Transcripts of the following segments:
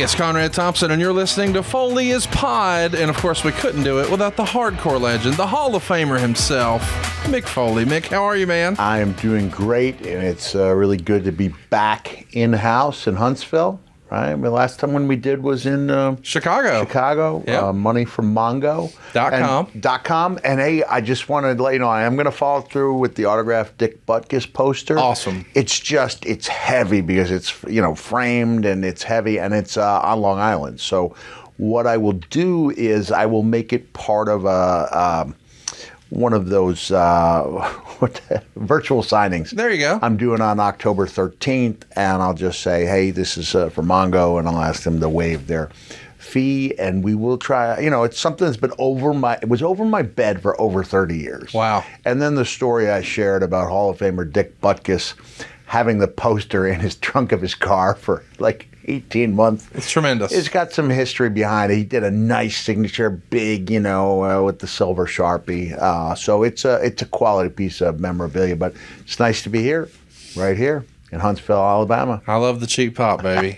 Hey, it's Conrad Thompson, and you're listening to Foley is Pod. And, of course, we couldn't do it without the hardcore legend, the Hall of Famer himself, Mick Foley. Mick, how are you, man? I am doing great, and it's really good to be back in-house in Huntsville. Right? I mean, last time when we did was in Chicago. Yep. Money from Mongo.com. And hey, I just wanted to let you know, I am going to follow through with the autographed Dick Butkus poster. Awesome. It's heavy because it's, framed and it's heavy and it's on Long Island. So what I will do is I will make it part of one of those virtual signings. There you go. I'm doing on October 13th, and I'll just say, hey, this is for Mongo, and I'll ask them to waive their fee, and we will try. It's something that's been it was over my bed for over 30 years. Wow. And then the story I shared about Hall of Famer Dick Butkus having the poster in his trunk of his car for like 18 months. It's tremendous. It's got some history behind it. He did a nice signature, big, with the silver Sharpie. So it's a quality piece of memorabilia. But it's nice to be here, right here in Huntsville, Alabama. I love the cheap pop, baby.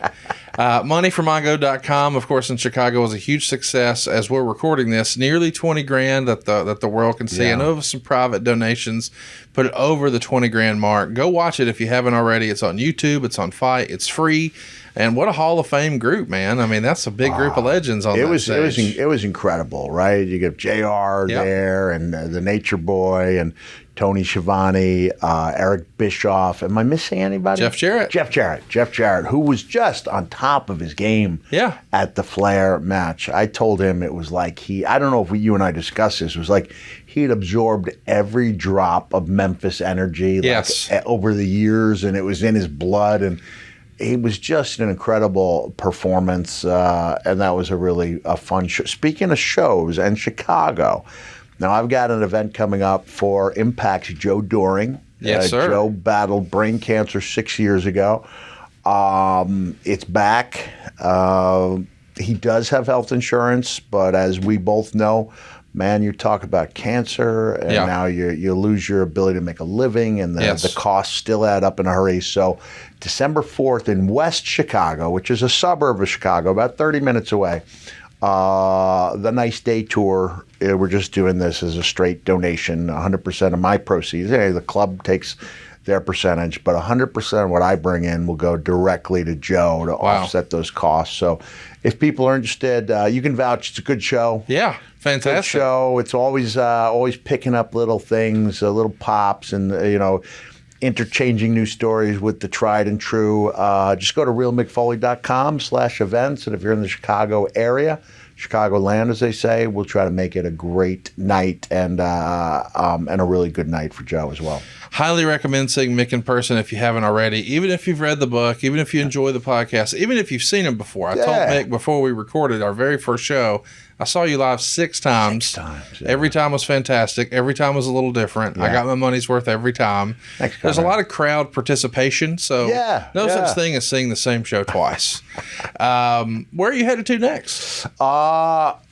Moneyfrommongo.com, of course, in Chicago was a huge success. As we're recording this, nearly 20 grand that the world can see. Yeah. I know of some private donations put it over the 20 grand mark. Go watch it if you haven't already. It's on YouTube. It's on Fight. It's free. And what a Hall of Fame group, man. I mean, that's a big group of legends on that stage. It was incredible, right? You get JR there and the Nature Boy and Tony Schiavone, Eric Bischoff. Am I missing anybody? Jeff Jarrett, who was just on top of his game at the Flair match. I told him it was like I don't know if you and I discussed this, it was like he had absorbed every drop of Memphis energy over the years, and it was in his blood, and it was just an incredible performance, and that was a fun show. Speaking of shows and Chicago, now I've got an event coming up for Impact's Joe Doring. Yes, sir. Joe battled brain cancer 6 years ago. It's back. He does have health insurance, but as we both know, man, you talk about cancer, and now you lose your ability to make a living, and the costs still add up in a hurry. So December 4th in West Chicago, which is a suburb of Chicago, about 30 minutes away, the Nice Day Tour, we're just doing this as a straight donation, 100% of my proceeds. The club takes their percentage, but 100% of what I bring in will go directly to Joe to offset those costs. So if people are interested, you can vouch. It's a good show. Yeah, fantastic. Good show. It's always picking up little things, little pops, and interchanging new stories with the tried and true. Just go to realmickfoley.com/events, and if you're in the Chicago area, Chicagoland, as they say, we'll try to make it a great night and a really good night for Joe as well. Highly recommend seeing Mick in person if you haven't already, even if you've read the book, even if you enjoy the podcast, even if you've seen him before. I told Mick before we recorded our very first show, I saw you live 6 times. 6 times. Yeah. Every time was fantastic. Every time was a little different. Yeah. I got my money's worth every time. Thanks, There's a lot of crowd participation, so no such thing as seeing the same show twice. Where are you headed to next?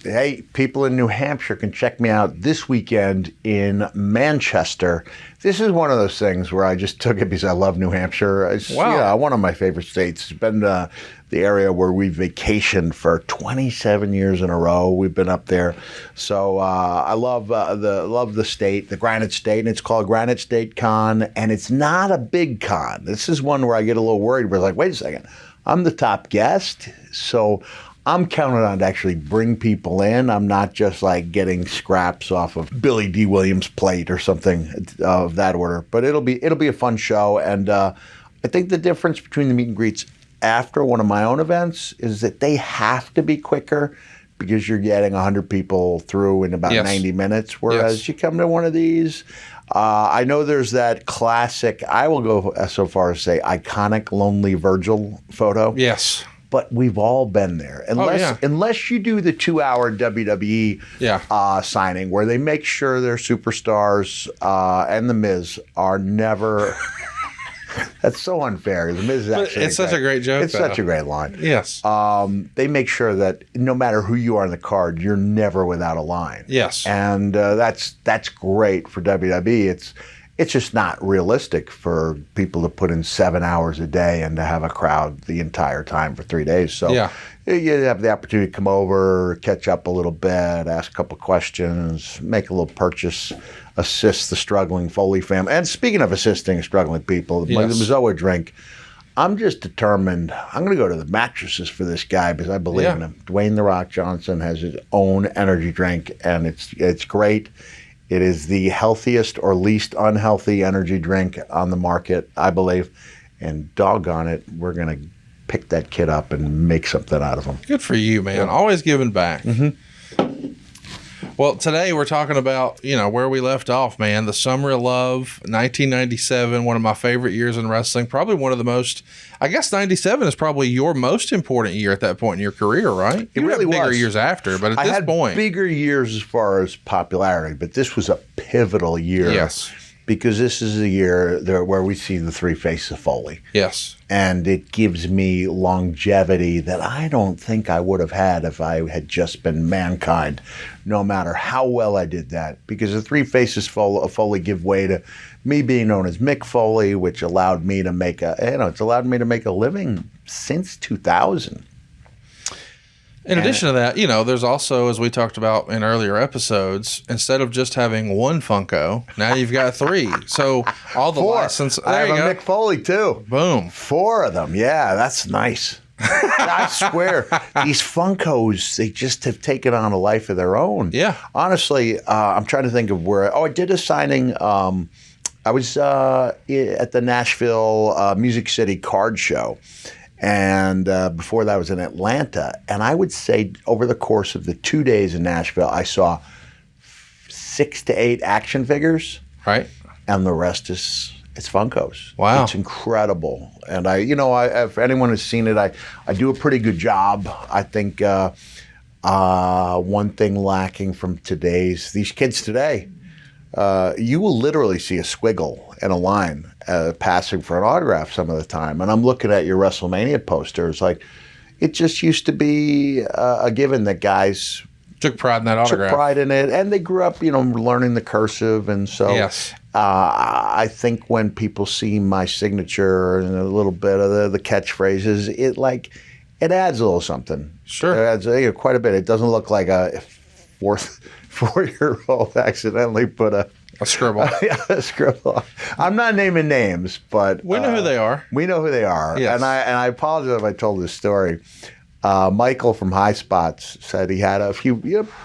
Hey, people in New Hampshire can check me out this weekend in Manchester. This is one of those things where I just took it because I love New Hampshire. It's one of my favorite states. It's been the area where we vacationed for 27 years in a row. We've been up there. So I love the state, the Granite State, and it's called Granite State Con, and it's not a big con. This is one where I get a little worried. Where it's like, wait a second, I'm the top guest, so I'm counting on to actually bring people in. I'm not just like getting scraps off of Billy D. Williams' plate or something of that order. But it'll be a fun show, and I think the difference between the meet and greets after one of my own events is that they have to be quicker because you're getting 100 people through in about 90 minutes, whereas you come to one of these. I know there's that classic, I will go so far as say iconic Lonely Virgil photo. Yes. But we've all been there. Unless you do the 2-hour WWE signing where they make sure their superstars and The Miz are never... That's so unfair. The Miz is actually it's such a great joke. It's such a great line. Yes. They make sure that no matter who you are on the card, you're never without a line. Yes. And that's great for WWE. it's just not realistic for people to put in 7 hours a day and to have a crowd the entire time for 3 days. So you have the opportunity to come over, catch up a little bit, ask a couple questions, make a little purchase, assist the struggling Foley family. And speaking of assisting struggling people, the Mazoa drink, I'm just determined. I'm going to go to the mattresses for this guy because I believe in him. Dwayne "The Rock" Johnson has his own energy drink, and it's great. It is the healthiest or least unhealthy energy drink on the market, I believe. And doggone it, we're going to pick that kid up and make something out of him. Good for you, man. Always giving back. Well, today we're talking about, where we left off, man. The Summer of Love, 1997, one of my favorite years in wrestling. Probably one of the most, I guess 97 is probably your most important year at that point in your career, right? It really was. Bigger years after, but at this point. Bigger years as far as popularity, but this was a pivotal year. Yes. Because this is a year where we see the three faces of Foley. Yes. And it gives me longevity that I don't think I would have had if I had just been Mankind, no matter how well I did that. Because the three faces of Foley give way to me being known as Mick Foley, which allowed me to make it's allowed me to make a living since 2000. In addition to that, there's also, as we talked about in earlier episodes, instead of just having one Funko, now you've got three. So all the license. I have a Mick Foley too. Boom. 4 of them. Yeah, that's nice. I swear, these Funkos, they just have taken on a life of their own. Yeah. Honestly, I'm trying to think of where. I did a signing. I was at the Nashville Music City card show. And before that, I was in Atlanta. And I would say over the course of the 2 days in Nashville, I saw 6 to 8 action figures. Right. And the rest it's Funkos. Wow. It's incredible. And if anyone has seen it, I do a pretty good job. I think one thing lacking from these kids today, you will literally see a squiggle and a line passing for an autograph some of the time. And I'm looking at your WrestleMania posters, like it just used to be a given that guys took pride in that autograph. Took pride in it, and they grew up, learning the cursive, and so yes. I think when people see my signature and a little bit of the catchphrases, it adds a little something. Sure, it adds quite a bit. It doesn't look like a four-year-old accidentally put a scribble. A scribble. I'm not naming names, but we know who they are. We know who they are. Yes. And I apologize if I told this story. Michael from High Spots said he had a few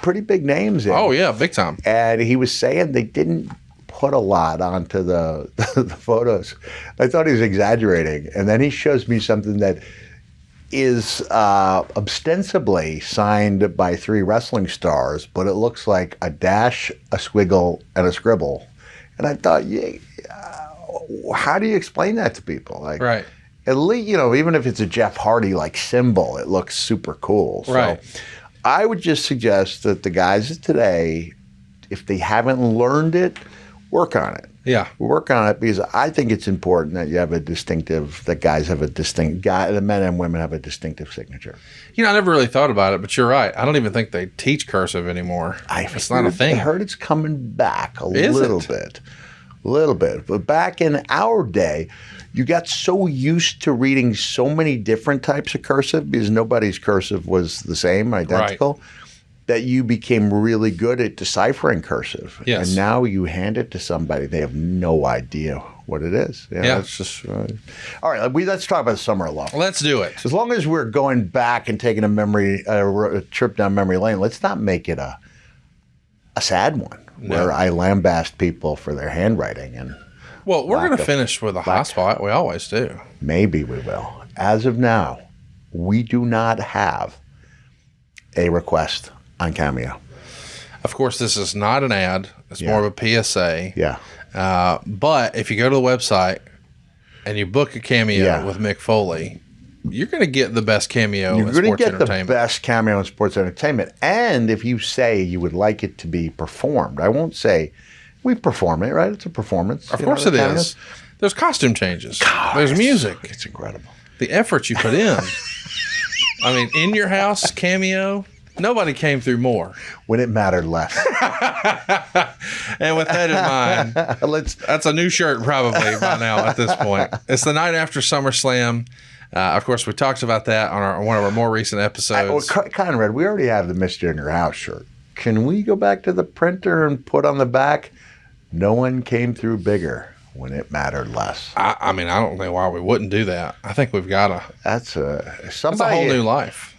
pretty big names in. Oh yeah, big time. And he was saying they didn't put a lot onto the photos. I thought he was exaggerating. And then he shows me something that is ostensibly signed by 3 wrestling stars, but it looks like a dash, a squiggle, and a scribble. And I thought, how do you explain that to people? Right. At least, even if it's a Jeff Hardy symbol, it looks super cool. Right. So I would just suggest that the guys of today, if they haven't learned it, work on it. Yeah. Work on it, because I think it's important that you have the men and women have a distinctive signature. I never really thought about it, but you're right. I don't even think they teach cursive anymore. It's not a thing. I heard it's coming back a little bit. But back in our day, you got so used to reading so many different types of cursive because nobody's cursive was the same, identical. Right. That you became really good at deciphering cursive. Yes. And now you hand it to somebody, they have no idea what it is. It's just all right. Let's talk about the Summer of Love. Let's do it. As long as we're going back and taking a trip down memory lane, let's not make it a sad one where I lambast people for their handwriting. Well, we're going to finish with a high spot. We always do. Maybe we will. As of now, we do not have a request on Cameo. Of course, this is not an ad. It's more of a PSA. Yeah. But if you go to the website and you book a Cameo with Mick Foley, you're going to get the best cameo in sports entertainment. You're going to get the best cameo in sports entertainment. And if you say you would like it to be performed, I won't say we perform it, right? It's a performance. Of course it is. There's costume changes. There's music. It's incredible. The effort you put in. I mean, in your house cameo. Nobody came through more. When it mattered less. And with that in mind, that's a new shirt probably by now at this point. It's the night after SummerSlam. Of course, we talked about that on one of our more recent episodes. Conrad, we already have the Mystery in Your House shirt. Can we go back to the printer and put on the back, no one came through bigger when it mattered less? I mean, I don't know why we wouldn't do that. I think we've got to. That's a whole new life.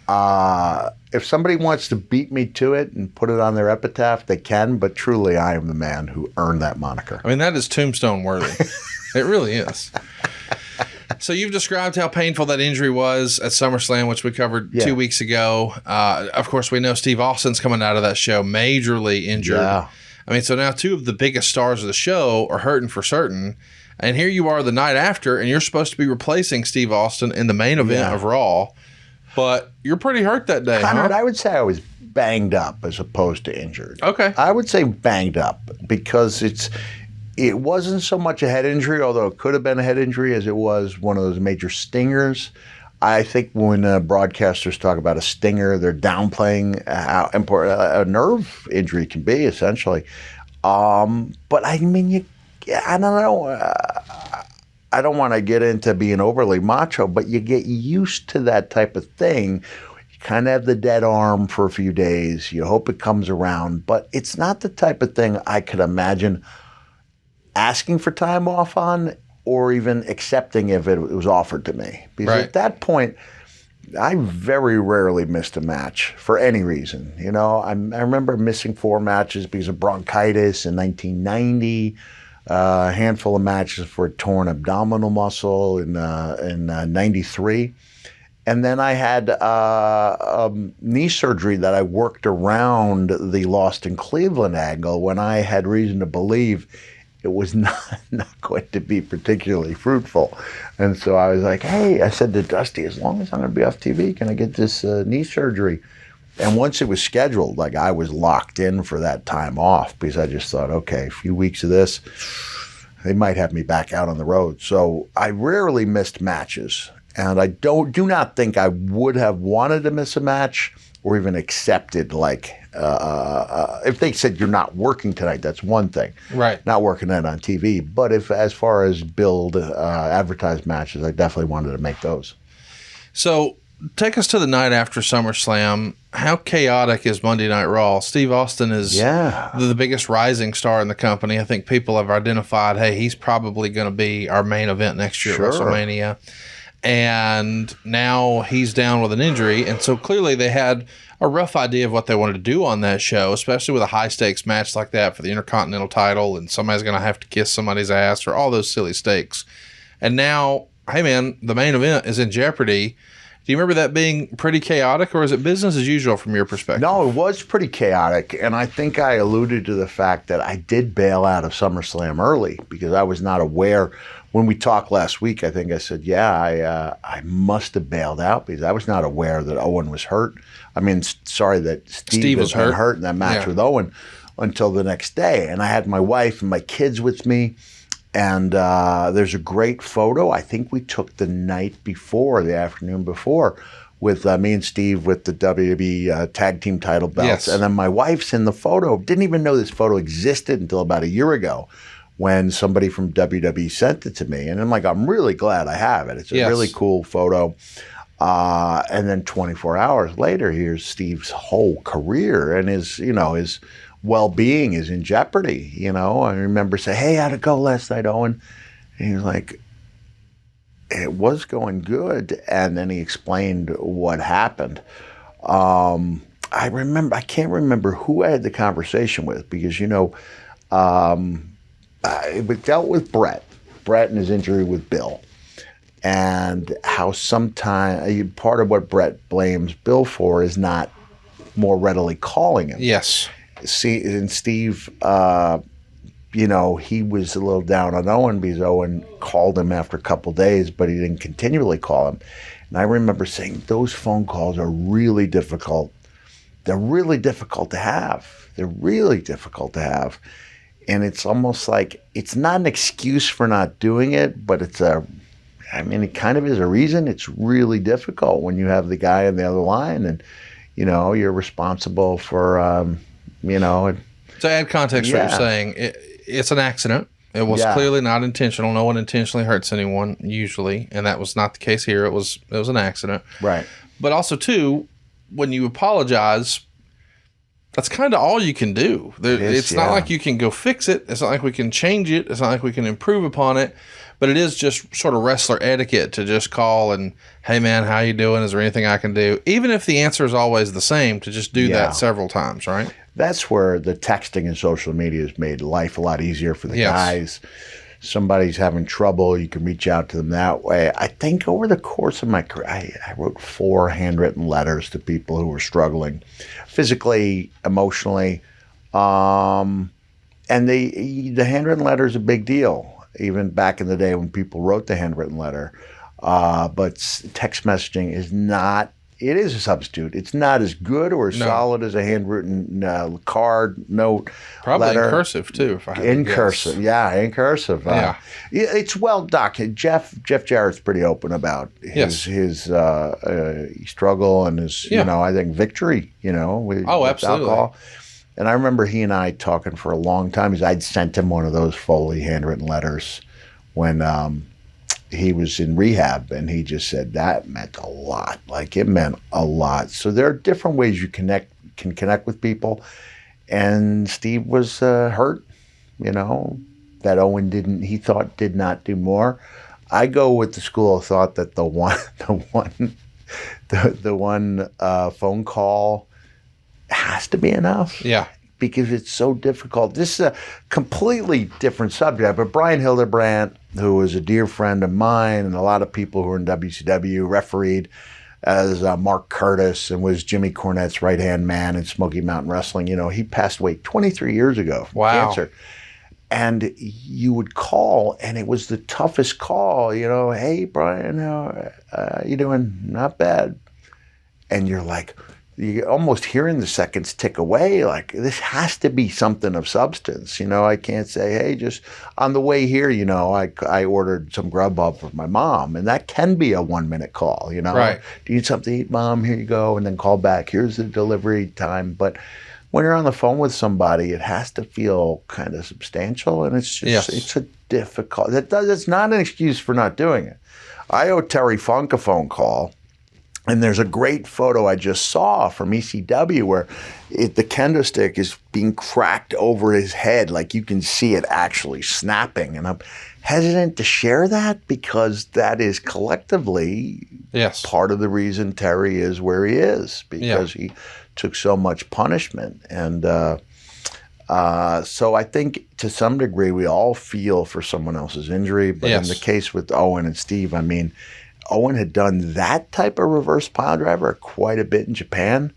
If somebody wants to beat me to it and put it on their epitaph, they can, but truly I am the man who earned that moniker. I mean, that is tombstone worthy. It really is. So you've described how painful that injury was at SummerSlam, which we covered 2 weeks ago. Of course, we know Steve Austin's coming out of that show majorly injured. Yeah. I mean, so now two of the biggest stars of the show are hurting for certain. And here you are the night after, and you're supposed to be replacing Steve Austin in the main event of Raw. But you're pretty hurt that day, Conrad, I would say I was banged up as opposed to injured. Okay. I would say banged up because it wasn't so much a head injury, although it could have been a head injury, as it was one of those major stingers. I think when broadcasters talk about a stinger, they're downplaying how important a nerve injury can be, essentially. But I mean, I don't know. I don't want to get into being overly macho, but you get used to that type of thing. You kind of have the dead arm for a few days. You hope it comes around, but it's not the type of thing I could imagine asking for time off on or even accepting if it was offered to me. Because at that point, I very rarely missed a match for any reason. You know, I remember missing 4 matches because of bronchitis in 1990. A handful of matches for a torn abdominal muscle in 93. And then I had knee surgery that I worked around the Lost in Cleveland angle when I had reason to believe it was not going to be particularly fruitful. And so I was like, hey, I said to Dusty, as long as I'm going to be off TV, can I get this knee surgery? And once it was scheduled, like I was locked in for that time off because I just thought, okay, a few weeks of this, they might have me back out on the road. So I rarely missed matches. And I do not think I would have wanted to miss a match or even accepted, like, if they said you're not working tonight, that's one thing. Right. Not working it on TV. But if, as far as build advertised matches, I definitely wanted to make those. So take us to the night after SummerSlam. How chaotic is Monday Night Raw? Steve Austin is the biggest rising star in the company. I think people have identified, hey, he's probably going to be our main event next year at WrestleMania. And now he's down with an injury. And so clearly they had a rough idea of what they wanted to do on that show, especially with a high-stakes match like that for the Intercontinental title, and somebody's going to have to kiss somebody's ass or all those silly stakes. And now, hey, man, the main event is in jeopardy. Do you remember that being pretty chaotic, or is it business as usual from your perspective? No, it was pretty chaotic, and I think I alluded to the fact that I did bail out of SummerSlam early because I was not aware. When we talked last week, I think I said, I must have bailed out because I was not aware that Owen was hurt. I mean, sorry that Steve was hurt in that match with Owen until the next day. And I had my wife and my kids with me. And there's a great photo I think we took the night before, the afternoon before, with me and Steve with the WWE tag team title belts. Yes. And then my wife's in the photo. Didn't even know this photo existed until about a year ago when somebody from WWE sent it to me. And I'm like, I'm really glad I have it. It's a really cool photo. And then 24 hours later, here's Steve's whole career and his well-being is in jeopardy. You know, I remember saying, hey, how'd it go last night, Owen? And he was like, it was going good. And then he explained what happened. I can't remember who I had the conversation with because, I dealt with Brett and his injury with Bill. And how sometimes part of what Brett blames Bill for is not more readily calling him. Yes. See, and Steve, he was a little down on Owen because Owen called him after a couple days, but he didn't continually call him. And I remember saying those phone calls are really difficult. They're really difficult to have. And it's almost like it's not an excuse for not doing it, but it kind of is a reason. It's really difficult when you have the guy on the other line and, you're responsible for, To add context, what you're saying, it's an accident. It was clearly not intentional. No one intentionally hurts anyone usually, and that was not the case here. It was an accident. Right. But also, too, when you apologize, that's kind of all you can do. It's not like you can go fix it. It's not like we can change it. It's not like we can improve upon it. But it is just sort of wrestler etiquette to just call and, hey, man, how you doing? Is there anything I can do? Even if the answer is always the same, to just do that several times, right? That's where the texting and social media has made life a lot easier for the guys. Somebody's having trouble, you can reach out to them that way. I think over the course of my career, I wrote 4 handwritten letters to people who were struggling physically, emotionally. And the handwritten letter is a big deal, even back in the day when people wrote the handwritten letter. But text messaging is not. It is a substitute. It's not as good or as solid as a handwritten card, note, probably letter. In cursive, too. If I had in cursive, in cursive. It's well documented. Jeff Jarrett's pretty open about his struggle and his, I think, victory, with absolutely. alcohol. And I remember he and I talking for a long time because I'd sent him one of those Foley handwritten letters when he was in rehab, and he just said that meant a lot. Like, it meant a lot. So there are different ways you can connect with people. And Steve was hurt, that Owen did not do more. I go with the school of thought that the one phone call has to be enough. Yeah. Because it's so difficult. This is a completely different subject, but Brian Hildebrandt, who is a dear friend of mine and a lot of people who are in WCW, refereed as Mark Curtis and was Jimmy Cornette's right-hand man in Smoky Mountain Wrestling. He passed away 23 years ago from cancer. And you would call, and it was the toughest call, hey, Brian, how you doing? Not bad. And you're like, you're almost hearing the seconds tick away. Like, this has to be something of substance. I can't say, hey, just on the way here, I ordered some Grubhub for my mom. And that can be a 1-minute call, Right. Do you need something to eat, Mom? Here you go. And then call back. Here's the delivery time. But when you're on the phone with somebody, it has to feel kind of substantial. And it's just, it's a difficult, it's not an excuse for not doing it. I owe Terry Funk a phone call. And there's a great photo I just saw from ECW where the kendo stick is being cracked over his head. Like, you can see it actually snapping. And I'm hesitant to share that because that is collectively part of the reason Terry is where he is, because he took so much punishment. And so I think to some degree we all feel for someone else's injury. But in the case with Owen and Steve, I mean, Owen had done that type of reverse pile driver quite a bit in Japan,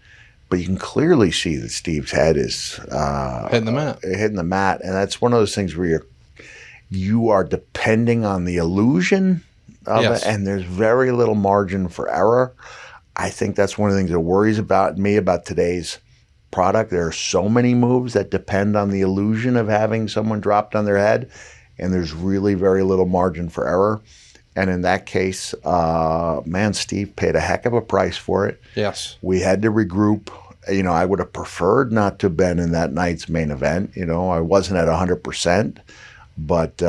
but you can clearly see that Steve's head is hitting the mat. And that's one of those things where you are depending on the illusion of it, and there's very little margin for error. I think that's one of the things that worries me about today's product. There are so many moves that depend on the illusion of having someone dropped on their head, and there's really very little margin for error. And in that case, Steve paid a heck of a price for it. Yes. We had to regroup. I would have preferred not to have been in that night's main event. I wasn't at 100%, but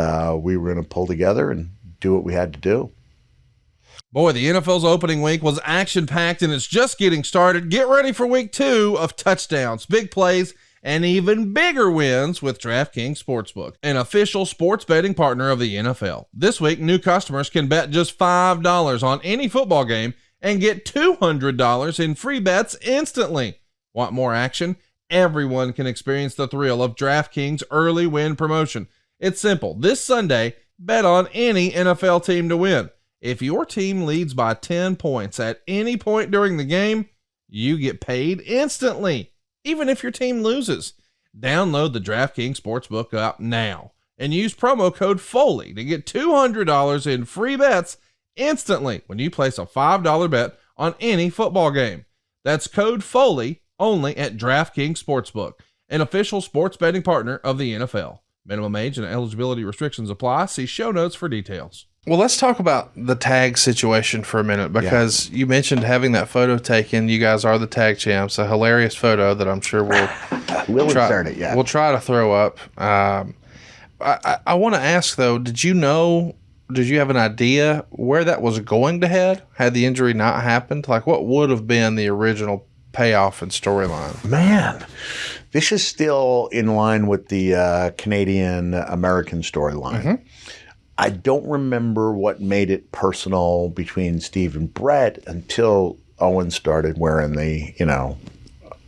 we were going to pull together and do what we had to do. Boy, the NFL's opening week was action-packed, and it's just getting started. Get ready for week 2 of touchdowns, big plays, and even bigger wins with DraftKings Sportsbook, an official sports betting partner of the NFL. This week, new customers can bet just $5 on any football game and get $200 in free bets instantly. Want more action? Everyone can experience the thrill of DraftKings early win promotion. It's simple. This Sunday, bet on any NFL team to win. If your team leads by 10 points at any point during the game, you get paid instantly, even if your team loses. Download the DraftKings Sportsbook app now and use promo code FOLEY to get $200 in free bets instantly when you place a $5 bet on any football game. That's code FOLEY only at DraftKings Sportsbook, an official sports betting partner of the NFL. Minimum age and eligibility restrictions apply. See show notes for details. Well, let's talk about the tag situation for a minute, because you mentioned having that photo taken. You guys are the tag champs. A hilarious photo that I'm sure we'll insert it. Yeah, we'll try to throw up. I want to ask though, did you have an idea where that was going to head had the injury not happened? Like, what would have been the original payoff and storyline? Man, this is still in line with the Canadian American storyline. Mm-hmm. I don't remember what made it personal between Steve and Brett until Owen started wearing the,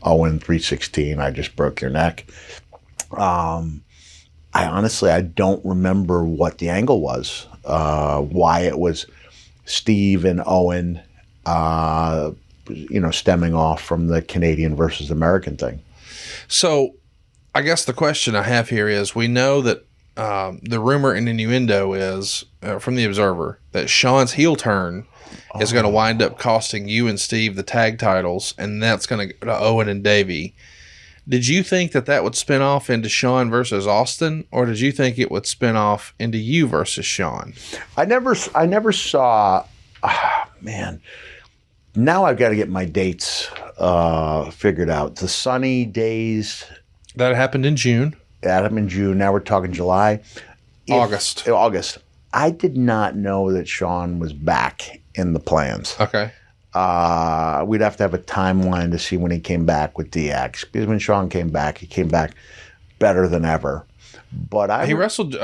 Owen 316. I just broke your neck. I don't remember what the angle was, why it was Steve and Owen, stemming off from the Canadian versus American thing. So I guess the question I have here is, we know that the rumor and innuendo is from the Observer that Shawn's heel turn is going to wind up costing you and Steve the tag titles, and that's going to go to Owen and Davey. Did you think that would spin off into Shawn versus Austin, or did you think it would spin off into you versus Shawn? I never saw. Man, now I've got to get my dates figured out. The Sunny days that happened in June. Adam in June. Now we're talking July. August. I did not know that Shawn was back in the plans. Okay. We'd have to have a timeline to see when he came back with DX. Because when Shawn came back, he came back better than ever. But he wrestled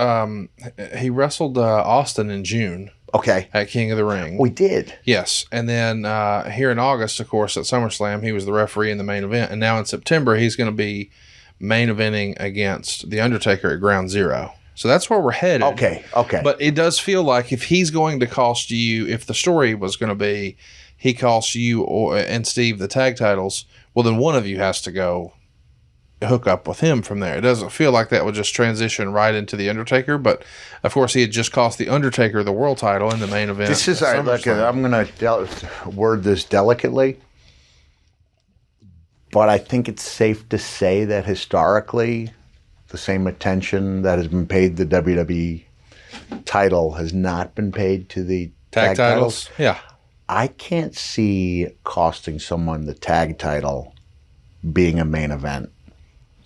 Austin in June. Okay. At King of the Ring. We did. Yes. And then here in August, of course, at SummerSlam, he was the referee in the main event. And now in September, he's going to be main eventing against The Undertaker at Ground Zero. So that's where we're headed. Okay. But it does feel like if he's going to cost you, if the story was going to be he costs you and Steve the tag titles, well, then one of you has to go hook up with him from there. It doesn't feel like that would just transition right into The Undertaker, but of course he had just cost The Undertaker the world title in the main event. This is, I'm going to word this delicately, but I think it's safe to say that historically, the same attention that has been paid to the WWE title has not been paid to the tag titles. Yeah. I can't see costing someone the tag title being a main event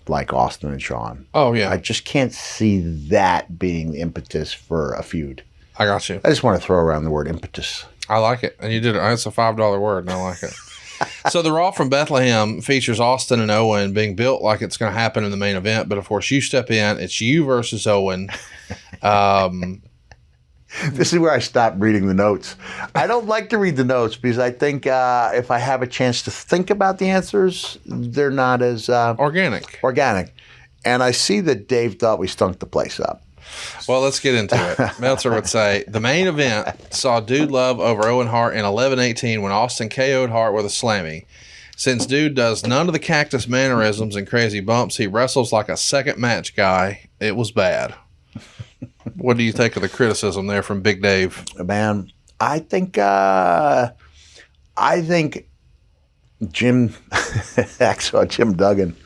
like Austin and Shawn. Oh, yeah. I just can't see that being the impetus for a feud. I got you. I just want to throw around the word impetus. I like it. And you did it. It's a $5 word, and I like it. So the Raw from Bethlehem features Austin and Owen being built like it's going to happen in the main event. But, of course, you step in. It's you versus Owen. This is where I stopped reading the notes. I don't like to read the notes because I think if I have a chance to think about the answers, they're not as organic. And I see that Dave thought we stunk the place up. Well, let's get into it. Meltzer would say, the main event saw Dude Love over Owen Hart in 11-18 when Austin KO'd Hart with a slammy. Since Dude does none of the cactus mannerisms and crazy bumps, he wrestles like a second match guy. It was bad. What do you think of the criticism there from Big Dave? Man, I think Jim Duggan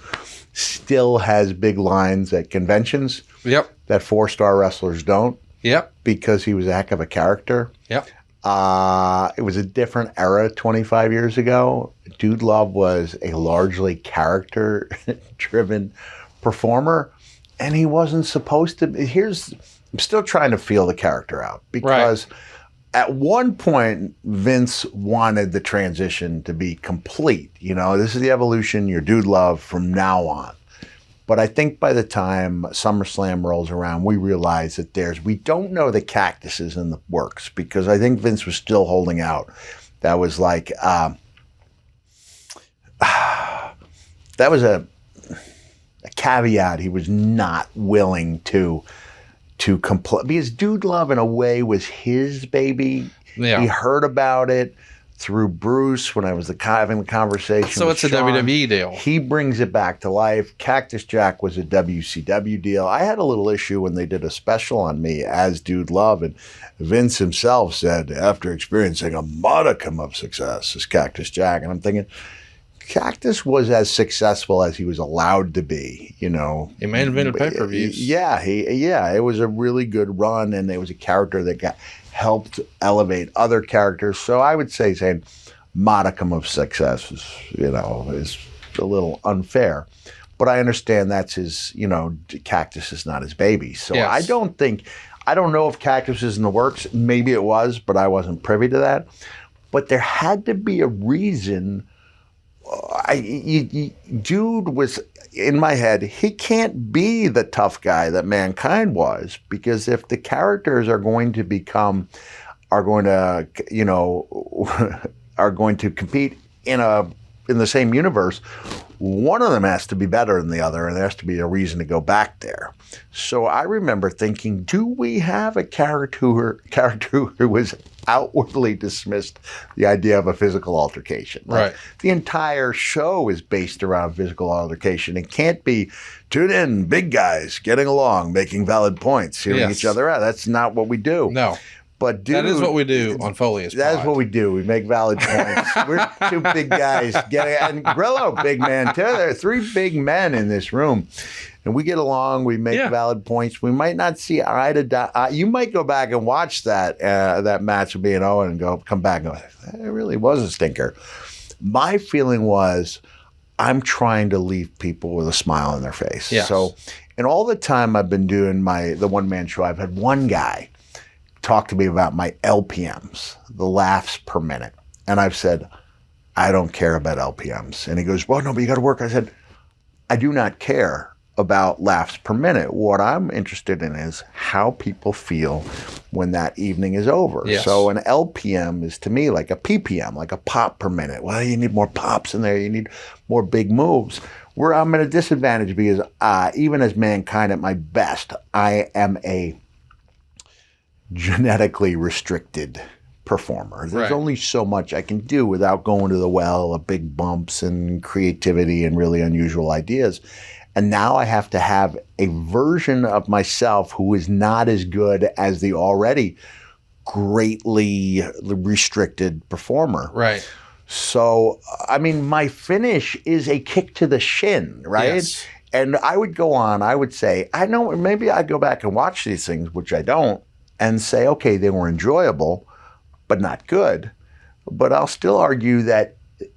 still has big lines at conventions. Yep. That 4-star wrestlers don't. Yep. Because he was a heck of a character. Yep. It was a different era 25 years ago. Dude Love was a largely character-driven performer, and he wasn't supposed to. I'm still trying to feel the character out because at one point, Vince wanted the transition to be complete. This is the evolution, you're Dude Love from now on. But I think by the time SummerSlam rolls around, we realize that we don't know the cactus is in the works because I think Vince was still holding out. That was like, that was a caveat he was not willing to complete because Dude Love in a way was his baby. Yeah. He heard about it through Bruce when I was having the conversation. So it's Shawn. A WWE deal. He brings it back to life. Cactus Jack was a WCW deal. I had a little issue when they did a special on me as Dude Love, and Vince himself said, after experiencing a modicum of success as Cactus Jack, and I'm thinking, Cactus was as successful as he was allowed to be, He main evented pay-per-views. Yeah, it was a really good run, and it was a character that helped elevate other characters. So I would saying modicum of success is a little unfair. But I understand that's his, Cactus is not his baby. So yes. I don't know if Cactus is in the works. Maybe it was, but I wasn't privy to that. But there had to be a reason. Dude was, in my head, he can't be the tough guy that Mankind was, because if the characters are going to compete in the same universe, one of them has to be better than the other, and there has to be a reason to go back there. So I remember thinking, do we have a character who was outwardly dismissed the idea of a physical altercation? Right. The entire show is based around physical altercation. It can't be tune in, big guys getting along, making valid points, hearing each other out. That's not what we do. No. But dude, that is what we do on Foley's. That is what we do. We make valid points. We're two big guys and Grillo, big man too. There are three big men in this room, and we get along. We make valid points. We might not see eye to eye. You might go back and watch that match with me and Owen and come back and go, that really was a stinker. My feeling was, I'm trying to leave people with a smile on their face. Yes. So, in all the time I've been doing the one-man show, I've had one guy talk to me about my LPMs, the laughs per minute. And I've said, I don't care about LPMs. And he goes, well, no, but you got to work. I said, I do not care about laughs per minute. What I'm interested in is how people feel when that evening is over. Yes. So an LPM is to me like a PPM, like a pop per minute. Well, you need more pops in there. You need more big moves. Where I'm at a disadvantage because even as Mankind at my best, I am a genetically restricted performer. There's only so much I can do without going to the well of big bumps and creativity and really unusual ideas. And now I have to have a version of myself who is not as good as the already greatly restricted performer. Right. So, I mean, my finish is a kick to the shin, right? Yes. And I would go on, I would say, I know, maybe I go back and watch these things, which I don't, and say, okay, they were enjoyable, but not good. But I'll still argue that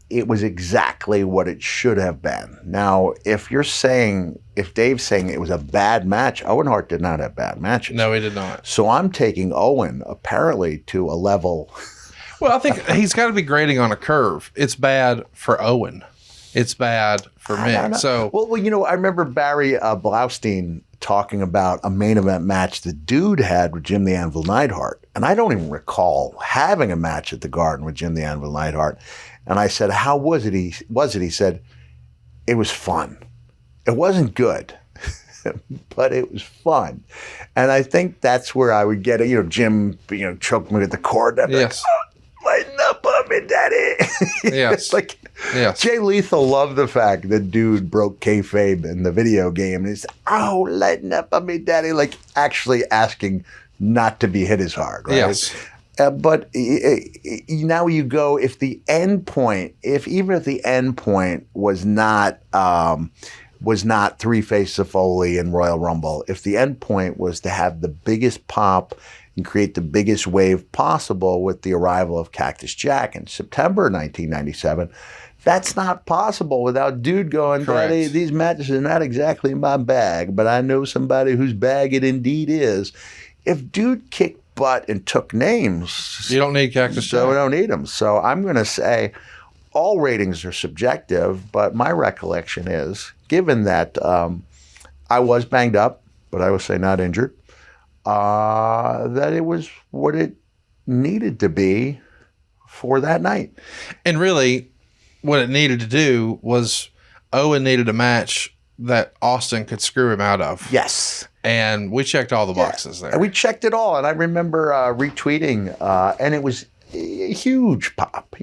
it was exactly what it should have been. Now, if Dave's saying it was a bad match, Owen Hart did not have bad matches. No, he did not. So I'm taking Owen apparently to a level. Well, I think he's got to be grading on a curve. It's bad for Owen. It's bad for Mick. So, well, I remember Barry Blaustein talking about a main event match the dude had with Jim the Anvil Neidhart. And I don't even recall having a match at the Garden with Jim the Anvil Neidhart. And I said, how was it? He said, it was fun. It wasn't good, but it was fun. And I think that's where I would get it. Jim, choked me with the cord. Yes. Lighten up on me, daddy. Yes. Yes. Jay Lethal loved the fact that dude broke kayfabe in the video game. And he said, oh, lighten up on me, daddy. Like actually asking not to be hit as hard, right? Yes. But now you go, if the end point was not Three Faces of Foley and Royal Rumble, if the end point was to have the biggest pop and create the biggest wave possible with the arrival of Cactus Jack in September 1997, that's not possible without dude going, Daddy, these matches are not exactly my bag, but I know somebody whose bag it indeed is. If dude kicked butt and took names, you don't need Cactus Jack. So we don't need them. So I'm going to say all ratings are subjective, but my recollection is, given that I was banged up, but I would say not injured, that it was what it needed to be for that night. And really, what it needed to do was Owen needed a match that Austin could screw him out of. Yes. And we checked all the boxes there. And we checked it all. And I remember retweeting, and it was a huge pop,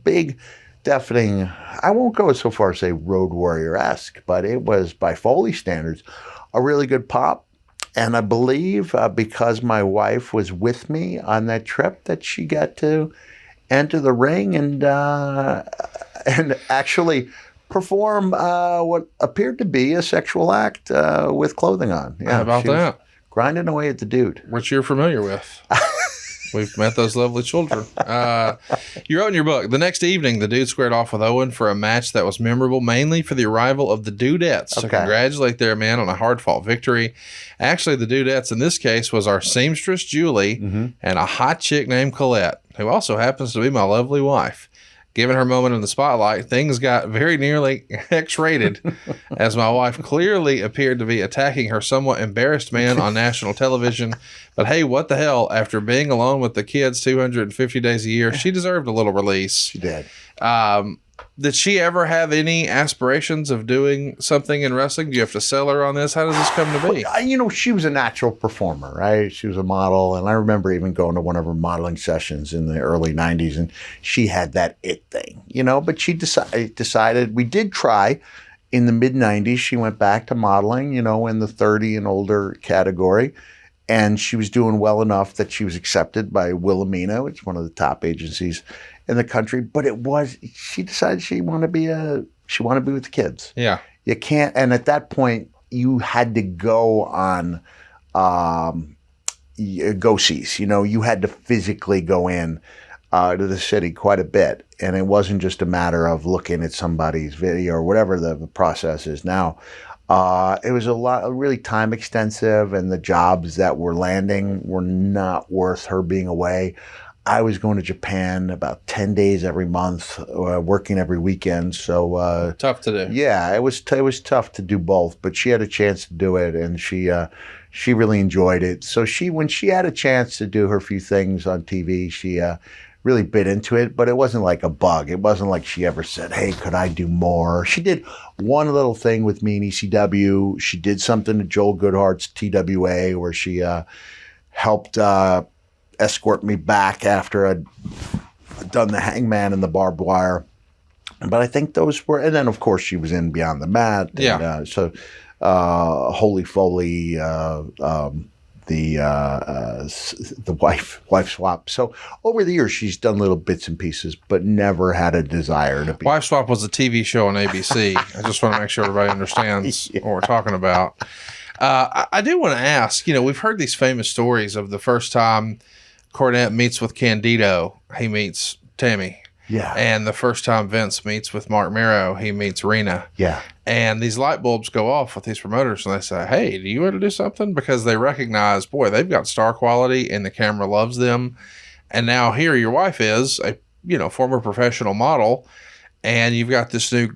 big, deafening. I won't go so far as say Road Warrior-esque, but it was, by Foley standards, a really good pop. And I believe because my wife was with me on that trip that she got to enter the ring. And and actually perform what appeared to be a sexual act with clothing on. Yeah, how about that? Grinding away at the dude. Which you're familiar with. We've met those lovely children. You wrote in your book, the next evening, the dude squared off with Owen for a match that was memorable, mainly for the arrival of the Dudettes. So congratulate their man on a hard-fought victory. Actually, the Dudettes in this case was our seamstress, Julie, and a hot chick named Colette, who also happens to be my lovely wife. Given her moment in the spotlight, things got very nearly X-rated as my wife clearly appeared to be attacking her somewhat embarrassed man on national television. But hey, what the hell? After being alone with the kids 250 days a year, she deserved a little release. She did. Did she ever have any aspirations of doing something in wrestling? Do you have to sell her on this? How does this come to be? You know, she was a natural performer, right? She was a model, and I remember even going to one of her modeling sessions in the early 90s, and she had that it thing, you know, but she decided, we did try in the mid-90s, she went back to modeling, you know, in the 30 and older category, and she was doing well enough that she was accepted by Wilhelmina, which is one of the top agencies in the country. But she decided she wanted to be with the kids. Yeah. You can't, and at that point, you had to go on go-sees. You know, you had to physically go in to the city quite a bit. And it wasn't just a matter of looking at somebody's video or whatever the process is now. It was really time extensive, and the jobs that were landing were not worth her being away. I was going to Japan about 10 days every month, working every weekend. So tough to do. Yeah, it was tough to do both, but she had a chance to do it, and she really enjoyed it. So when she had a chance to do her few things on TV, she really bit into it, but it wasn't like a bug. It wasn't like she ever said, hey, could I do more? She did one little thing with me in ECW. She did something to Joel Goodhart's TWA where she helped escort me back after I'd done the hangman and the barbed wire. But I think those were, and then of course she was in Beyond the Mat. And, yeah. So Holy Foley, the wife swap. So over the years, she's done little bits and pieces, but never had a desire to be. Wife Swap was a TV show on ABC. I just want to make sure everybody understands what we're talking about. I do want to ask, you know, we've heard these famous stories of the first time Cornette meets with Candido, he meets Tammy. Yeah. And the first time Vince meets with Mark Mero, he meets Rena. Yeah. And these light bulbs go off with these promoters, and they say, hey, do you want to do something? Because they recognize, boy, they've got star quality and the camera loves them. And now here your wife is a, you know, former professional model, and you've got this new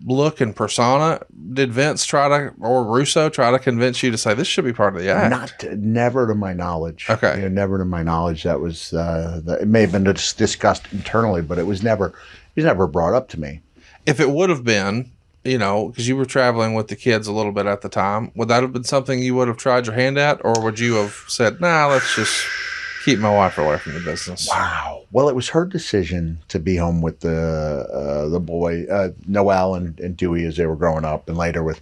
look and persona. Did Vince or Russo try to convince you to say this should be part of the act? Never to my knowledge. Okay. You know, never to my knowledge. That was, it may have been discussed internally, but it was never brought up to me. If it would have been, you know, because you were traveling with the kids a little bit at the time, would that have been something you would have tried your hand at, or would you have said, nah, let's just keep my wife away from the business? Wow. Well, it was her decision to be home with the boy, Noel and Dewey as they were growing up, and later with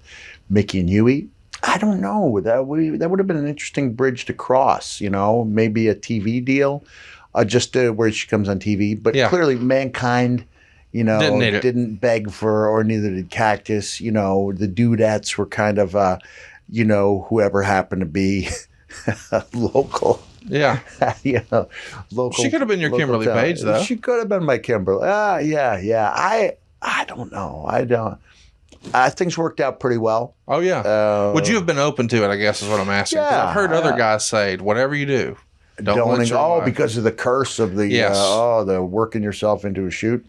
Mickey and Huey. I don't know. That would have been an interesting bridge to cross, you know, maybe a TV deal, just where she comes on TV. But clearly Mankind, you know, didn't beg for, or neither did Cactus. You know, the Dudettes were kind of, you know, whoever happened to be local. Yeah. You know, local. She could have been your Kimberly Page, though. She could have been my Kimberly. Yeah. I don't know. Things worked out pretty well. Oh, yeah. Would you have been open to it, I guess, is what I'm asking. Yeah. I've heard other guys say, whatever you do, don't because of the curse of the, the working yourself into a shoot.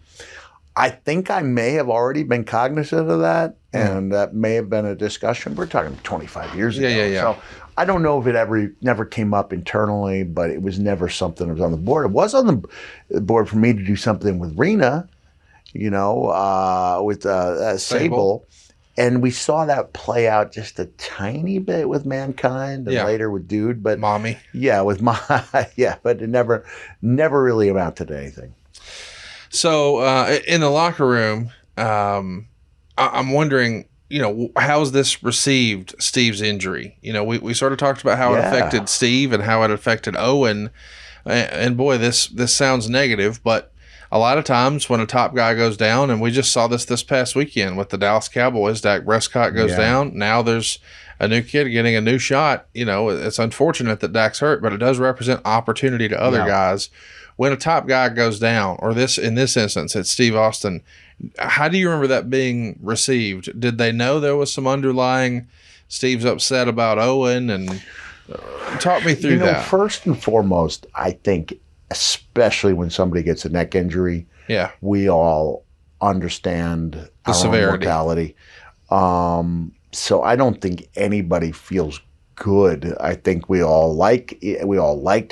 I think I may have already been cognizant of that, and that may have been a discussion. We're talking 25 years ago. Yeah. So I don't know if it never came up internally, but it was never something that was on the board. It was on the board for me to do something with Rena, you know, with Sable. And we saw that play out just a tiny bit with Mankind and later with Dude. But Mommy. Yeah, but it never really amounted to anything. So in the locker room, I'm wondering, you know, how's this received, Steve's injury? You know, we sort of talked about how it affected Steve and how it affected Owen. And boy, this sounds negative, but a lot of times when a top guy goes down, and we just saw this past weekend with the Dallas Cowboys, Dak Prescott goes down. Now there's a new kid getting a new shot. You know, it's unfortunate that Dak's hurt, but it does represent opportunity to other guys. When a top guy goes down, or in this instance, it's Steve Austin, how do you remember that being received? Did they know there was some underlying Steve's upset about Owen? And talk me through that. First and foremost, I think, especially when somebody gets a neck injury, we all understand the severity. Mortality. So I don't think anybody feels good. I think we all liked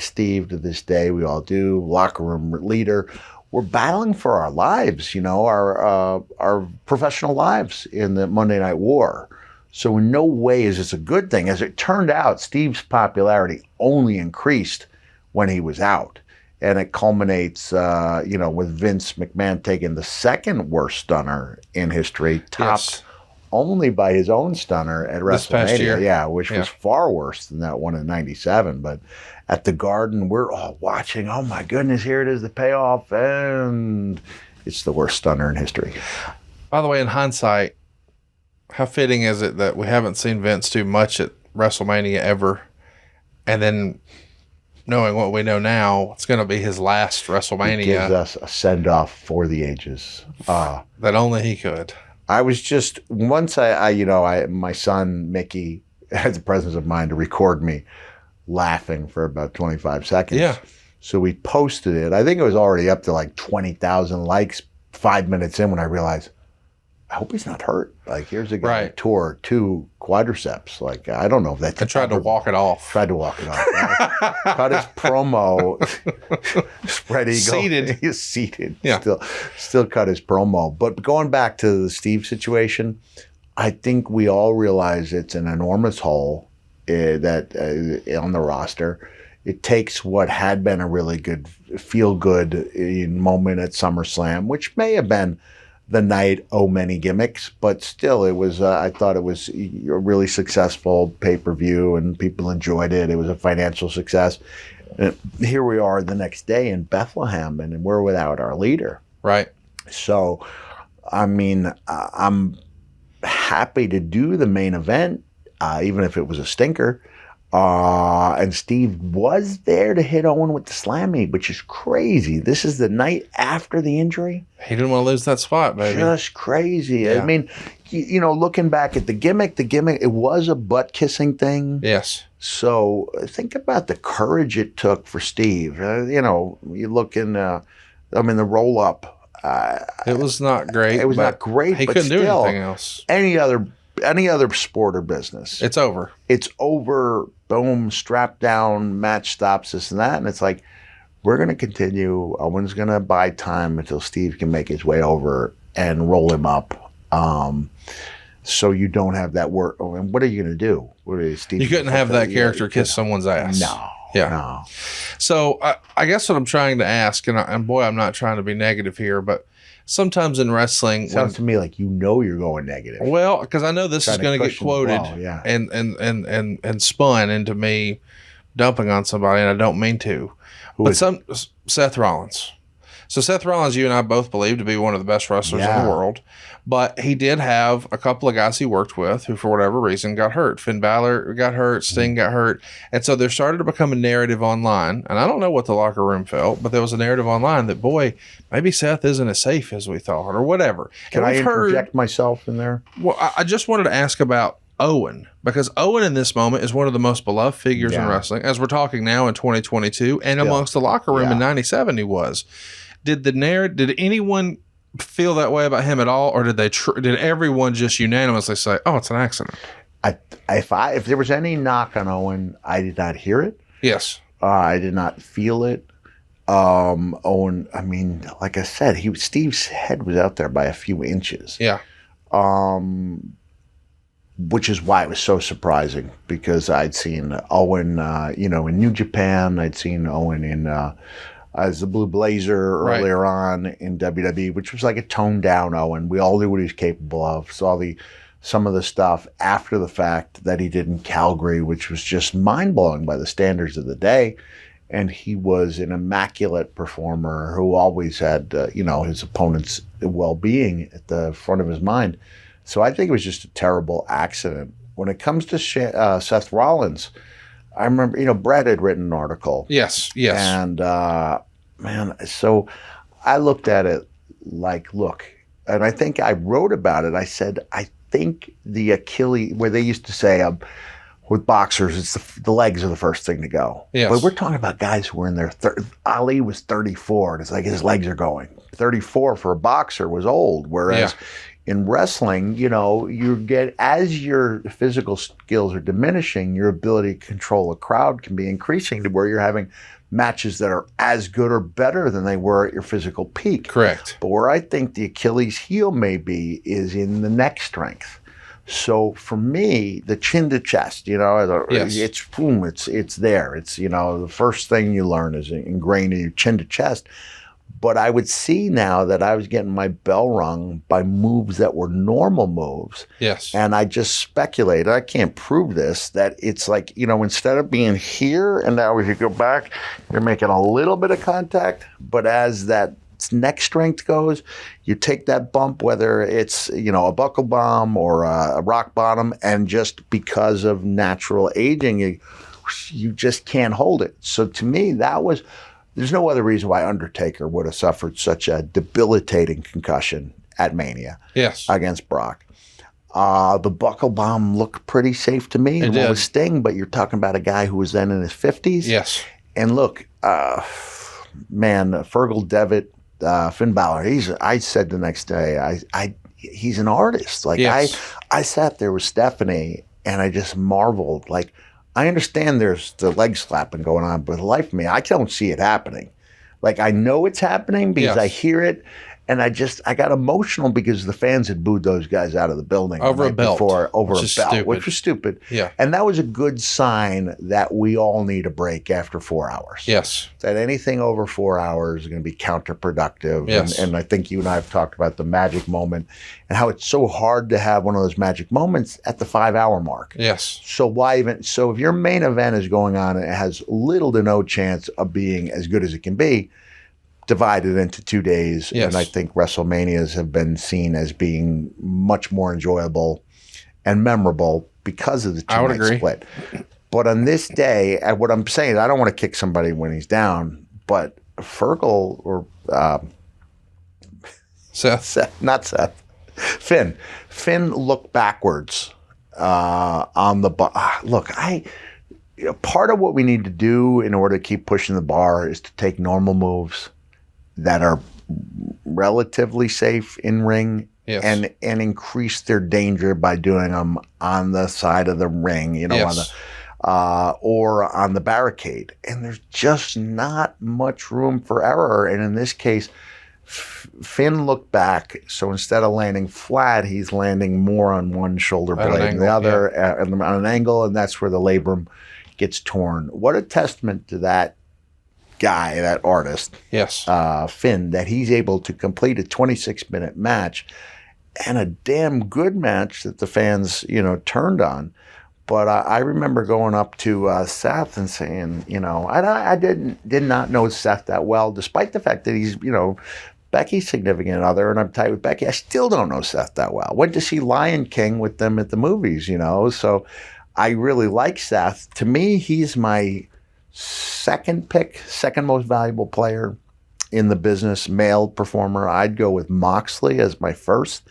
Steve to this day. We all do. Locker room leader. We're battling for our lives, our professional lives in the Monday Night War. So in no way is this a good thing. As it turned out, Steve's popularity only increased when he was out. And it culminates, with Vince McMahon taking the second worst stunner in history, topped only by his own stunner at WrestleMania. Past year. Which was far worse than that one in '97. But at the Garden, we're all watching. Oh my goodness, here it is, the payoff, and it's the worst stunner in history. By the way, in hindsight, how fitting is it that we haven't seen Vince do much at WrestleMania ever, and then knowing what we know now, it's going to be his last WrestleMania. It gives us a send-off for the ages. That only he could. I was just, once my son, Mickey, had the presence of mind to record me laughing for about 25 seconds. Yeah. So we posted it. I think it was already up to like 20,000 likes 5 minutes in when I realized, I hope he's not hurt. Like, here's a guy who tore 2 quadriceps. Like, I don't know if that's... I tried to walk it off. Cut his promo. Spread eagle. Seated. He's seated. Yeah. Still cut his promo. But going back to the Steve situation, I think we all realize it's an enormous hole that on the roster. It takes what had been a really good, feel-good moment at SummerSlam, which may have been the night, many gimmicks, but still it was, I thought it was a really successful pay-per-view and people enjoyed it. It was a financial success. And here we are the next day in Bethlehem and we're without our leader. Right. So, I mean, I'm happy to do the main event, even if it was a stinker. And Steve was there to hit Owen with the slammy, which is crazy. This is the night after the injury. He didn't want to lose that spot, baby. Just crazy. Yeah. I mean, looking back at the gimmick, it was a butt-kissing thing. Yes. So think about the courage it took for Steve. You look in, the roll-up. It was not great. It was not great, he but couldn't still, do anything else. Any other sport or business. It's over. It's over. Boom, strap down, match stops, this and that. And it's like, we're going to continue. Owen's going to buy time until Steve can make his way over and roll him up. So you don't have that work. And what are you going to do? You couldn't have that character kiss someone's ass. No. Yeah. No. So I guess what I'm trying to ask, and boy, I'm not trying to be negative here, but sometimes in wrestling, sounds to me like you're going negative. Well, because I know this is going to get quoted and spun into me dumping on somebody, and I don't mean to. Seth Rollins. So Seth Rollins, you and I both believe to be one of the best wrestlers in the world, but he did have a couple of guys he worked with who, for whatever reason, got hurt. Finn Balor got hurt, Sting got hurt, and so there started to become a narrative online, and I don't know what the locker room felt, but there was a narrative online that, boy, maybe Seth isn't as safe as we thought, or whatever. Can I interject myself in there? Well, I just wanted to ask about Owen, because Owen in this moment is one of the most beloved figures in wrestling, as we're talking now in 2022, and amongst the locker room in 97 he was. Did anyone feel that way about him at all, or did everyone just unanimously say, "Oh, it's an accident"? If there was any knock on Owen, I did not hear it. Yes, I did not feel it. Owen, I mean, like I said, Steve's head was out there by a few inches. Yeah. Which is why it was so surprising, because I'd seen Owen, in New Japan. I'd seen Owen in as the Blue Blazer earlier on in WWE, which was like a toned down Owen. We all knew what he was capable of. Saw some of the stuff after the fact that he did in Calgary, which was just mind blowing by the standards of the day. and he was an immaculate performer who always had, his opponent's well-being at the front of his mind. So I think it was just a terrible accident. When it comes to Seth Rollins, I remember, Brett had written an article. Yes. And, so I looked at it like, look, and I think I wrote about it. I said, I think the Achilles, where they used to say with boxers, it's the legs are the first thing to go. Yes. But we're talking about guys who were in their Ali was 34, and it's like his legs are going. 34 for a boxer was old, whereas in wrestling, as your physical skills are diminishing, your ability to control a crowd can be increasing to where you're having matches that are as good or better than they were at your physical peak. Correct. But where I think the Achilles heel may be is in the neck strength. So for me, the chin to chest, it's boom, it's there. It's, the first thing you learn is ingrained in your chin to chest. But I would see now that I was getting my bell rung by moves that were normal moves. Yes. And I just speculated, I can't prove this, that it's like, instead of being here and now if you go back, you're making a little bit of contact. But as that neck strength goes, you take that bump, whether it's, a buckle bomb or a rock bottom, and just because of natural aging, you just can't hold it. So to me, there's no other reason why Undertaker would have suffered such a debilitating concussion at Mania against Brock. The buckle bomb looked pretty safe to me. It did. With Sting, but you're talking about a guy who was then in his 50s. Yes. And look, Fergal Devitt, Finn Balor, I said the next day, he's an artist. Like I sat there with Stephanie and I just marveled. Like, I understand there's the leg slapping going on, but the life of me, I don't see it happening. Like, I know it's happening because I hear it, and I got emotional because the fans had booed those guys out of the building over a belt, which was stupid. Yeah, and that was a good sign that we all need a break after 4 hours. Yes, that anything over 4 hours is going to be counterproductive. Yes, and I think you and I have talked about the magic moment and how it's so hard to have one of those magic moments at the 5 hour mark. Yes. So why even? So if your main event is going on and it has little to no chance of being as good as it can be, divided into 2 days. Yes. And I think WrestleManias have been seen as being much more enjoyable and memorable because of the 2 night split. But on this day, what I'm saying, I don't want to kick somebody when he's down, but Fergal or Finn looked backwards on the bar. Look, part of what we need to do in order to keep pushing the bar is to take normal moves that are relatively safe in ring and increase their danger by doing them on the side of the ring, or on the barricade. And there's just not much room for error. And in this case, Finn looked back, so instead of landing flat, he's landing more on one shoulder blade than the other on an angle, and that's where the labrum gets torn. What a testament to that guy, that artist, Finn, that he's able to complete a 26-minute match and a damn good match that the fans, turned on. But I remember going up to Seth and saying, I did not know Seth that well, despite the fact that he's, Becky's significant other, and I'm tight with Becky. I still don't know Seth that well. Went to see Lion King with them at the movies, so I really like Seth. To me, he's my second most valuable player in the business, male performer. I'd go with Moxley as my first,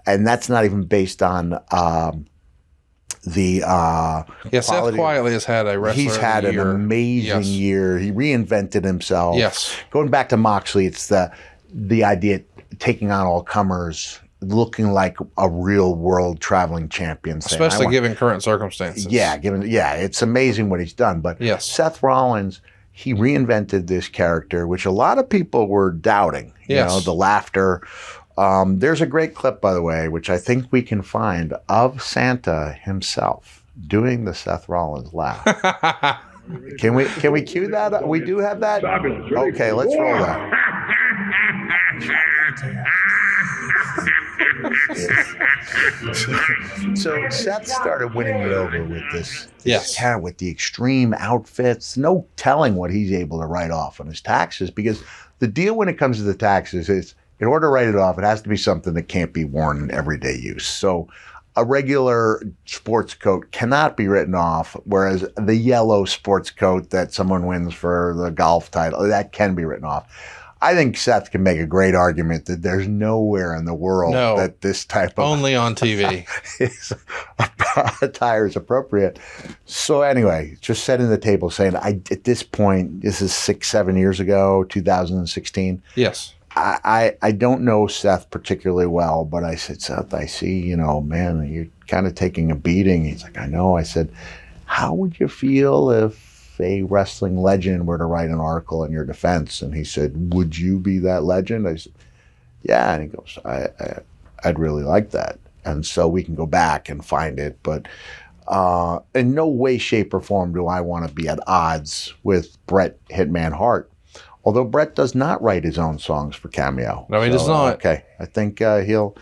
and that's not even based on the Seth quietly has had a wrestler. He's had an amazing year. He reinvented himself. Yes. Going back to Moxley, it's the idea taking on all comers, looking like a real world traveling champion. Especially given current circumstances. Yeah, it's amazing what he's done. But Seth Rollins, he reinvented this character, which a lot of people were doubting. The laughter. There's a great clip, by the way, which I think we can find of Santa himself doing the Seth Rollins laugh. Can we cue that up? We do have that? Okay, let's roll that. So Seth started winning me over with this Yes. cat with the extreme outfits. No telling what he's able to write off on his taxes, because the deal when it comes to the taxes is, in order to write it off, it has to be something that can't be worn in everyday use. So a regular sports coat cannot be written off, whereas the yellow sports coat that someone wins for the golf title, that can be written off. I think Seth can make a great argument that there's nowhere in the world that this type of only on TV attire is appropriate. So anyway, just setting the table, saying at this point, this is 6-7 years ago, 2016. Yes. I don't know Seth particularly well, but I said, Seth, I see, man, you're kind of taking a beating. He's like, I know. I said, how would you feel if a wrestling legend were to write an article in your defense? And he said, would you be that legend? I said, yeah. And he goes, I'd really like that. And so we can go back and find it. But in no way, shape, or form do I want to be at odds with Bret Hitman Hart. Although Bret does not write his own songs for Cameo. No, he does not. Okay. I think he'll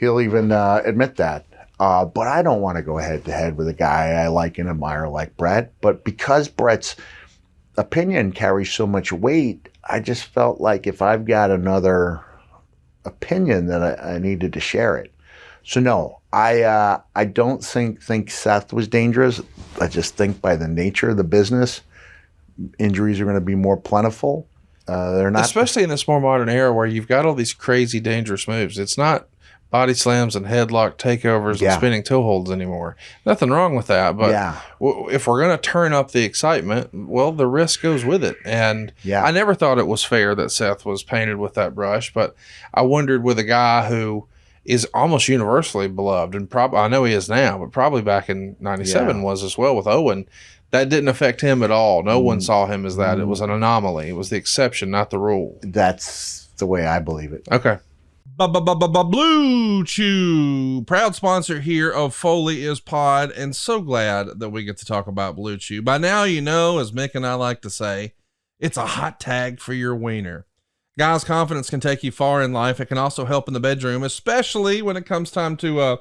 even admit that. But I don't want to go head-to-head with a guy I like and admire like Bret. But because Bret's opinion carries so much weight, I just felt like if I've got another opinion, that I needed to share it. So no, I don't think Seth was dangerous. I just think by the nature of the business, injuries are going to be more plentiful. They're not, especially in this more modern era where you've got all these crazy dangerous moves. It's not body slams and headlock takeovers and spinning toe holds anymore. Nothing wrong with that, but if we're going to turn up the excitement, well, the risk goes with it. And I never thought it was fair that Seth was painted with that brush, but I wondered with a guy who is almost universally beloved, and probably, I know he is now, but probably back in 97 was as well with Owen. That didn't affect him at all. No one saw him as that. It was an anomaly. It was the exception, not the rule. That's the way I believe it. Okay. Blue Chew, proud sponsor here of Foley is Pod, and so glad that we get to talk about Blue Chew. By now, you know, as Mick and I like to say, it's a hot tag for your wiener. Guys, confidence can take you far in life. It can also help in the bedroom, especially when it comes time to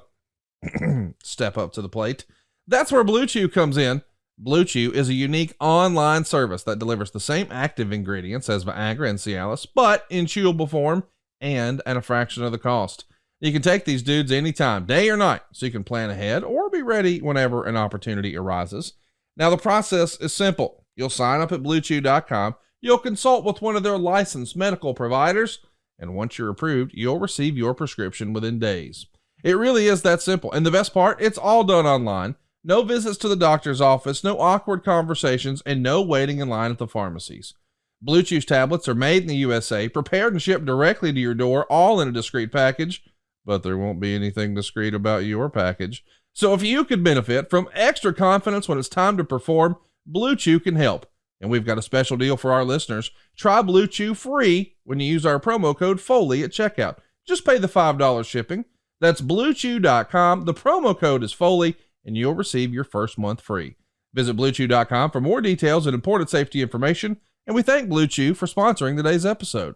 step up to the plate. That's where Blue Chew comes in. Blue Chew is a unique online service that delivers the same active ingredients as Viagra and Cialis, but in chewable form and at a fraction of the cost. You can take these dudes anytime, day or night, so you can plan ahead or be ready whenever an opportunity arises. Now, the process is simple. You'll sign up at BlueChew.com. You'll consult with one of their licensed medical providers, and once you're approved, you'll receive your prescription within days. It really is that simple. And the best part, it's all done online. No visits to the doctor's office, no awkward conversations, and no waiting in line at the pharmacies. Blue Chew's tablets are made in the USA, prepared and shipped directly to your door, all in a discreet package, but there won't be anything discreet about your package. So if you could benefit from extra confidence when it's time to perform, Blue Chew can help. And we've got a special deal for our listeners. Try Blue Chew free when you use our promo code Foley at checkout. Just pay the $5 shipping. That's BlueChew.com. The promo code is Foley, and you'll receive your first month free. Visit BlueChew.com for more details and important safety information, and we thank Blue Chew for sponsoring today's episode.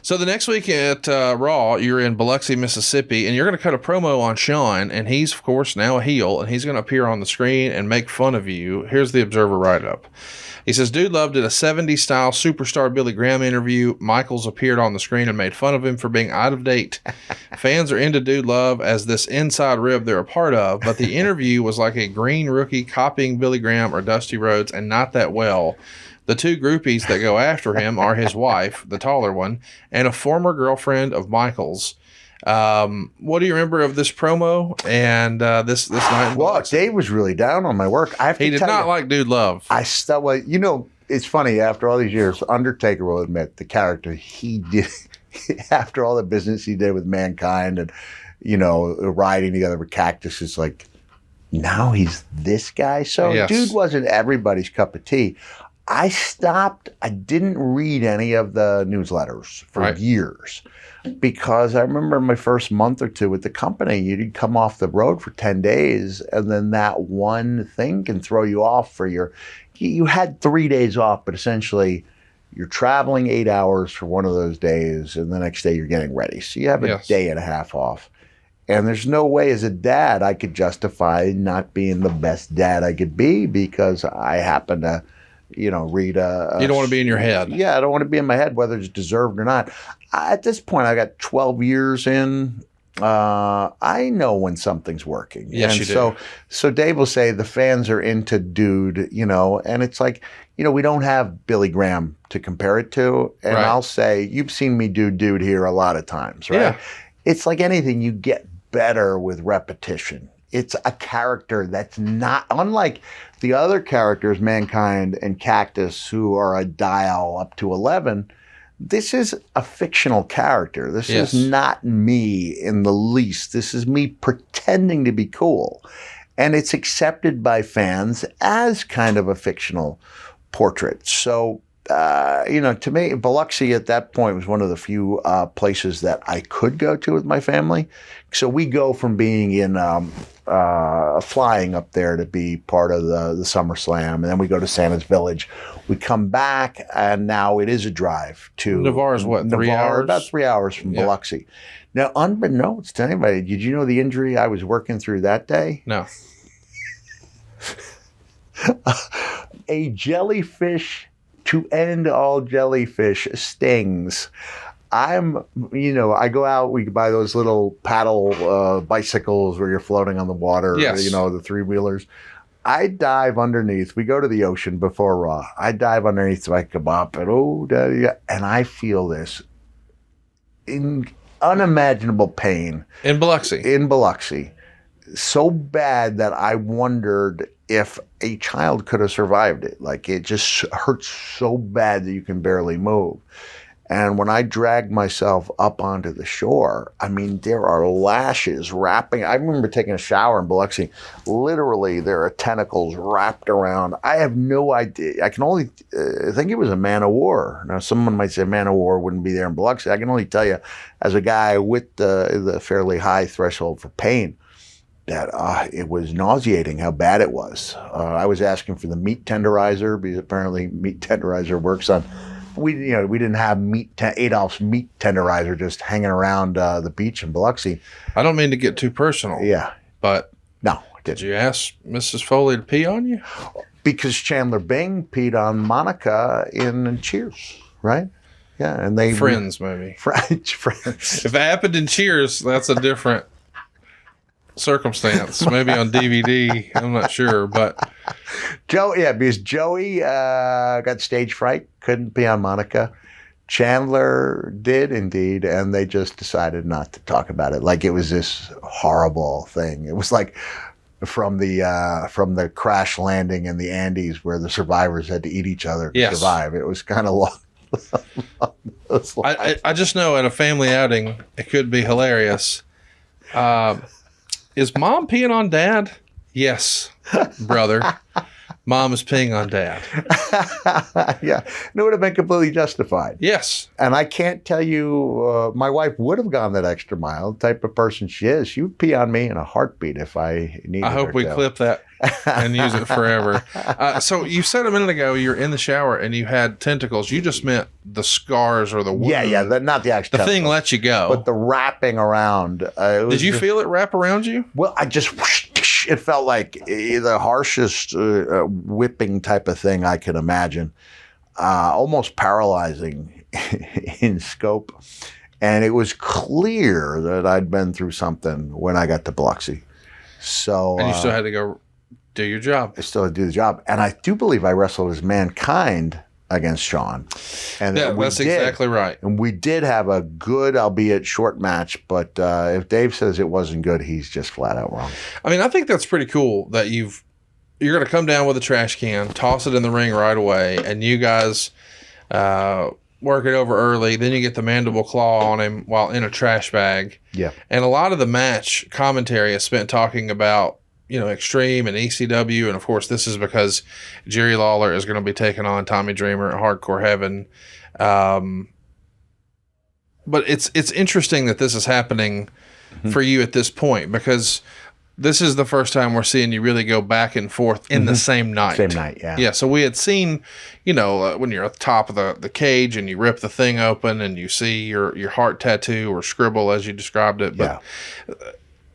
So the next week at Raw, you're in Biloxi, Mississippi, and you're going to cut a promo on Shawn, and he's, of course, now a heel, and he's going to appear on the screen and make fun of you. Here's the Observer write-up. He says, Dude Love did a 70s-style Superstar Billy Graham interview. Michaels appeared on the screen and made fun of him for being out of date. Fans are into Dude Love as this inside rib they're a part of, but the interview was like a green rookie copying Billy Graham or Dusty Rhodes, and not that well. The two groupies that go after him are his wife, the taller one, and a former girlfriend of Michaels. What do you remember of this promo and this night? Well, Dave was really down on my work. He did not like Dude Love. Well, you know, it's funny. After all these years, Undertaker will admit the character he did after all the business he did with Mankind and, you know, riding together with Cactus is like, now he's this guy. So Dude wasn't everybody's cup of tea. I didn't read any of the newsletters for years because I remember my first month or two with the company, you'd come off the road for 10 days and then that one thing can throw you off for you had 3 days off, but essentially you're traveling 8 hours for one of those days and the next day you're getting ready. So you have a day and a half off. And there's no way as a dad I could justify not being the best dad I could be because I happen to, read a... You don't want to be in your head. Yeah, I don't want to be in my head, whether it's deserved or not. At this point, I got 12 years in. I know when something's working. Yes, and you do. So Dave will say the fans are into dude, and it's like, we don't have Billy Graham to compare it to. And Right. I'll say, you've seen me do dude here a lot of times, right? Yeah. It's like anything, you get better with repetition. It's a character that's not, unlike the other characters, Mankind and Cactus, who are a dial up to 11, this is a fictional character. This Yes. is not me in the least. This is me pretending to be cool. And it's accepted by fans as kind of a fictional portrait. So, to me, Biloxi at that point was one of the few places that I could go to with my family. So we go from being in flying up there to be part of the SummerSlam, and then we go to Santa's Village. We come back, and now it is a drive to Navarre's what, 3 hours? About 3 hours from Biloxi. Now, unbeknownst to anybody, did you know the injury I was working through that day? No. A jellyfish to end all jellyfish stings. I go out, we buy those little paddle bicycles where you're floating on the water, Yes. the three-wheelers. I dive underneath. We go to the ocean before Raw. I dive underneath so I come up, and I feel this unimaginable pain. In Biloxi. So bad that I wondered if a child could have survived it. Like, it just hurts so bad that you can barely move. And when I dragged myself up onto the shore, I mean, there are lashes wrapping. I remember taking a shower in Biloxi. Literally, there are tentacles wrapped around. I have no idea. I can only think it was a man of war. Now, someone might say a man of war wouldn't be there in Biloxi. I can only tell you, as a guy with the fairly high threshold for pain, that it was nauseating how bad it was. I was asking for the meat tenderizer because apparently meat tenderizer works on. We didn't have Adolph's meat tenderizer just hanging around the beach in Biloxi. I don't mean to get too personal. Yeah, But no, did you ask Mrs. Foley to pee on you? because Chandler Bing peed on Monica in Cheers, right? Yeah, and they Friends, maybe. Friends. If it happened in Cheers, that's a different circumstance. Maybe on DVD, I'm not sure, but because Joey got stage fright, couldn't be on Monica. Chandler did indeed, and they just decided not to talk about it. Like it was this horrible thing. It was like from the crash landing in the Andes where the survivors had to eat each other to survive. It was kind of long. I just know at a family outing, it could be hilarious. Is mom peeing on dad? Yes, brother. Mom is peeing on dad. Yeah, it would have been completely justified. Yes. And I can't tell you, my wife would have gone that extra mile. The type of person she is. She would pee on me in a heartbeat if I needed her. I hope we clip that and use it forever. So you said a minute ago you're in the shower and you had tentacles. You just meant the scars or the wound. Yeah, not the actual. The thing let you go. But the wrapping around. Did you feel it wrap around you? Well, I just. It felt like the harshest whipping type of thing I could imagine. Almost paralyzing in scope. And it was clear that I'd been through something when I got to Biloxi. So, and you still had to go do your job. I still had to do the job. And I do believe I wrestled as Mankind against Shawn. And that's exactly right. And we did have a good, albeit short match. But if Dave says it wasn't good, he's just flat out wrong. I mean, I think that's pretty cool that you're going to come down with a trash can, toss it in the ring right away, and you guys work it over early. Then you get the mandible claw on him while in a trash bag. Yeah. And a lot of the match commentary is spent talking about, Extreme and ECW. And of course, this is because Jerry Lawler is going to be taking on Tommy Dreamer at Hardcore Heaven. But it's interesting that this is happening for you at this point, because this is the first time we're seeing you really go back and forth in the same night. Same night, yeah. Yeah, so we had seen, when you're at the top of the cage and you rip the thing open and you see your heart tattoo or scribble as you described it. But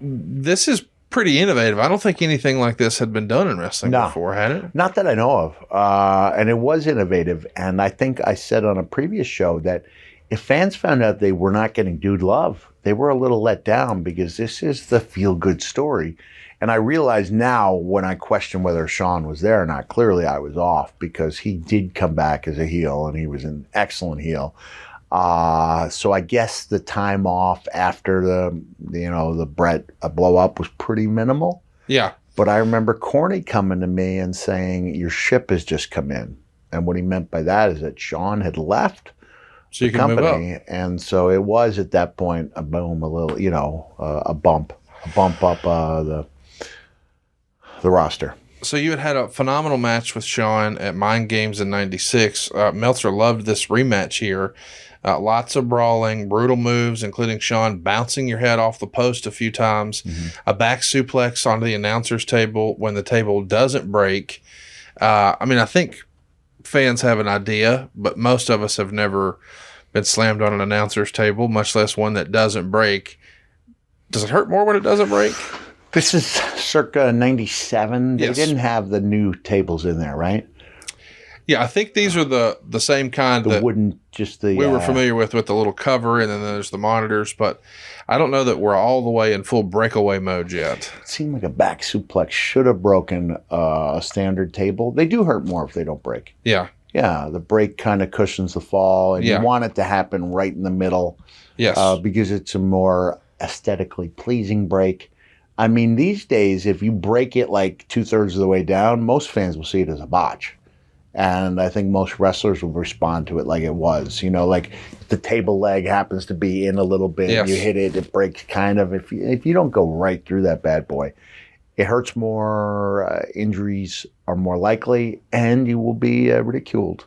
this is pretty innovative. I don't think anything like this had been done in wrestling before, had it? Not that I know of. And it was innovative. And I think I said on a previous show that if fans found out they were not getting dude love, they were a little let down because this is the feel-good story. And I realize now when I question whether Shawn was there or not, clearly I was off because he did come back as a heel and he was an excellent heel. So I guess the time off after the Brett blow up was pretty minimal. Yeah. But I remember Corny coming to me and saying, your ship has just come in. And what he meant by that is that Shawn had left so you the can company. move up. And so it was at that point a boom, a little, a bump up the roster. So you had a phenomenal match with Shawn at Mind Games in '96. Meltzer loved this rematch here. Lots of brawling, brutal moves, including Shawn bouncing your head off the post a few times, a back suplex onto the announcer's table when the table doesn't break. I think fans have an idea, but most of us have never been slammed on an announcer's table, much less one that doesn't break. Does it hurt more when it doesn't break? This is circa 97. They didn't have the new tables in there, right? Yeah, I think these are the same kind the that wooden, we were familiar with the little cover, and then there's the monitors, but I don't know that we're all the way in full breakaway mode yet. It seemed like a back suplex should have broken a standard table. They do hurt more if they don't break. Yeah. Yeah, the break kind of cushions the fall, and you want it to happen right in the middle. Yes. Because it's a more aesthetically pleasing break. I mean, these days, if you break it like 2/3 of the way down, most fans will see it as a botch. And I think most wrestlers will respond to it like it was. Like the table leg happens to be in a little bit, you hit it, it breaks kind of. If you don't go right through that bad boy, it hurts more, injuries are more likely, and you will be ridiculed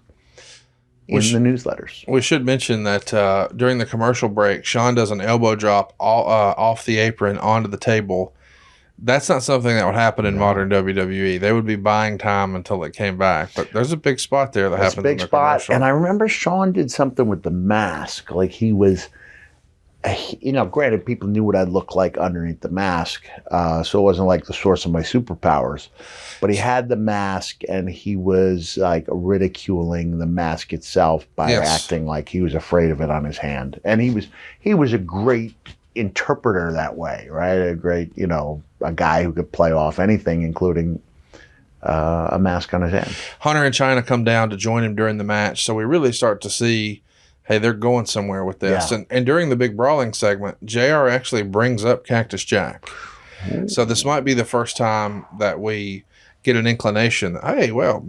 in the newsletters. We should mention that during the commercial break, Shawn does an elbow drop off the apron onto the table. That's not something that would happen in modern WWE. They would be buying time until it came back. But there's a big spot there that happens in the commercial. And I remember Shawn did something with the mask. Like he was, granted, people knew what I'd look like underneath the mask. So it wasn't like the source of my superpowers. But he had the mask and he was like ridiculing the mask itself by acting like he was afraid of it on his hand. And he was a great interpreter that way, right? A great, a guy who could play off anything, including a mask on his hand. Hunter and China come down to join him during the match, so we really start to see, hey, they're going somewhere with this. Yeah. And during the big brawling segment, JR actually brings up Cactus Jack. Ooh. So this might be the first time that we get an inclination that, hey, well,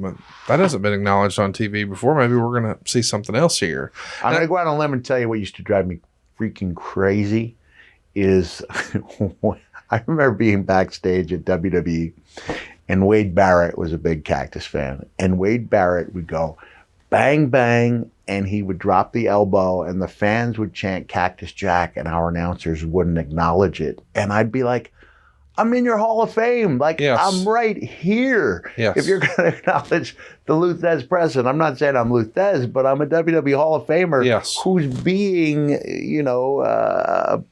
that hasn't been acknowledged on TV before. Maybe we're going to see something else here. I'm going to go out on a limb and tell you what used to drive me freaking crazy is I remember being backstage at WWE, and Wade Barrett was a big Cactus fan, and Wade Barrett would go bang, bang, and he would drop the elbow, and the fans would chant Cactus Jack, and our announcers wouldn't acknowledge it. And I'd be like, I'm in your Hall of Fame. Like, I'm right here. Yes. If you're going to acknowledge the Luthez president, I'm not saying I'm Luthez, but I'm a WWE Hall of Famer who's being,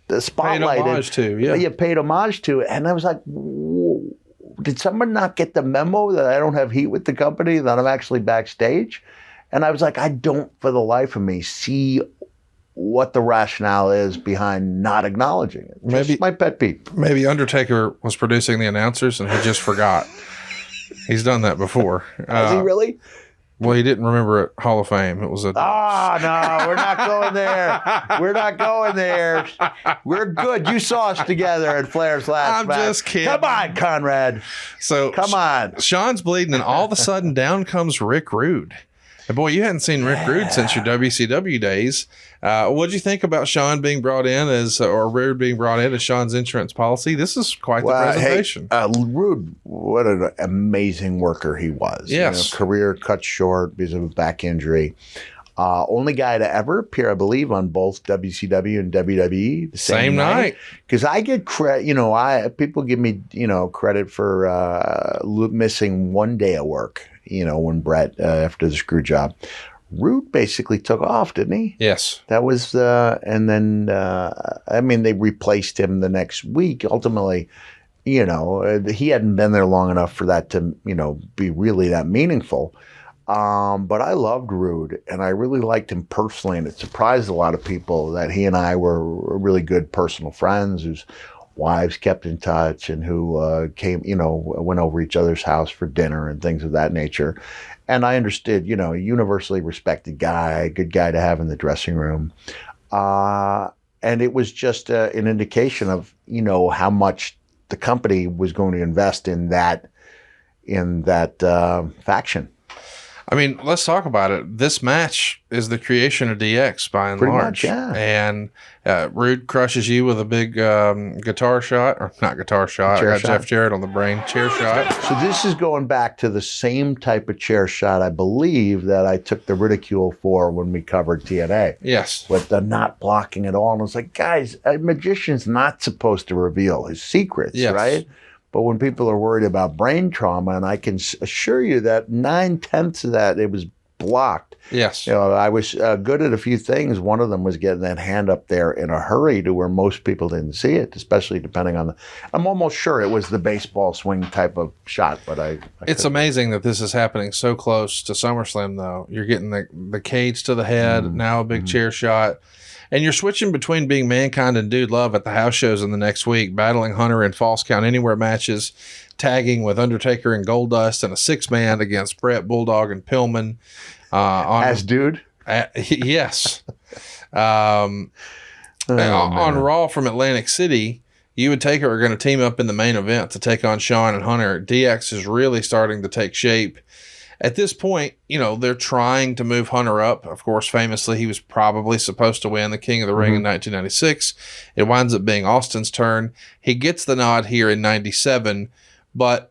spotlighted. Paid homage to, Yeah, paid homage to. And I was like, whoa, did someone not get the memo that I don't have heat with the company, that I'm actually backstage? And I was like, I don't, for the life of me, see what the rationale is behind not acknowledging it. Maybe my pet peeve. Maybe Undertaker was producing the announcers and he just forgot. He's done that before. Has he really? Well, he didn't remember it. Hall of Fame. It was a. No, we're not going there. We're not going there. We're good. You saw us together at Flair's last match. I'm just kidding. Come on, Conrad. So come on. Shawn's bleeding, and all of a sudden, down comes Rick Rude. And boy, you hadn't seen Rick Rude since your WCW days. What did you think about Shawn being brought in or Rude being brought in as Shawn's insurance policy? This is quite the presentation. Hey, Rude, what an amazing worker he was. Yes. Career cut short because of a back injury. Only guy to ever appear, I believe, on both WCW and WWE the same night. Because I get credit, people give me, credit for missing one day of work, when Brett, after the screw job. Rude basically took off, didn't he? Yes. That was, and then, I mean, they replaced him the next week. Ultimately, you know, he hadn't been there long enough for that to, you know, be really that meaningful. But I loved Rude, and I really liked him personally, and it surprised a lot of people that he and I were really good personal friends whose wives kept in touch and who came, you know, went over each other's house for dinner and things of that nature. And I understood, you know, a universally respected guy, good guy to have in the dressing room. And it was just an indication of, you know, how much the company was going to invest in that faction. I mean, let's talk about it. This match is the creation of DX by and Pretty large. much, yeah. And Rude crushes you with a big guitar shot, or not guitar shot. I got shot. Jeff Jarrett on the brain. Chair shot. So this is going back to the same type of chair shot, I believe, that I took the ridicule for when we covered TNA. Yes. With the not blocking at all. And it's like, guys, a magician's not supposed to reveal his secrets, Yes. right? But when people are worried about brain trauma, and I can assure you that 9/10 of that, it was blocked. Yes. You know, I was good at a few things. One of them was getting that hand up there in a hurry to where most people didn't see it, especially depending on I'm almost sure it was the baseball swing type of shot, but it's amazing that this is happening so close to SummerSlam, though. You're getting the cage to the head, now a big chair shot. And you're switching between being Mankind and Dude Love at the house shows in the next week, battling Hunter in False Count Anywhere matches, tagging with Undertaker and Goldust, and a 6-man against Brett, Bulldog, and Pillman. As Dude? Yes. On Raw from Atlantic City, you and Taker are going to team up in the main event to take on Shawn and Hunter. DX is really starting to take shape. At this point, you know, they're trying to move Hunter up. Of course, famously, he was probably supposed to win the King of the Ring in 1996. It winds up being Austin's turn. He gets the nod here in 97, but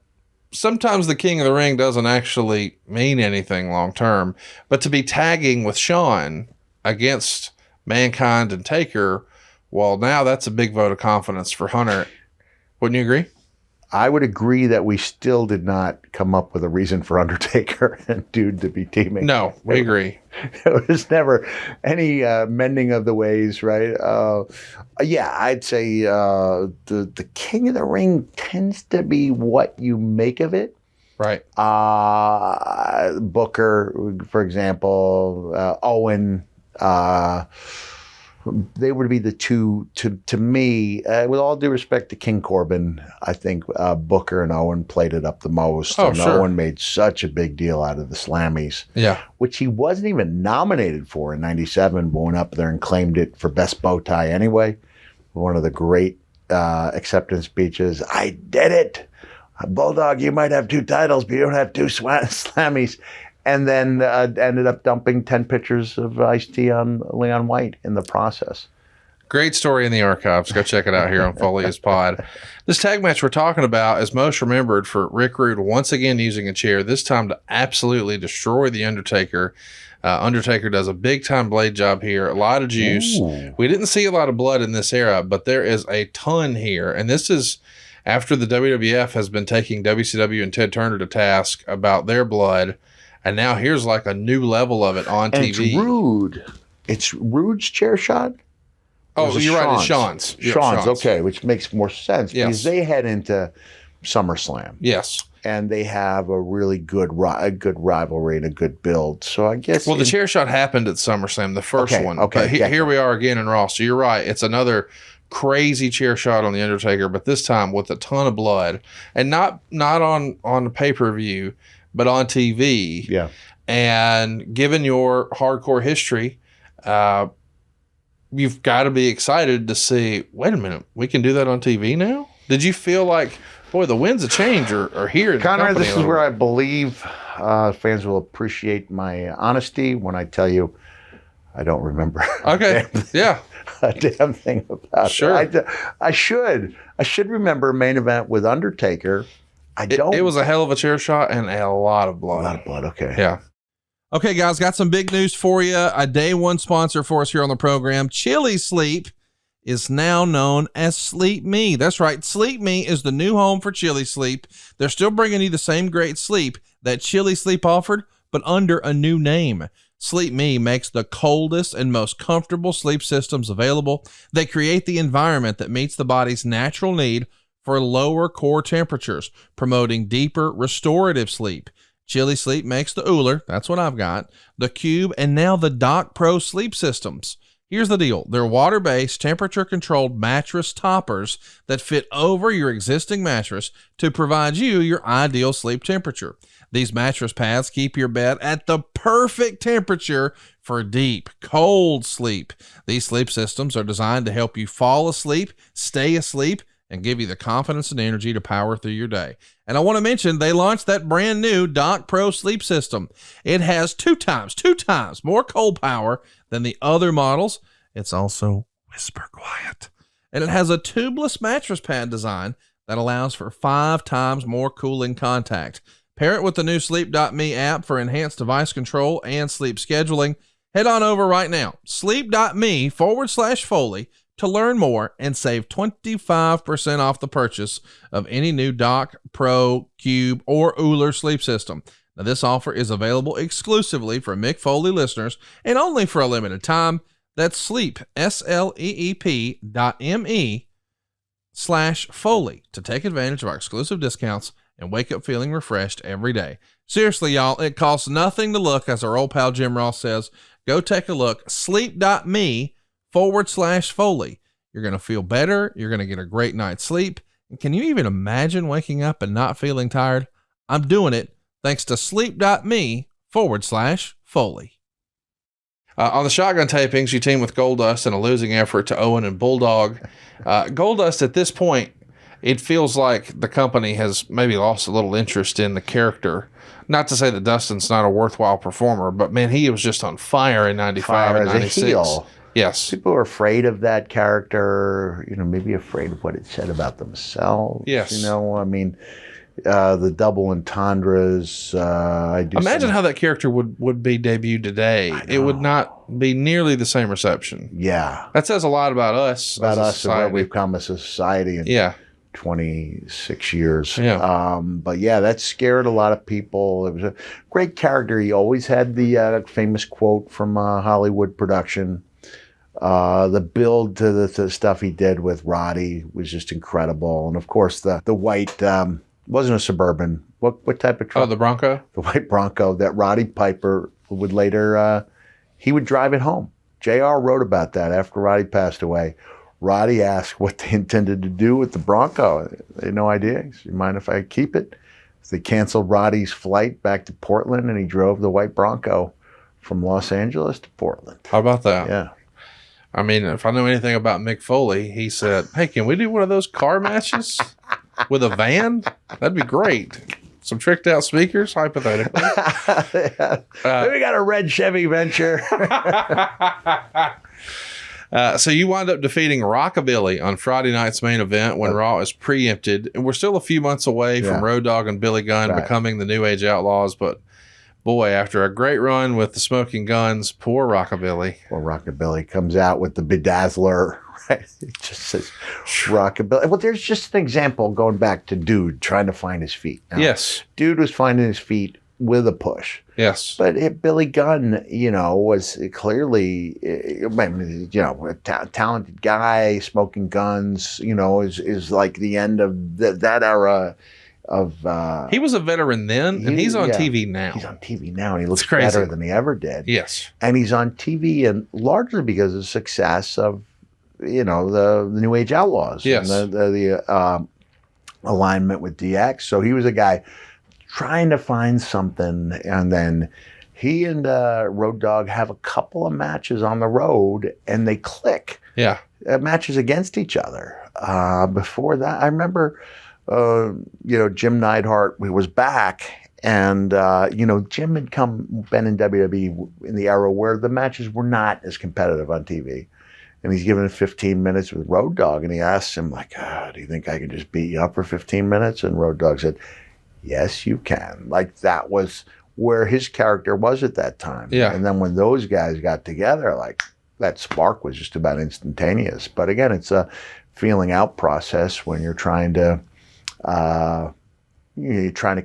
sometimes the King of the Ring doesn't actually mean anything long term. But to be tagging with Shawn against Mankind and Taker, well, now that's a big vote of confidence for Hunter. Wouldn't you agree? I would agree that we still did not come up with a reason for Undertaker and Dude to be teaming. No, we agree. There was never any mending of the ways, right? Yeah, I'd say the King of the Ring tends to be what you make of it. Right. Booker, for example, Owen, they would be the two, to me, with all due respect to King Corbin, I think Booker and Owen played it up the most. Oh, and sure. Owen made such a big deal out of the Slammies. Yeah. Which he wasn't even nominated for in 97, but went up there and claimed it for Best Bow Tie anyway. One of the great acceptance speeches. I did it. Bulldog, you might have 2 titles, but you don't have 2 Slammies. And then ended up dumping 10 pictures of Ice-T on Leon White in the process. Great story in the archives. Go check it out here on Foley's Pod. This tag match we're talking about is most remembered for Rick Rude once again using a chair, this time to absolutely destroy The Undertaker. Undertaker does a big-time blade job here, a lot of juice. Ooh. We didn't see a lot of blood in this era, but there is a ton here. And this is after the WWF has been taking WCW and Ted Turner to task about their blood. And now here's like a new level of it on And TV. it's Rude. It's Rude's chair shot? Oh, you're right. It's Shawn's. Yeah, Shawn's, okay, which makes more sense because they head into SummerSlam. Yes. And they have a really good rivalry and a good build. So I guess... Well, the chair shot happened at SummerSlam, the first one. Okay. But here we are again in Raw. So you're right. It's another crazy chair shot on The Undertaker, but this time with a ton of blood. And not on the pay-per-view, but on TV. Yeah. And given your hardcore history, you've got to be excited to see, wait a minute, we can do that on TV now? Did you feel like, boy, the winds of change are here? Conrad, this is where I believe fans will appreciate my honesty when I tell you I don't remember. Okay. Yeah. A damn thing about it. I should remember main event with Undertaker. It was a hell of a chair shot and a lot of blood. A lot of blood, okay. Yeah. Okay, guys, got some big news for you. A day one sponsor for us here on the program. Chili Sleep is now known as Sleep Me. That's right. Sleep Me is the new home for Chili Sleep. They're still bringing you the same great sleep that Chili Sleep offered, but under a new name. Sleep Me makes the coldest and most comfortable sleep systems available. They create the environment that meets the body's natural need for lower core temperatures, promoting deeper restorative sleep. Chili Sleep makes the Uller, that's what I've got, the Cube, and now the Doc Pro sleep systems. Here's the deal. They're water-based, temperature-controlled mattress toppers that fit over your existing mattress to provide you your ideal sleep temperature. These mattress pads keep your bed at the perfect temperature for deep, cold sleep. These sleep systems are designed to help you fall asleep, stay asleep, and give you the confidence and energy to power through your day. And I want to mention they launched that brand new Doc Pro sleep system. It has two times more cold power than the other models. It's also whisper quiet. And it has a tubeless mattress pad design that allows for 5 times more cooling contact. Pair it with the new Sleep.me app for enhanced device control and sleep scheduling. Head on over right now, sleep.me/Foley, to learn more and save 25% off the purchase of any new Doc Pro, Cube, or Uller sleep system. Now, this offer is available exclusively for Mick Foley listeners and only for a limited time. That's sleep, sleep.me/Foley to take advantage of our exclusive discounts and wake up feeling refreshed every day. Seriously, y'all, it costs nothing to look, as our old pal Jim Ross says. Go take a look, sleep.me/Foley. You're going to feel better. You're going to get a great night's sleep. And can you even imagine waking up and not feeling tired? I'm doing it thanks to sleep.me/Foley. On the shotgun tapings, you team with Goldust in a losing effort to Owen and Bulldog. Goldust, at this point, it feels like the company has maybe lost a little interest in the character. Not to say that Dustin's not a worthwhile performer, but man, he was just on fire in 95 and 96. Yes. People are afraid of that character, maybe afraid of what it said about themselves. Yes. I mean, the double entendres. Imagine how that character would be debuted today. It would not be nearly the same reception. Yeah. That says a lot about us. About us and where we've come as a society in 26 years. Yeah. But yeah, that scared a lot of people. It was a great character. He always had the famous quote from Hollywood production. The build to the stuff he did with Roddy was just incredible. And of course, the white, wasn't a Suburban. What type of truck? Oh, the Bronco? The white Bronco that Roddy Piper would later, he would drive it home. JR wrote about that after Roddy passed away. Roddy asked what they intended to do with the Bronco. They had no idea. He said, "You mind if I keep it?" So they canceled Roddy's flight back to Portland, and he drove the white Bronco from Los Angeles to Portland. How about that? Yeah. I mean, if I know anything about Mick Foley, he said, "Hey, can we do one of those car matches with a van? That'd be great. Some tricked out speakers, hypothetically." We got a red Chevy Venture. So you wind up defeating Rockabilly on Friday night's main event when Raw is preempted. And we're still a few months away from Road Dogg and Billy Gunn becoming the New Age Outlaws. But boy, after a great run with the Smoking Guns, poor Rockabilly. Poor Rockabilly comes out with the bedazzler. Right? It just says Rockabilly. Well, there's just an example going back to Dude trying to find his feet. Now, yes. Dude was finding his feet with a push. Yes. But Billy Gunn, was clearly, a talented guy. Smoking Guns, is like the end of that era of. He was a veteran then, and he's on TV now. He's on TV now, and he looks better than he ever did. Yes. And he's on TV, and largely because of the success of, the New Age Outlaws. Yes. And the alignment with DX. So he was a guy trying to find something, and then he and Road Dogg have a couple of matches on the road, and they click. Yeah, matches against each other. Before that, I remember, Jim Neidhart was back, and Jim had been in WWE in the era where the matches were not as competitive on TV. And he's given 15 minutes with Road Dogg, and he asks him, like, "Do you think I can just beat you up for 15 minutes?" And Road Dogg said, "Yes, you can." Like, that was where his character was at that time. Yeah. And then when those guys got together, like, that spark was just about instantaneous. But again, it's a feeling out process when you're trying to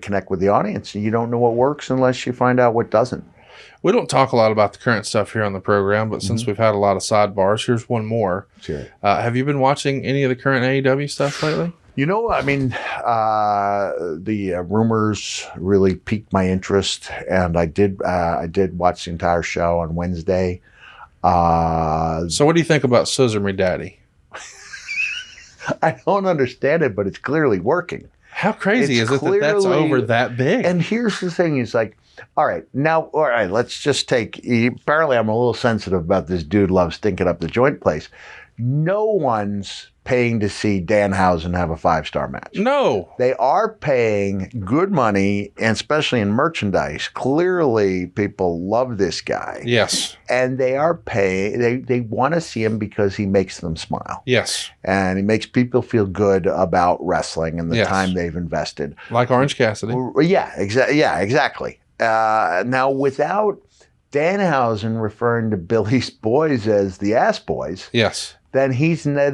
connect with the audience, and you don't know what works unless you find out what doesn't. We don't talk a lot about the current stuff here on the program, but since we've had a lot of sidebars, here's one more. Sure. Have you been watching any of the current AEW stuff lately? I mean, the rumors really piqued my interest, and I did watch the entire show on Wednesday. So what do you think about Scissor Me Daddy? I don't understand it, but it's clearly working. How crazy is it that that's over that big? And here's the thing, it's like, all right, let's just apparently I'm a little sensitive about this dude loves stinking up the joint place. No one's paying to see Danhausen have a 5-star match. No. They are paying good money, and especially in merchandise. Clearly, people love this guy. Yes. And they are paying, they want to see him because he makes them smile. Yes. And he makes people feel good about wrestling and the time they've invested. Like Orange Cassidy. Yeah, exactly. Now, without Danhausen referring to Billy's boys as the Ass Boys, yes, then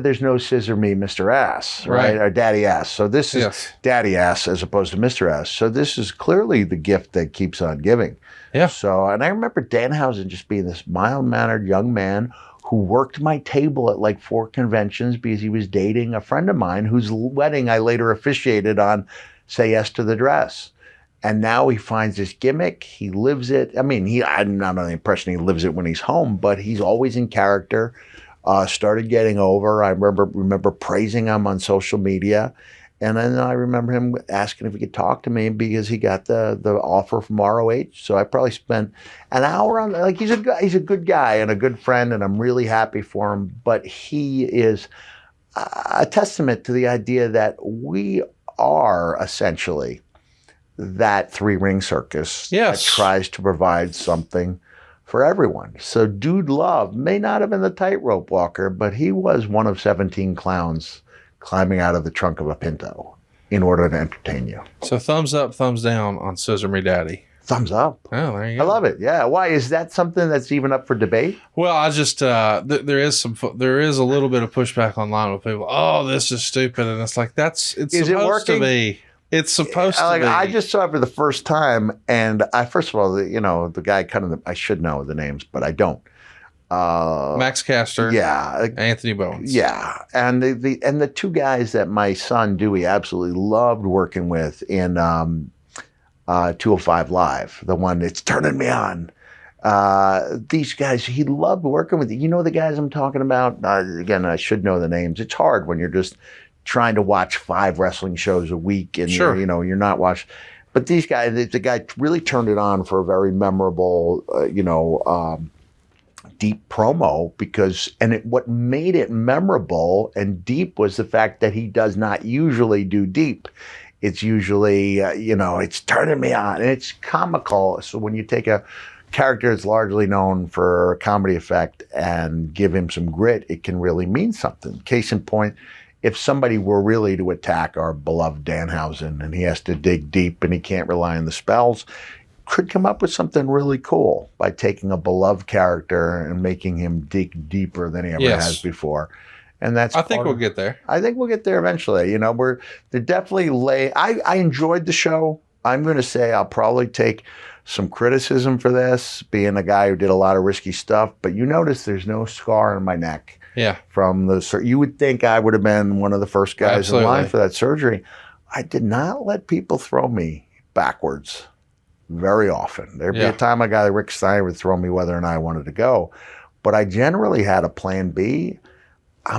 there's no Scissor Me Mr. Ass, right? Or Daddy Ass. So this is Daddy Ass as opposed to Mr. Ass. So this is clearly the gift that keeps on giving. Yeah. So, and I remember Danhausen just being this mild-mannered young man who worked my table at like 4 conventions because he was dating a friend of mine whose wedding I later officiated on Say Yes to the Dress. And now he finds this gimmick. He lives it. I mean, I'm not under the impression he lives it when he's home, but he's always in character. Started getting over. I remember praising him on social media. And then I remember him asking if he could talk to me because he got the offer from ROH. So I probably spent an hour on, like, he's a good guy and a good friend, and I'm really happy for him. But he is a testament to the idea that we are essentially that 3-ring circus that tries to provide something for everyone. So Dude Love may not have been the tightrope walker, but he was one of 17 clowns climbing out of the trunk of a Pinto in order to entertain you. So thumbs up, thumbs down on Scissor Me Daddy. Thumbs up. Oh, there you go. I love it. Yeah. Why is that something that's even up for debate? Well, I just there is a little bit of pushback online with people. Oh, this is stupid, and it's like it's supposed to be. It's supposed to be. I just saw it for the first time, and first of all, the guy I should know the names, but I don't. Max Caster, Anthony Bowens, and the 2 guys that my son Dewey absolutely loved working with in 205 Live, the one that's turning me on. These guys, he loved working with. You know the guys I'm talking about. Again, I should know the names. It's hard when you're just trying to watch 5 wrestling shows a week and you're not watching. But these guys, the guy really turned it on for a very memorable, deep promo what made it memorable and deep was the fact that he does not usually do deep. It's usually, it's turning me on and it's comical. So when you take a character that's largely known for comedy effect and give him some grit, it can really mean something. Case in point, if somebody were really to attack our beloved Danhausen and he has to dig deep and he can't rely on the spells, could come up with something really cool by taking a beloved character and making him dig deeper than he ever has before. And I think we'll get there. I think we'll get there eventually. They're definitely I enjoyed the show. I'm going to say I'll probably take some criticism for this, being a guy who did a lot of risky stuff. But you notice there's no scar on my neck. Yeah. You would think I would have been one of the first guys in line for that surgery. I did not let people throw me backwards very often. There'd be a time a guy like Rick Steiner would throw me whether or not I wanted to go. But I generally had a plan B. I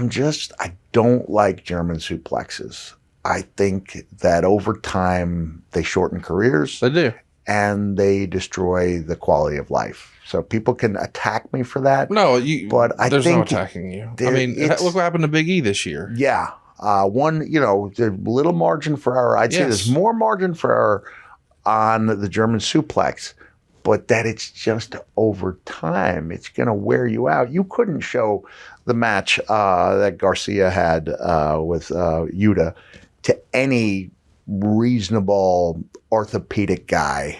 don't like German suplexes. I think that over time they shorten careers. They do. And they destroy the quality of life. So people can attack me for that. No, there's no think attacking you. I mean, look what happened to Big E this year. Yeah. There's a little margin for error. I'd say there's more margin for error on the German suplex, but that it's just over time. It's going to wear you out. You couldn't show the match that Garcia had with Yuta to any reasonable orthopedic guy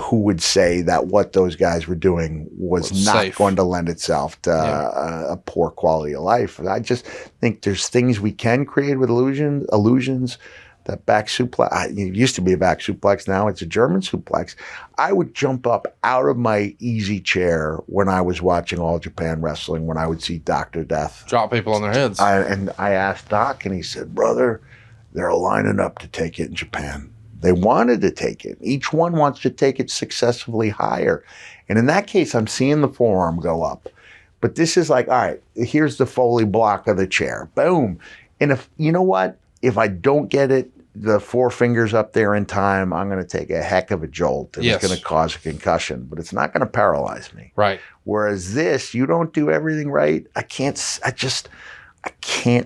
who would say that what those guys were doing was not safe. Going to lend itself to a poor quality of life. I just think there's things we can create with illusions that back suplex. It used to be a back suplex. Now it's a German suplex. I would jump up out of my easy chair when I was watching All Japan Wrestling, when I would see Dr. Death drop people on their heads. And I asked Doc, and he said, brother, they're lining up to take it in Japan. They wanted to take it. Each one wants to take it successively higher. And in that case, I'm seeing the forearm go up. But this is like, all right, here's the Foley block of the chair. Boom. And if, you know what? If I don't get it, the 4 fingers up there in time, I'm going to take a heck of a jolt. And it's going to cause a concussion, but it's not going to paralyze me. Right. Whereas this, you don't do everything right. I can't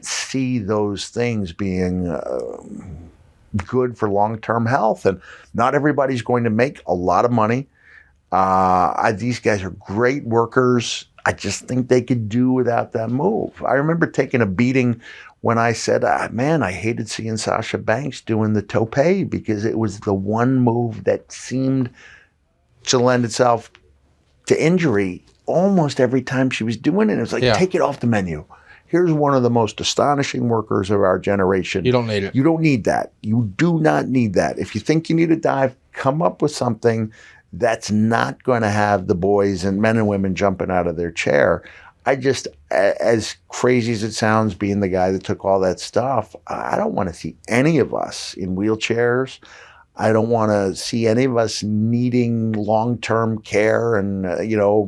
see those things being good for long-term health. And not everybody's going to make a lot of money. These guys are great workers. I just think they could do without that move. I remember taking a beating when I said, man, I hated seeing Sasha Banks doing the tope, because it was the one move that seemed to lend itself to injury almost every time she was doing it. It was like, take it off the menu. Here's one of the most astonishing workers of our generation. You don't need it. You don't need that. You do not need that. If you think you need a dive, come up with something that's not going to have the boys and men and women jumping out of their chair. I just, as crazy as it sounds, being the guy that took all that stuff, I don't want to see any of us in wheelchairs. I don't want to see any of us needing long-term care and,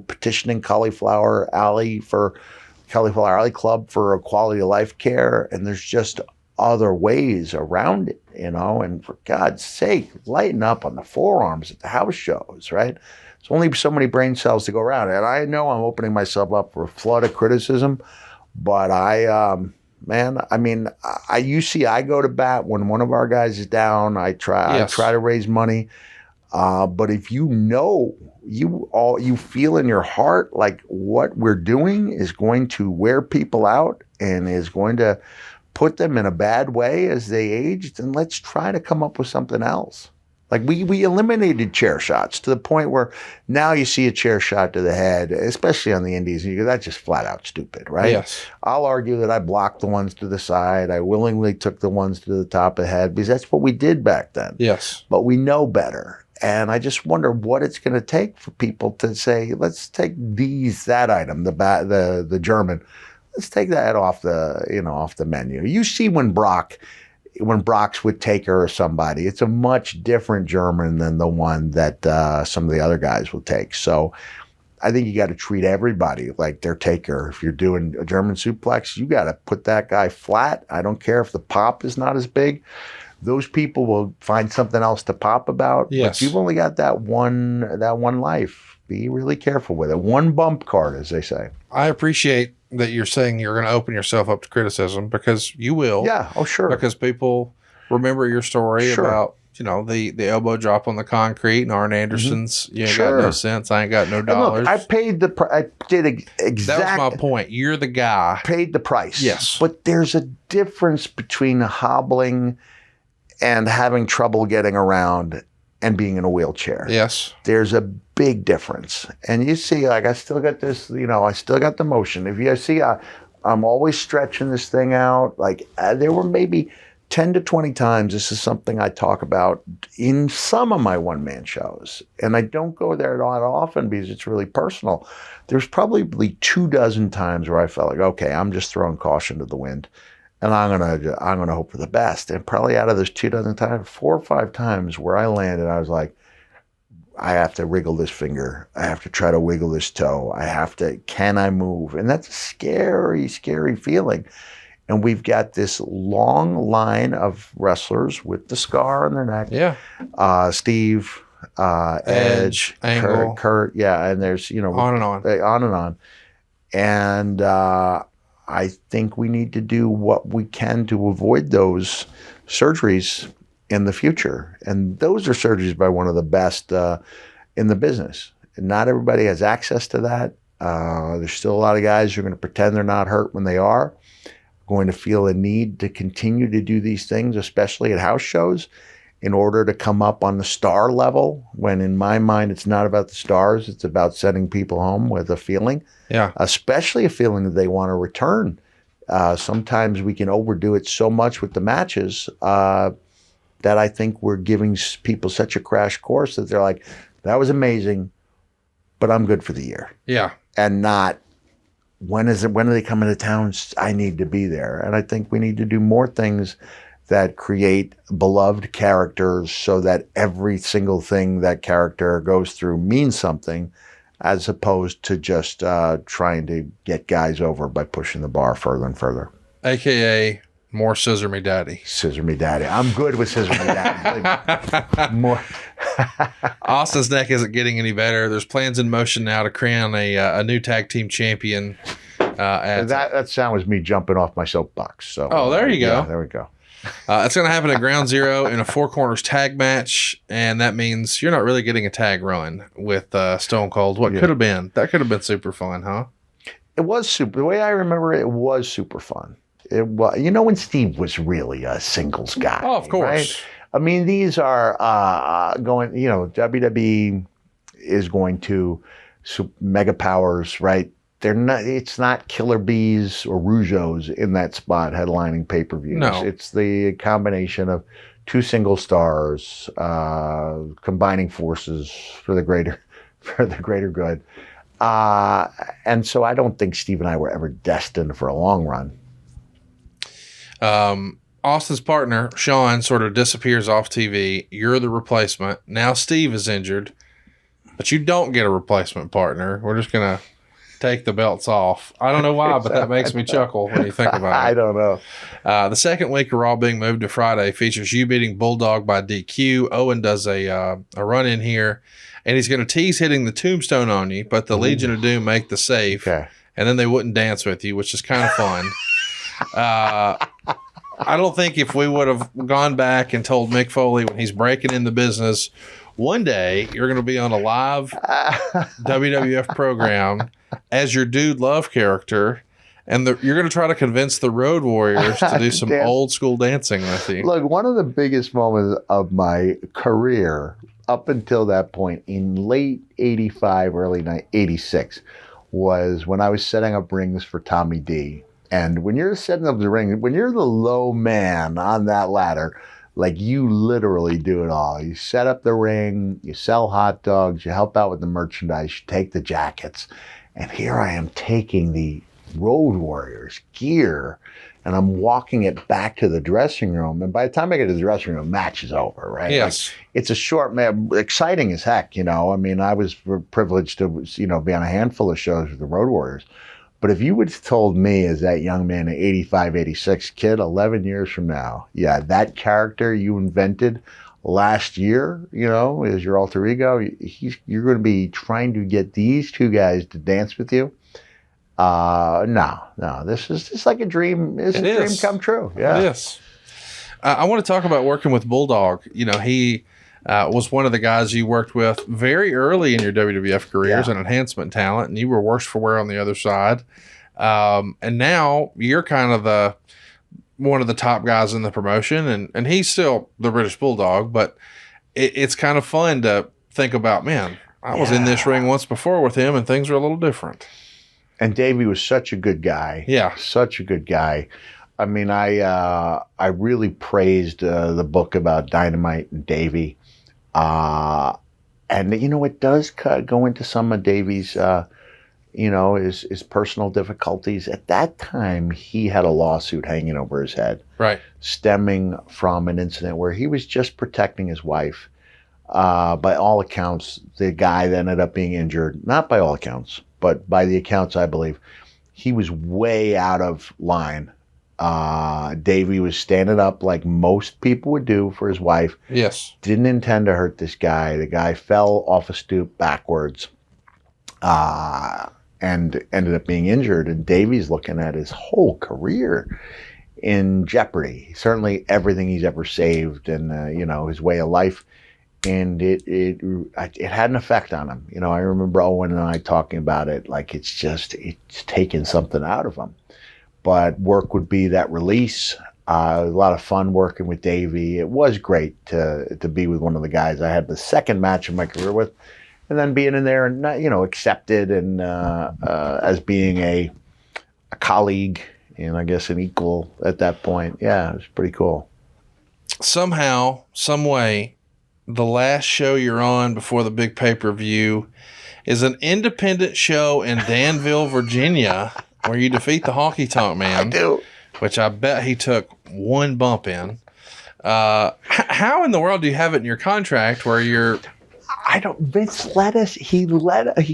petitioning Cauliflower Alley Club for a quality of life care. And there's just other ways around it, and for God's sake, lighten up on the forearms at the house shows, right? There's only so many brain cells to go around. And I know I'm opening myself up for a flood of criticism, but I go to bat when one of our guys is down. I try to raise money. But if you feel in your heart like what we're doing is going to wear people out and is going to put them in a bad way as they age, then let's try to come up with something else. Like we eliminated chair shots to the point where now you see a chair shot to the head, especially on the indies, and you go, that's just flat out stupid, right? Yes. I'll argue that I blocked the ones to the side. I willingly took the ones to the top of the head because that's what we did back then. Yes. But we know better. And I just wonder what it's going to take for people to say, let's take that item, the German, let's take that off the menu. You see when Brock's with Taker or somebody, it's a much different German than the one that some of the other guys will take. So I think you got to treat everybody like they're Taker. If you're doing a German suplex, you got to put that guy flat. I don't care if the pop is not as big. Those people will find something else to pop about. Yes. But you've only got that one life. Be really careful with it. One bump card, as they say. I appreciate that you're saying you're going to open yourself up to criticism, because you will. Yeah. Oh, sure. Because people remember your story about, the elbow drop on the concrete and Arn Anderson's, you ain't got no sense. I ain't got no dollars. Look, I paid I did exactly. That was my point. You're the guy. Paid the price. Yes. But there's a difference between hobbling and having trouble getting around and being in a wheelchair. Yes. There's a big difference. And you see, like, I still got this, I still got the motion. If you see, I'm always stretching this thing out. Like, there were maybe 10 to 20 times, this is something I talk about in some of my one-man shows. And I don't go there that often because it's really personal. There's probably 24 times where I felt like, okay, I'm just throwing caution to the wind. And I'm gonna hope for the best. And probably out of those 24 times, 4 or 5 times where I landed, I was like, I have to wriggle this finger. I have to try to wiggle this toe. Can I move? And that's a scary, scary feeling. And we've got this long line of wrestlers with the scar on their neck. Yeah. Steve, Edge, Angle. Kurt. Yeah. And there's, on and on. On and on. And I think we need to do what we can to avoid those surgeries in the future. And those are surgeries by one of the best in the business. And not everybody has access to that. There's still a lot of guys who are going to pretend they're not hurt when they are, going to feel a need to continue to do these things, especially at house shows, in order to come up on the star level, when in my mind, it's not about the stars. It's about sending people home with a feeling, especially a feeling that they want to return. Sometimes we can overdo it so much with the matches. that I think we're giving people such a crash course that they're like, that was amazing, but I'm good for the year. Yeah. And not, when are they coming to town? I need to be there. And I think we need to do more things that create beloved characters so that every single thing that character goes through means something, as opposed to just trying to get guys over by pushing the bar further and further. AKA more Scissor Me Daddy. Scissor Me Daddy. I'm good with Scissor Me Daddy. More. Austin's neck isn't getting any better. There's plans in motion now to crown a new tag team champion. That sound was me jumping off my soapbox. So, there you go. Yeah, there we go. It's going to happen at Ground Zero in a Four Corners tag match, and that means you're not really getting a tag run with Stone Cold. What could have been? That could have been super fun, huh? It was super. The way I remember it was super fun. It was, when Steve was really a singles guy. Oh, of course. Right? I mean, these are going, WWE is going to mega powers, right? They're not, it's not Killer Bees or Rougeaus in that spot headlining pay-per-views. No. It's the combination of two single stars, combining forces for the greater good. And so I don't think Steve and I were ever destined for a long run. Austin's partner, Shawn, sort of disappears off TV. You're the replacement. Now Steve is injured, but you don't get a replacement partner. We're just going to take the belts off. I don't know why, but that makes me chuckle when you think about it. I don't know. The second week of Raw being moved to Friday features you beating Bulldog by DQ. Owen does a run in here, and he's going to tease hitting the tombstone on you, but the Legion of Doom make the save, and then they wouldn't dance with you, which is kind of fun. I don't think if we would have gone back and told Mick Foley when he's breaking in the business, one day you're going to be on a live WWF program as your Dude Love character, and you're going to try to convince the Road Warriors to do some old school dancing with you. Look, one of the biggest moments of my career up until that point in late 85, early 86 was when I was setting up rings for Tommy D. And when you're setting up the ring, when you're the low man on that ladder, like you literally do it all. You set up the ring, you sell hot dogs, you help out with the merchandise, you take the jackets. And here I am taking the Road Warriors gear and I'm walking it back to the dressing room. And by the time I get to the dressing room, match is over, right? Yes. Like, it's a short, exciting as heck, I mean, I was privileged to, be on a handful of shows with the Road Warriors. But if you would have told me as that young man, an 85, 86 kid, 11 years from now, that character you invented last year, as your alter ego, you're going to be trying to get these two guys to dance with you. No, this is just like a dream. It's a dream come true. Yeah. It is. I want to talk about working with Bulldog. He was one of the guys you worked with very early in your WWF career as an enhancement talent, and you were worse for wear on the other side. And now you're kind of one of the top guys in the promotion, and he's still the British Bulldog, but it's kind of fun to think about, man, I was in this ring once before with him, and things were a little different. And Davey was such a good guy. Yeah. Such a good guy. I mean, I really praised the book about Dynamite and Davey. And it does go into some of Davey's, his personal difficulties. At that time, he had a lawsuit hanging over his head. Right. Stemming from an incident where he was just protecting his wife. By all accounts, the guy that ended up being injured, not by all accounts, but by the accounts I believe, he was way out of line. Davey was standing up like most people would do for his wife. Yes. Didn't intend to hurt this guy. The guy fell off a stoop backwards and ended up being injured. And Davey's looking at his whole career in jeopardy. Certainly everything he's ever saved and, his way of life. And it had an effect on him. I remember Owen and I talking about it, like it's taken something out of him. But work would be that release. A lot of fun working with Davey. It was great to be with one of the guys I had the second match of my career with, and then being in there and accepted and as being a colleague and I guess an equal at that point. Yeah, it was pretty cool. somehow, some way, the last show you're on before the big pay-per-view is an independent show in Danville, Virginia, where you defeat the Honky Tonk Man. I do. Which I bet he took one bump in. How in the world do you have it in your contract where you're... Vince he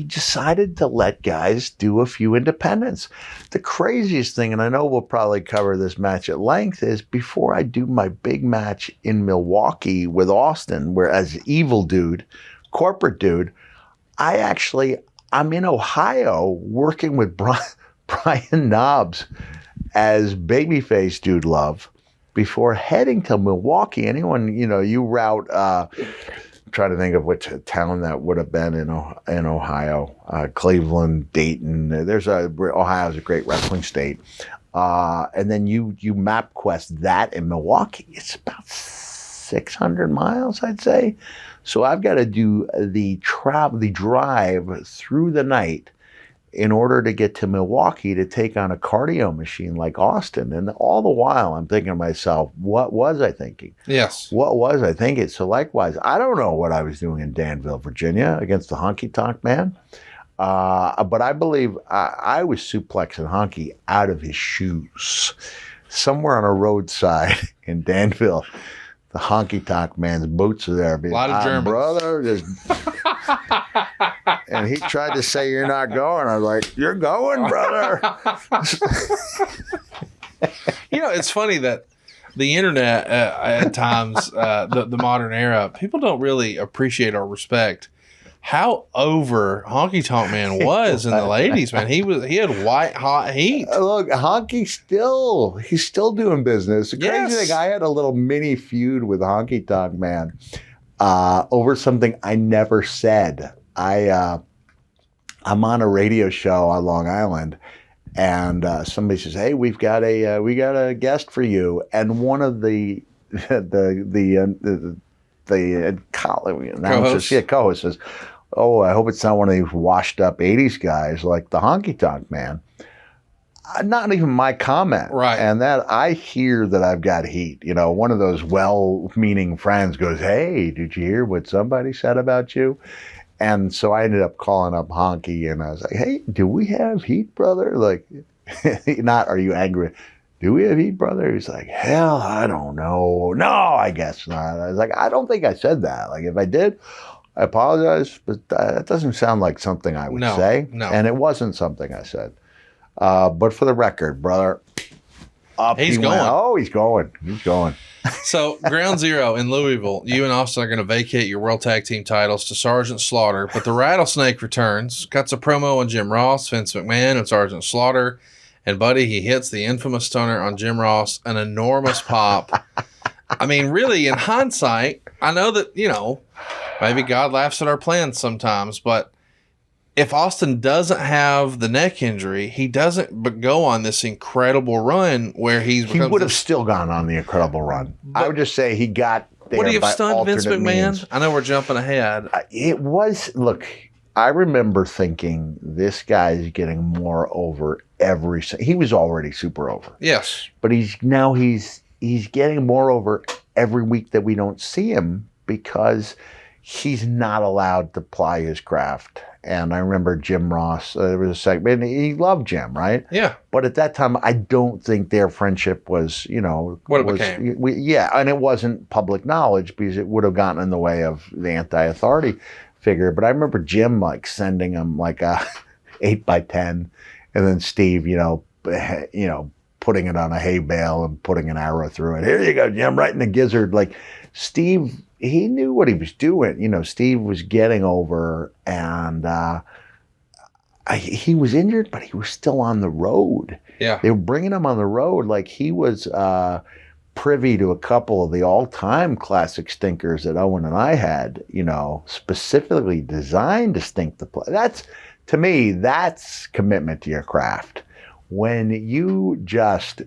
decided to let guys do a few independents. The craziest thing, and I know we'll probably cover this match at length, is before I do my big match in Milwaukee with Austin, where as evil dude, corporate dude, I'm in Ohio working with Brian Knobs as babyface Dude Love before heading to Milwaukee. Anyone, you route, trying to think of which town that would have been in Ohio, Cleveland, Dayton. Ohio's a great wrestling state. And then you map quest that in Milwaukee. It's about 600 miles, I'd say. So I've got to do the drive through the night in order to get to Milwaukee to take on a cardio machine like Austin. And all the while I'm thinking to myself, what was I thinking? Yes. What was I thinking? So likewise, I don't know what I was doing in Danville, Virginia against the Honky Tonk Man. But I believe I was suplexing Honky out of his shoes somewhere on a roadside in Danville. The Honky Tonk Man's boots are there. A lot of Germans. Brother, and he tried to say, "You're not going." I was like, "You're going, brother." It's funny that the internet at times, the modern era, people don't really appreciate or respect how over Honky Tonk Man was in the ladies, man. He had white hot heat. Look, Honky's still doing business. The crazy thing, I had a little mini feud with Honky Tonk Man over something I never said. I'm on a radio show on Long Island, and somebody says, "Hey, we got a guest for you," and one of the co-host says, "Oh, I hope it's not one of these washed up 80s guys like the Honky Tonk Man." Not even my comment. Right. And that I hear that I've got heat. One of those well-meaning friends goes, "Hey, did you hear what somebody said about you?" And so I ended up calling up Honky and I was like, "Hey, do we have heat, brother?" Like, not, "Are you angry? Do we have heat, brother?" He's like, "Hell, I don't know. No, I guess not." I was like, "I don't think I said that. Like, if I did, I apologize, but that doesn't sound like something I would say." No. And it wasn't something I said. But for the record, brother, up he's going. Oh, he's going. He's going. So, Ground Zero in Louisville, you and Austin are going to vacate your World Tag Team titles to Sergeant Slaughter, but the Rattlesnake returns, cuts a promo on Jim Ross, Vince McMahon, and Sergeant Slaughter, and buddy, he hits the infamous stunner on Jim Ross, an enormous pop. I mean, really, in hindsight, I know that, maybe God laughs at our plans sometimes, but if Austin doesn't have the neck injury, he doesn't go on this incredible run where he would have still gone on the incredible run. I would just say he got there. Would he have stunned Vince McMahon? Means. I know we're jumping ahead. Look, I remember thinking this guy's getting more over he was already super over. Yes. But he's getting more over every week that we don't see him because he's not allowed to ply his craft. And I remember Jim Ross, there was a segment, he loved Jim, right? Yeah. But at that time, I don't think their friendship was, what it became. And it wasn't public knowledge because it would have gotten in the way of the anti-authority figure. But I remember Jim sending him a 8x10, and then Steve, putting it on a hay bale and putting an arrow through it. "Here you go, Jim, right in the gizzard." Like, Steve, he knew what he was doing. Steve was getting over, and he was injured, but he was still on the road. Yeah. They were bringing him on the road. Like, he was privy to a couple of the all-time classic stinkers that Owen and I had, specifically designed to stink the place. To me, that's commitment to your craft. When you just,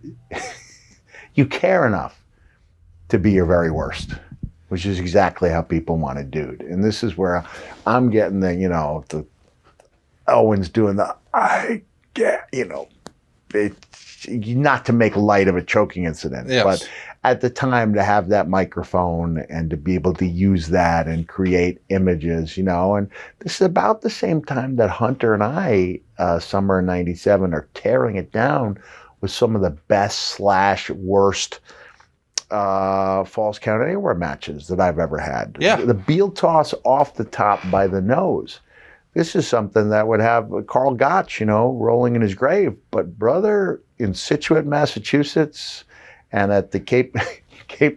you care enough to be your very worst, which is exactly how people want to do it. And this is where I'm getting the Owen's doing the, I get, not to make light of a choking incident, yes. but at the time to have that microphone and to be able to use that and create images, and this is about the same time that Hunter and I, summer of 97, are tearing it down with some of the best / worst falls count anywhere matches that I've ever had. Yeah. The Beal toss off the top by the nose. This is something that would have Carl Gotch, rolling in his grave. But brother, in Scituate, Massachusetts, and at the Cape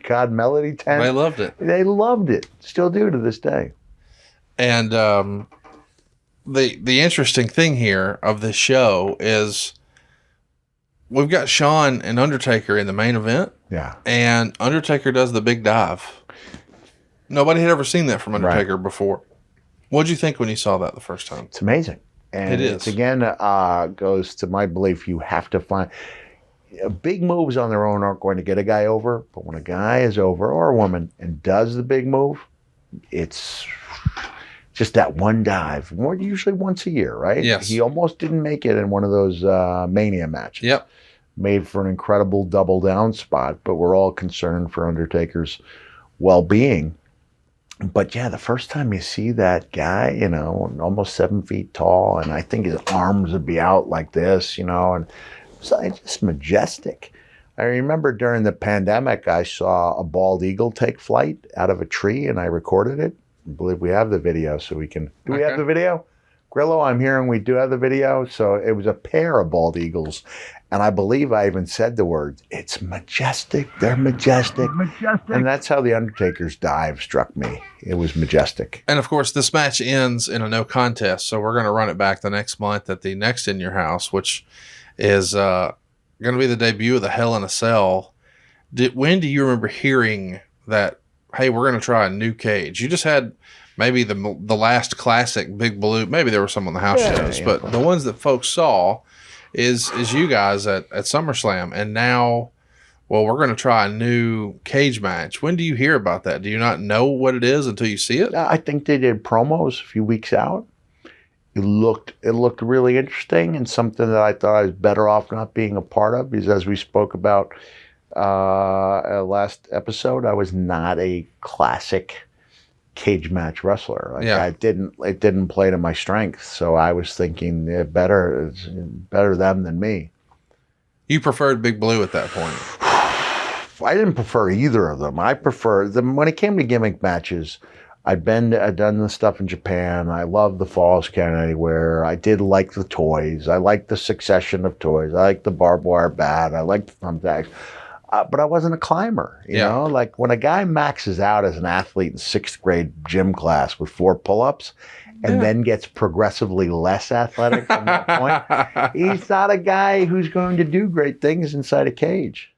Cod Melody Tent, they loved it. They loved it. Still do to this day. And the interesting thing here of this show is we've got Shawn and Undertaker in the main event. Yeah. And Undertaker does the big dive. Nobody had ever seen that from Undertaker before. What did you think when you saw that the first time? It's amazing. And it is. It's again goes to my belief you have to find big moves on their own aren't going to get a guy over, but when a guy is over, or a woman, and does the big move, it's just that one dive. Usually once a year, right? Yes. He almost didn't make it in one of those Mania matches. Yep. Made for an incredible double down spot, but we're all concerned for Undertaker's well-being. But yeah, the first time you see that guy, almost 7 feet tall, and I think his arms would be out like this, and it's just majestic. I remember during the pandemic, I saw a bald eagle take flight out of a tree, and I recorded it. I believe we have the video, so we can. Do we have the video? Grillo, I'm hearing we do have the video. So it was a pair of bald eagles. And I believe I even said the words, it's majestic. They're majestic. And that's how the Undertaker's dive struck me. It was majestic. And of course, this match ends in a no contest. So we're going to run it back the next month at the Next In Your House, which is going to be the debut of the Hell in a Cell. When do you remember hearing that, hey, we're going to try a new cage? You just had maybe the last classic Big Blue. Maybe there were some on the house shows, but the ones that folks saw is you guys at SummerSlam. And now, well, we're going to try a new cage match. When do you hear about that? Do you not know what it is until you see it? I think they did promos a few weeks out. It looked really interesting and something that I thought I was better off not being a part of, because as we spoke about last episode, I was not a classic cage match wrestler. It didn't play to my strength. So I was thinking better them than me. You preferred Big Blue at that point. I didn't prefer either of them. I prefer them when it came to gimmick matches. I'd done the stuff in Japan. I loved the Falls Count Anywhere. I did like the toys. I liked the succession of toys. I liked the barbed wire bat. I liked the thumbtacks. But I wasn't a climber, you know? Like when a guy maxes out as an athlete in 6th grade gym class with 4 pull-ups and then gets progressively less athletic from that point, he's not a guy who's going to do great things inside a cage.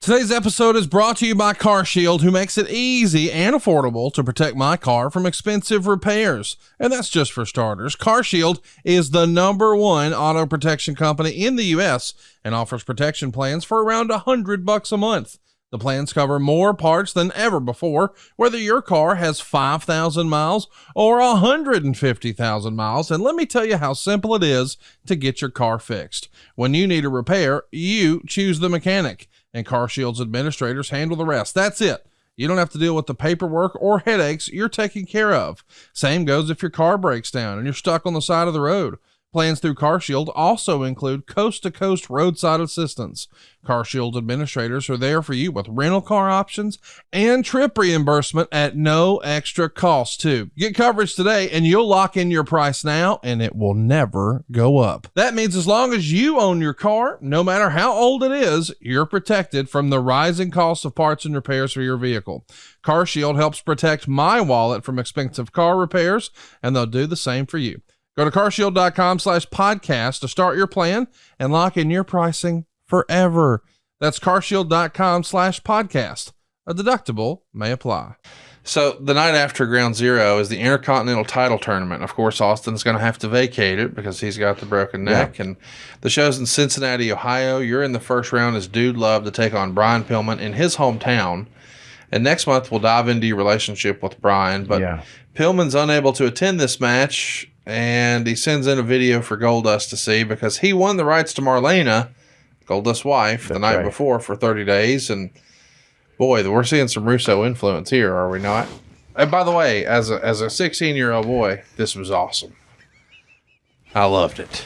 Today's episode is brought to you by CarShield, who makes it easy and affordable to protect my car from expensive repairs. And that's just for starters. CarShield is the #1 auto protection company in the U.S. and offers protection plans for around $100 a month. The plans cover more parts than ever before, whether your car has 5,000 miles or 150,000 miles. And let me tell you how simple it is to get your car fixed. When you need a repair, you choose the mechanic, and CarShield's administrators handle the rest. That's it. You don't have to deal with the paperwork or headaches. You're taken care of. Same goes if your car breaks down and you're stuck on the side of the road. Plans through CarShield also include coast-to-coast roadside assistance. CarShield administrators are there for you with rental car options and trip reimbursement at no extra cost, too. Get coverage today, and you'll lock in your price now, and it will never go up. That means as long as you own your car, no matter how old it is, you're protected from the rising costs of parts and repairs for your vehicle. CarShield helps protect my wallet from expensive car repairs, and they'll do the same for you. Go to carshield.com/podcast to start your plan and lock in your pricing forever. That's carshield.com/podcast. A deductible may apply. So the night after Ground Zero is the Intercontinental title tournament. Of course, Austin's going to have to vacate it because he's got the broken neck. And the show's in Cincinnati, Ohio. You're in the first round as Dude Love to take on Brian Pillman in his hometown. And next month, we'll dive into your relationship with Brian. But Pillman's unable to attend this match and he sends in a video for Goldust to see because he won the rights to Marlena, Goldust's wife, the night before for 30 days. And boy, we're seeing some Russo influence here, are we not? And by the way, as a 16-year-old boy, this was awesome. I loved it.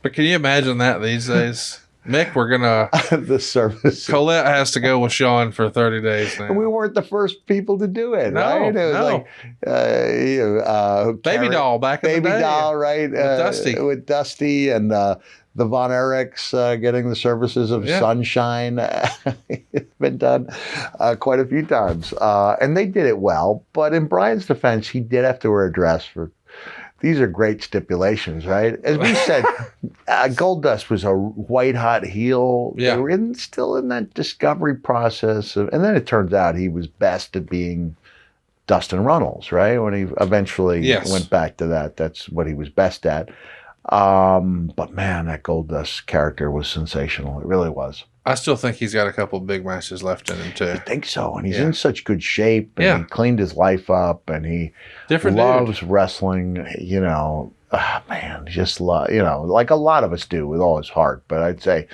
But can you imagine that these days? Mick, we're going to... the service. Colette has to go with Shawn for 30 days now. And we weren't the first people to do it, No, right? It was no. Baby Doll back in the day. Baby Doll, right? With Dusty. With Dusty and the Von Erichs getting the services of Sunshine. It's been done quite a few times. And they did it well. But in Brian's defense, he did have to wear a dress for... These are great stipulations, right? As we said, Goldust was a white-hot heel. Yeah. They were still in that discovery process. And then it turns out he was best at being Dustin Runnels, right? When he eventually went back to that. That's what he was best at. But man, that Goldust character was sensational. It really was. I still think he's got a couple of big matches left in him, too. I think so. And he's in such good shape. And he cleaned his life up. And he loves wrestling. You know, man, just like a lot of us do with all his heart. But I'd say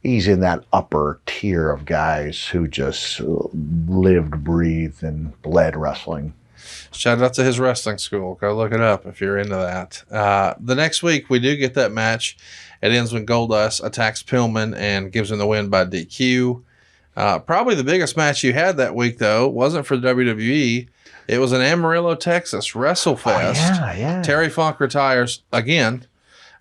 he's in that upper tier of guys who just lived, breathed, and bled wrestling. Shout out to his wrestling school. Go look it up if you're into that. The next week, we do get that match. It ends when Goldust attacks Pillman and gives him the win by DQ. Probably the biggest match you had that week, though, wasn't for WWE. It was in Amarillo, Texas, WrestleFest. Oh, yeah. Terry Funk retires again.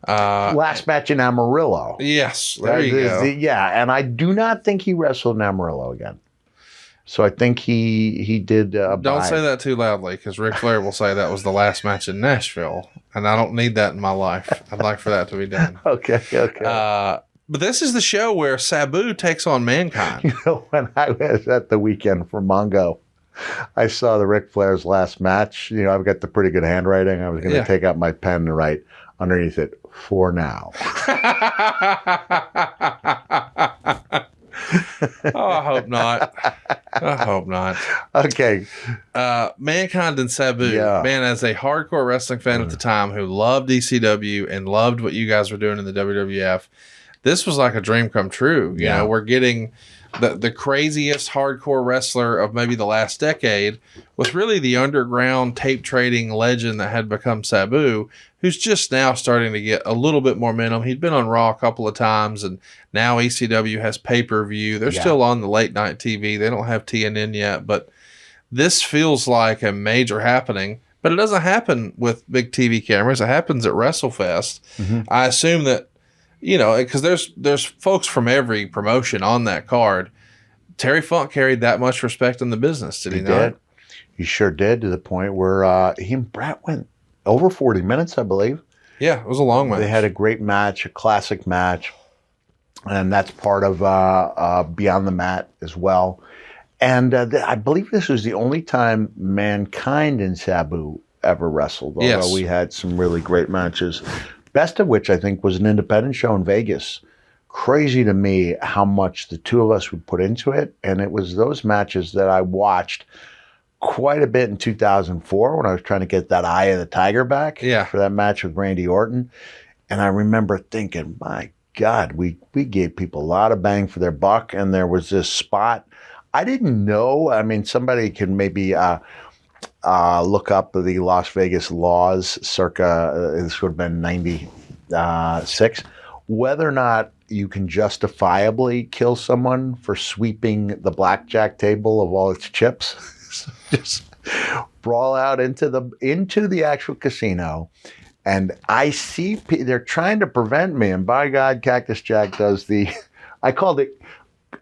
Last match in Amarillo. Yes, there you go. And I do not think he wrestled in Amarillo again. So I think he did. Don't say that too loudly, because Ric Flair will say that was the last match in Nashville, and I don't need that in my life. I'd like for that to be done. Okay. But this is the show where Sabu takes on Mankind. You know, when I was at the weekend for Mongo, I saw the Ric Flair's last match. You know, I've got the pretty good handwriting. I was going to take out my pen and write underneath it, "For now." Oh, I hope not. Okay. Mankind and Sabu. Yeah. Man, as a hardcore wrestling fan at the time who loved ECW and loved what you guys were doing in the WWF, this was like a dream come true. You know, we're getting the craziest hardcore wrestler of maybe the last decade with really the underground tape trading legend that had become Sabu, who's just now starting to get a little bit more momentum. He'd been on Raw a couple of times, and now ECW has pay-per-view. They're still on the late night TV. They don't have TNN yet, but this feels like a major happening. But it doesn't happen with big TV cameras. It happens at WrestleFest. Mm-hmm. I assume that, you know, because there's folks from every promotion on that card. Terry Funk carried that much respect in the business, did he not? Did. He sure did, to the point where he and Brat went over 40 minutes, I believe. Yeah, it was a long match. They had a great match, a classic match, and that's part of Beyond the Mat as well. And I believe this was the only time Mankind and Sabu ever wrestled, although we had some really great matches. Best of which I think was an independent show in Vegas. Crazy to me how much the two of us would put into it. And it was those matches that I watched quite a bit in 2004 when I was trying to get that Eye of the Tiger back for that match with Randy Orton. And I remember thinking, my God, we gave people a lot of bang for their buck. And there was this spot. I didn't know. I mean, somebody can maybe look up the Las Vegas laws circa, this would have been 96, whether or not you can justifiably kill someone for sweeping the blackjack table of all its chips. So just brawl out into the actual casino. And I see they're trying to prevent me. And by God, Cactus Jack does I called it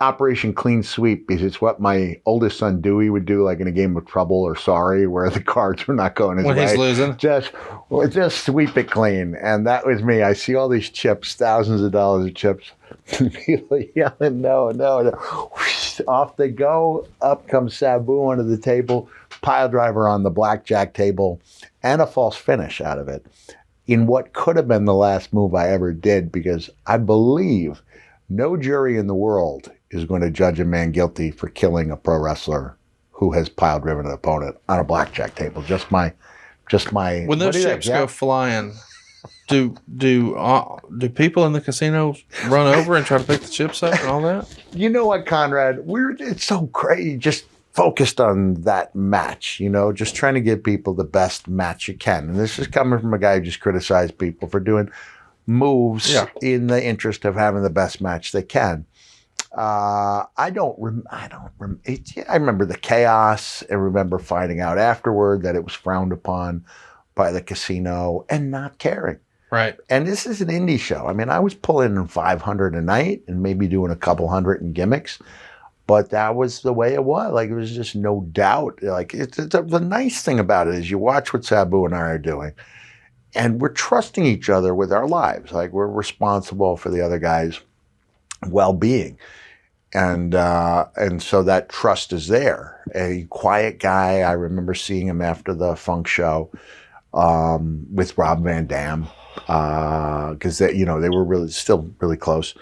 Operation Clean Sweep, because it's what my oldest son Dewey would do, like in a game of Trouble or Sorry, where the cards were not going his way. When he's losing? Just sweep it clean. And that was me. I see all these chips, thousands of dollars of chips. People yelling, no. Whoosh, off they go. Up comes Sabu onto the table, pile driver on the blackjack table, and a false finish out of it. In what could have been the last move I ever did, because I believe no jury in the world is going to judge a man guilty for killing a pro wrestler who has pile driven an opponent on a blackjack table. Just my just my. When those chips go flying, do people in the casinos run over and try to pick the chips up and all that? You know what, Conrad? It's so crazy. Just focused on that match, just trying to give people the best match you can. And this is coming from a guy who just criticized people for doing moves in the interest of having the best match they can. I remember the chaos and remember finding out afterward that it was frowned upon by the casino and not caring. Right. And this is an indie show. I mean, I was pulling in 500 a night and maybe doing a couple hundred in gimmicks, but that was the way it was. Like, it was just no doubt. Like, the nice thing about it is you watch what Sabu and I are doing, and we're trusting each other with our lives. Like, we're responsible for the other guy's well-being. And so that trust is there. A quiet guy. I remember seeing him after the Funk show with Rob Van Dam because they were still really close.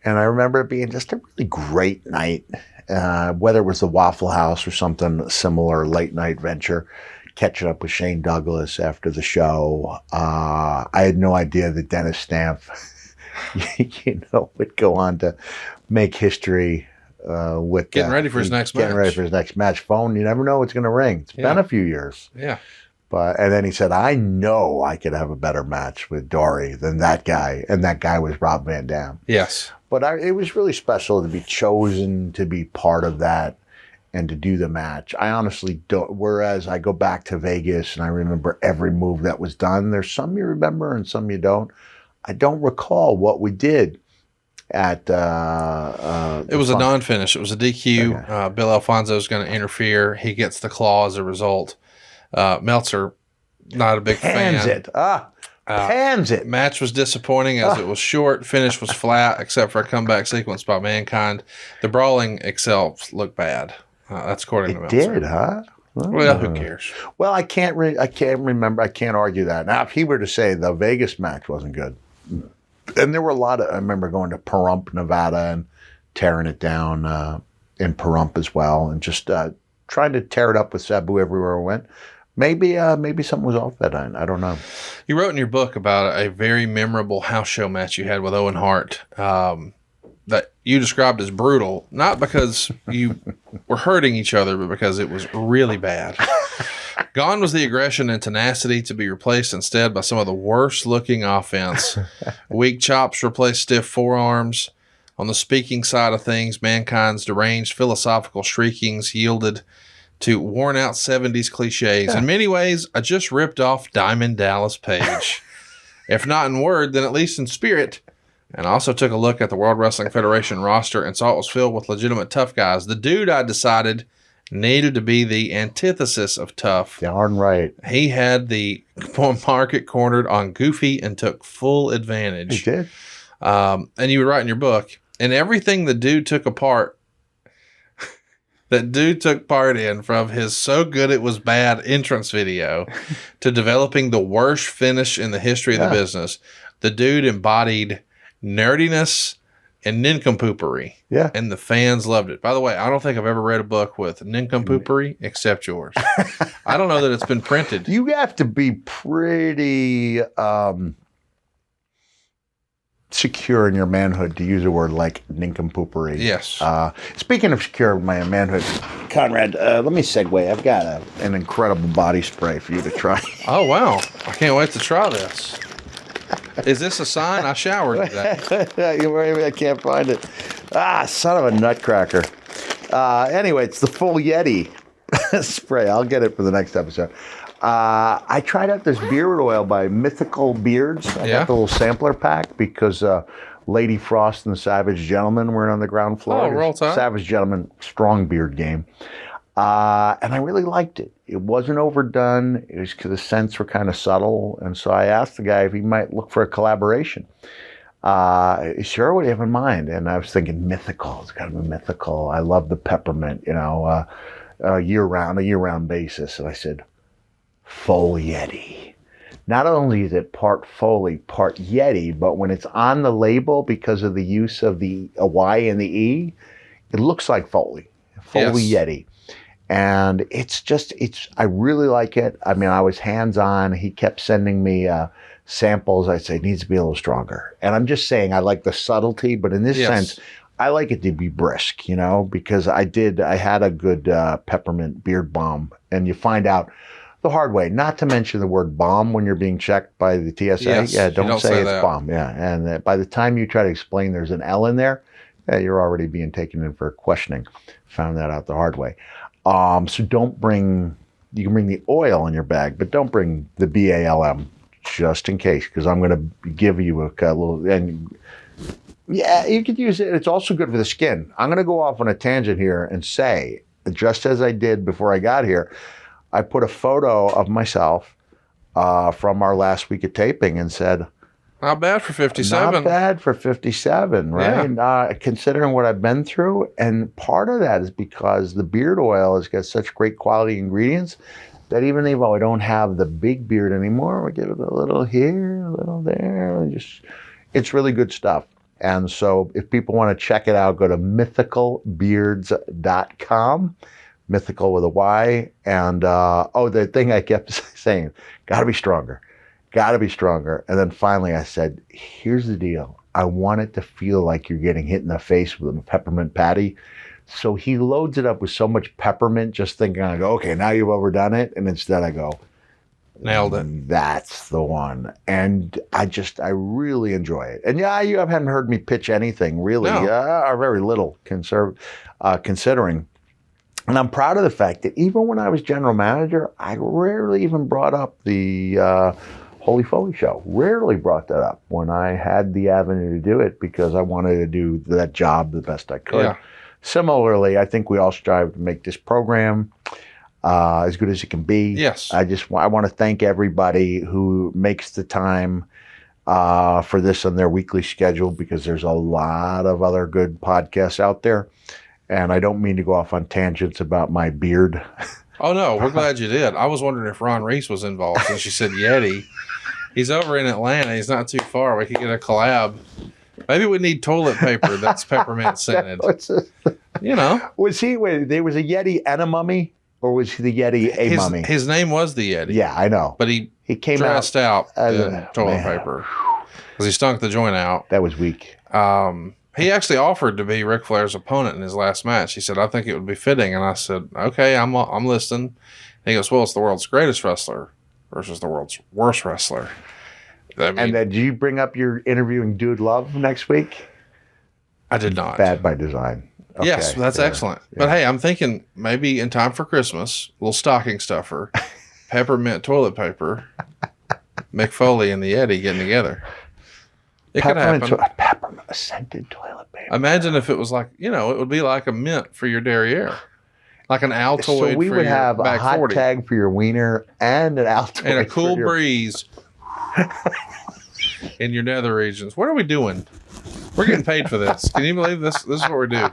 And I remember it being just a really great night, whether it was the Waffle House or something similar, late night venture, catching up with Shane Douglas after the show. I had no idea that Dennis Stamp, would go on to make history with getting ready for his next match. Getting ready for his next match. Phone, you never know what's going to ring. It's been a few years. Yeah. And then he said, I know I could have a better match with Dory than that guy. And that guy was Rob Van Dam. Yes. But it was really special to be chosen to be part of that and to do the match. I honestly don't. Whereas I go back to Vegas and I remember every move that was done. There's some you remember and some you don't. I don't recall what we did at it was a non-finish. It was a DQ. Okay. Bill Alfonso's going to interfere. He gets the claw as a result. Meltzer, not a big fan. Pans it. Match was disappointing as it was short. Finish was flat, except for a comeback sequence by Mankind. The brawling itself looked bad. That's according to Meltzer. It did, huh? Well, who cares? Well, I can't remember. I can't argue that. Now, if he were to say the Vegas match wasn't good, and there were a lot of, I remember going to Pahrump, Nevada, and tearing it down in Pahrump as well, and just trying to tear it up with Sabu everywhere I went. Maybe something was off that night. I don't know. You wrote in your book about a very memorable house show match you had with Owen Hart that you described as brutal, not because you were hurting each other, but because it was really bad. Gone was the aggression and tenacity, to be replaced instead by some of the worst-looking offense. Weak chops replaced stiff forearms. On the speaking side of things, Mankind's deranged philosophical shriekings yielded to worn-out 70s cliches. In many ways, I just ripped off Diamond Dallas Page. If not in word, then at least in spirit. And I also took a look at the World Wrestling Federation roster and saw it was filled with legitimate tough guys. The dude I decided needed to be the antithesis of tough. Darn right. He had the market cornered on Goofy and took full advantage. He did. And you would write in your book, and everything the dude took apart, that dude took part in, from his so good it was bad entrance video to developing the worst finish in the history of the business. The dude embodied nerdiness and nincompoopery. Yeah. And the fans loved it. By the way, I don't think I've ever read a book with nincompoopery except yours. I don't know that it's been printed. You have to be pretty secure in your manhood to use a word like nincompoopery. Yes. Speaking of secure in my manhood, Conrad, let me segue. I've got an incredible body spray for you to try. Oh, wow. I can't wait to try this. Is this a sign? I showered today. I can't find it. Son of a nutcracker. Anyway, it's the Full Yeti spray. I'll get it for the next episode. I tried out this beard oil by Mythical Beards. I got the little sampler pack because Lady Frost and the Savage Gentleman were on the ground floor. Oh, roll tide. Savage Gentleman, strong beard game. And I really liked it. It wasn't overdone. It was because the scents were kind of subtle. And so I asked the guy if he might look for a collaboration. Sure, what do you have in mind? And I was thinking mythical. It's got to be mythical. I love the peppermint, a year-round basis. And I said, Full Yeti. Not only is it part Foley, part Yeti, but when it's on the label, because of the use of the Y and the E, it looks like Foley. Foley Yeti. And I really like it. I mean, I was hands-on. He kept sending me samples. I'd say it needs to be a little stronger. And I'm just saying I like the subtlety, but in this sense, I like it to be brisk, because I had a good peppermint beard balm, and you find out the hard way, not to mention the word bomb when you're being checked by the TSA. Yes, yeah, don't say it's that. bomb. Yeah. And by the time you try to explain there's an L in there, you're already being taken in for questioning. Found that out the hard way. So you can bring the oil in your bag, but don't bring the BALM just in case, because I'm going to give you a little, and yeah, you could use it. It's also good for the skin. I'm going to go off on a tangent here and say, just as I did before I got here, I put a photo of myself from our last week of taping and said, not bad for 57. Not bad for 57, right? Yeah. Considering what I've been through. And part of that is because the beard oil has got such great quality ingredients that even though I don't have the big beard anymore, we give it a little here, a little there. It's really good stuff. And so if people want to check it out, go to mythicalbeards.com, mythical with a Y. And, the thing I kept saying, got to be stronger. Got to be stronger. And then finally I said, here's the deal. I want it to feel like you're getting hit in the face with a peppermint patty. So he loads it up with so much peppermint, just thinking, I go, okay, now you've overdone it. And instead I go, nailed it. That's the one. And I really enjoy it. And yeah, you haven't heard me pitch anything really, or very little considering. And I'm proud of the fact that even when I was general manager, I rarely even brought up the Holy Foley show. Rarely brought that up when I had the avenue to do it, because I wanted to do that job the best I could. Yeah. Similarly, I think we all strive to make this program as good as it can be. Yes. I want to thank everybody who makes the time for this on their weekly schedule, because there's a lot of other good podcasts out there. And I don't mean to go off on tangents about my beard. Oh, no, we're glad you did. I was wondering if Ron Reese was involved, since you said Yeti. He's over in Atlanta. He's not too far. We could get a collab. Maybe we need toilet paper that's peppermint scented. Was he, there was a Yeti and a mummy, or was he the Yeti mummy? His name was the Yeti. Yeah, I know. But he came dressed out in toilet paper because he stunk the joint out. That was weak. He actually offered to be Ric Flair's opponent in his last match. He said, I think it would be fitting. And I said, okay, I'm listening. And he goes, well, it's the world's greatest wrestler versus the world's worst wrestler. And then did you bring up your interviewing Dude Love next week? I did not. Bad by design. Okay, yes, that's excellent. Yeah. But hey, I'm thinking maybe in time for Christmas, a little stocking stuffer, peppermint toilet paper, Mick Foley and the Yeti getting together. It could happen. Peppermint scented toilet paper. Imagine if it was like, it would be like a mint for your derriere. Like an Altoid for your back 40. So we would have a hot 40. Tag for your wiener and an Altoid and a cool breeze in your nether regions. What are we doing? We're getting paid for this. Can you believe this? This is what we do.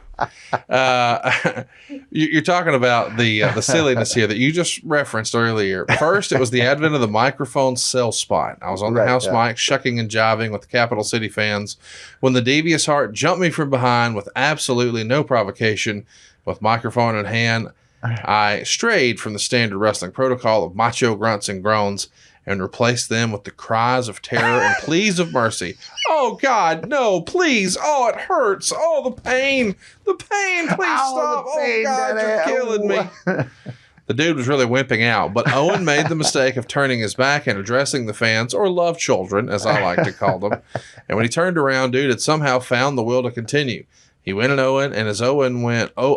You're talking about the silliness here that you just referenced earlier. First, it was the advent of the microphone cell spot. I was on the house mic, shucking and jiving with the Capital City fans when the devious Hart jumped me from behind with absolutely no provocation. With microphone in hand, I strayed from the standard wrestling protocol of macho grunts and groans and replaced them with the cries of terror and pleas of mercy. Oh, God, no, please. Oh, it hurts. Oh, the pain. The pain. Please stop. Oh, God, you're killing me. The dude was really wimping out, but Owen made the mistake of turning his back and addressing the fans, or love children, as I like to call them. And when he turned around, dude had somehow found the will to continue. He went at Owen, and as Owen went, oh,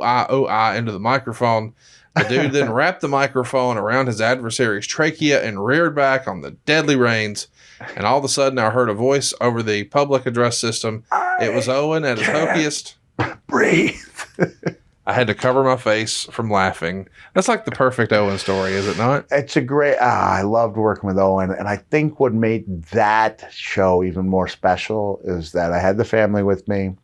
into the microphone, the dude then wrapped the microphone around his adversary's trachea and reared back on the deadly reins. And all of a sudden, I heard a voice over the public address system. It was Owen at his hokiest. Breathe. I had to cover my face from laughing. That's like the perfect Owen story, is it not? It's a great, I loved working with Owen. And I think what made that show even more special is that I had the family with me.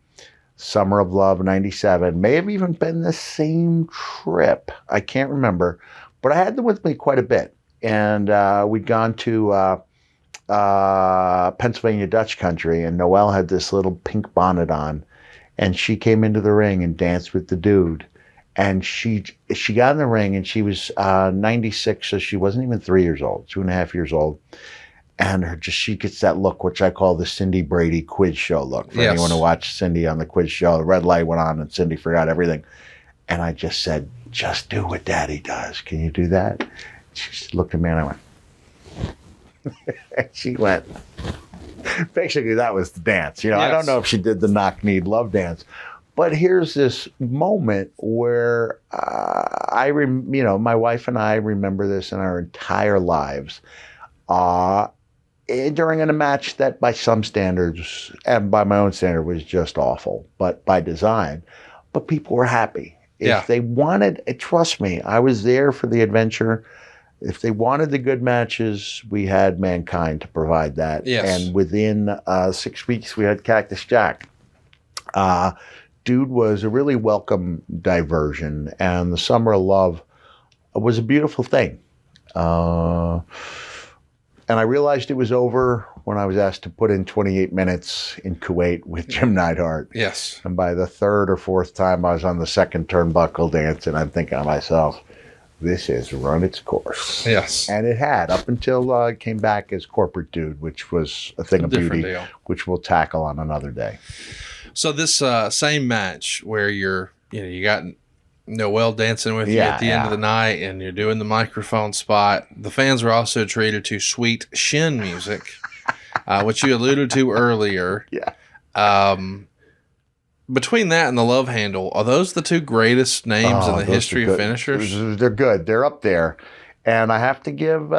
Summer of Love, 97. May have even been the same trip. I can't remember. But I had them with me quite a bit. And we'd gone to Pennsylvania Dutch country, and Noelle had this little pink bonnet on. And she came into the ring and danced with the dude. And she got in the ring, and she was 96, so she wasn't even 3 years old, 2.5 years old. And she gets that look, which I call the Cindy Brady quiz show look. For anyone who watched Cindy on the quiz show, the red light went on and Cindy forgot everything. And I just said, just do what Daddy does. Can you do that? She just looked at me and I went. And she went. Basically, that was the dance. I don't know if she did the knock-knee love dance. But here's this moment where my wife and I remember this in our entire lives. During a match that by some standards and by my own standard was just awful, but by design. But people were happy. If they wanted, trust me, I was there for the adventure. If they wanted the good matches, we had Mankind to provide that. Yes. And within 6 weeks, we had Cactus Jack. Dude was a really welcome diversion, and the Summer of Love was a beautiful thing. And I realized it was over when I was asked to put in 28 minutes in Kuwait with Jim Neidhart. Yes. And by the third or fourth time I was on the second turnbuckle dance, and I'm thinking to myself, this has run its course. Yes. And it had, up until it came back as Corporate Dude, which was a thing of beauty, deal. Which we'll tackle on another day. So this same match where you got Noel dancing with you at the end of the night, and you're doing the microphone spot. The fans were also treated to sweet shin music, which you alluded to earlier. Yeah. Between that and the love handle, are those the two greatest names in the history of finishers? They're good. They're up there. And I have to give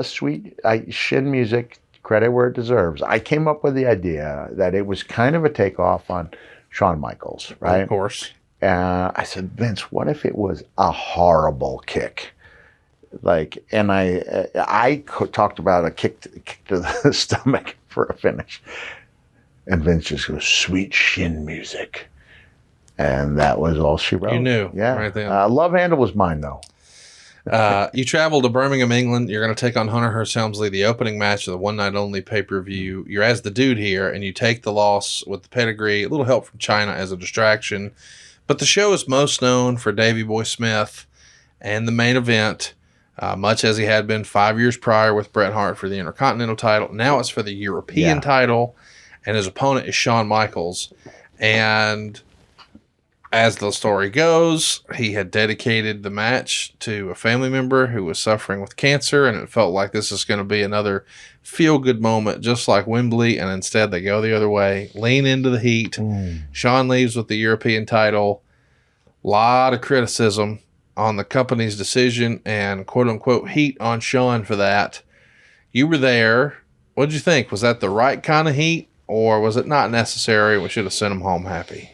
sweet shin music credit where it deserves. I came up with the idea that it was kind of a takeoff on Shawn Michaels, right? Of course. I said, Vince, what if it was a horrible kick? And I talked about a kick to the stomach for a finish. And Vince just goes, sweet shin music. And that was all she wrote. You knew. Yeah. Right then. Love Handle was mine, though. You travel to Birmingham, England. You're going to take on Hunter Hearst Helmsley, the opening match of the one-night-only pay-per-view. You're as the dude here, and you take the loss with the pedigree, a little help from China as a distraction. But the show is most known for Davey Boy Smith and the main event, much as he had been 5 years prior with Bret Hart for the Intercontinental title. Now it's for the European title, and his opponent is Shawn Michaels. And as the story goes, he had dedicated the match to a family member who was suffering with cancer, and it felt like this is going to be another feel-good moment, just like Wembley, and instead they go the other way, lean into the heat. Shawn leaves with the European title. A lot of criticism on the company's decision and quote-unquote heat on Shawn for that. You were there. What did you think? Was that the right kind of heat, or was it not necessary? We should have sent him home happy.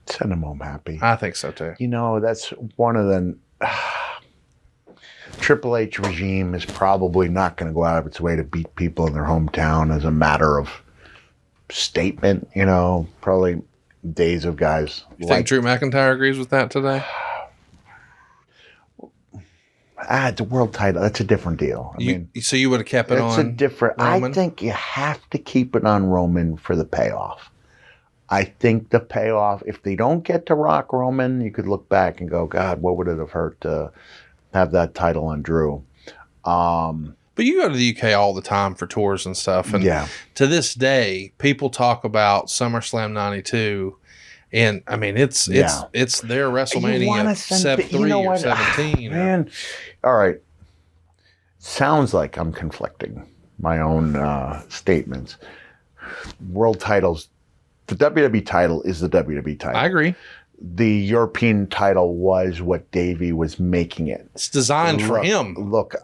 Send him home happy. I think so, too. That's one of the... Triple H regime is probably not going to go out of its way to beat people in their hometown as a matter of statement. Probably days of guys. You think Drew McIntyre agrees with that today? The world title, that's a different deal. So you would have kept it on It's a different... Roman? I think you have to keep it on Roman for the payoff. I think the payoff, if they don't get to Rock Roman, you could look back and go, God, what would it have hurt to have that title on Drew? But you go to the UK all the time for tours and stuff. And to this day, people talk about SummerSlam 92. And it's their WrestleMania 3 or 17. Man, all right. Sounds like I'm conflicting my own statements. World titles. The WWE title is the WWE title. I agree. The European title was what Davey was making it. It's designed for him. Look,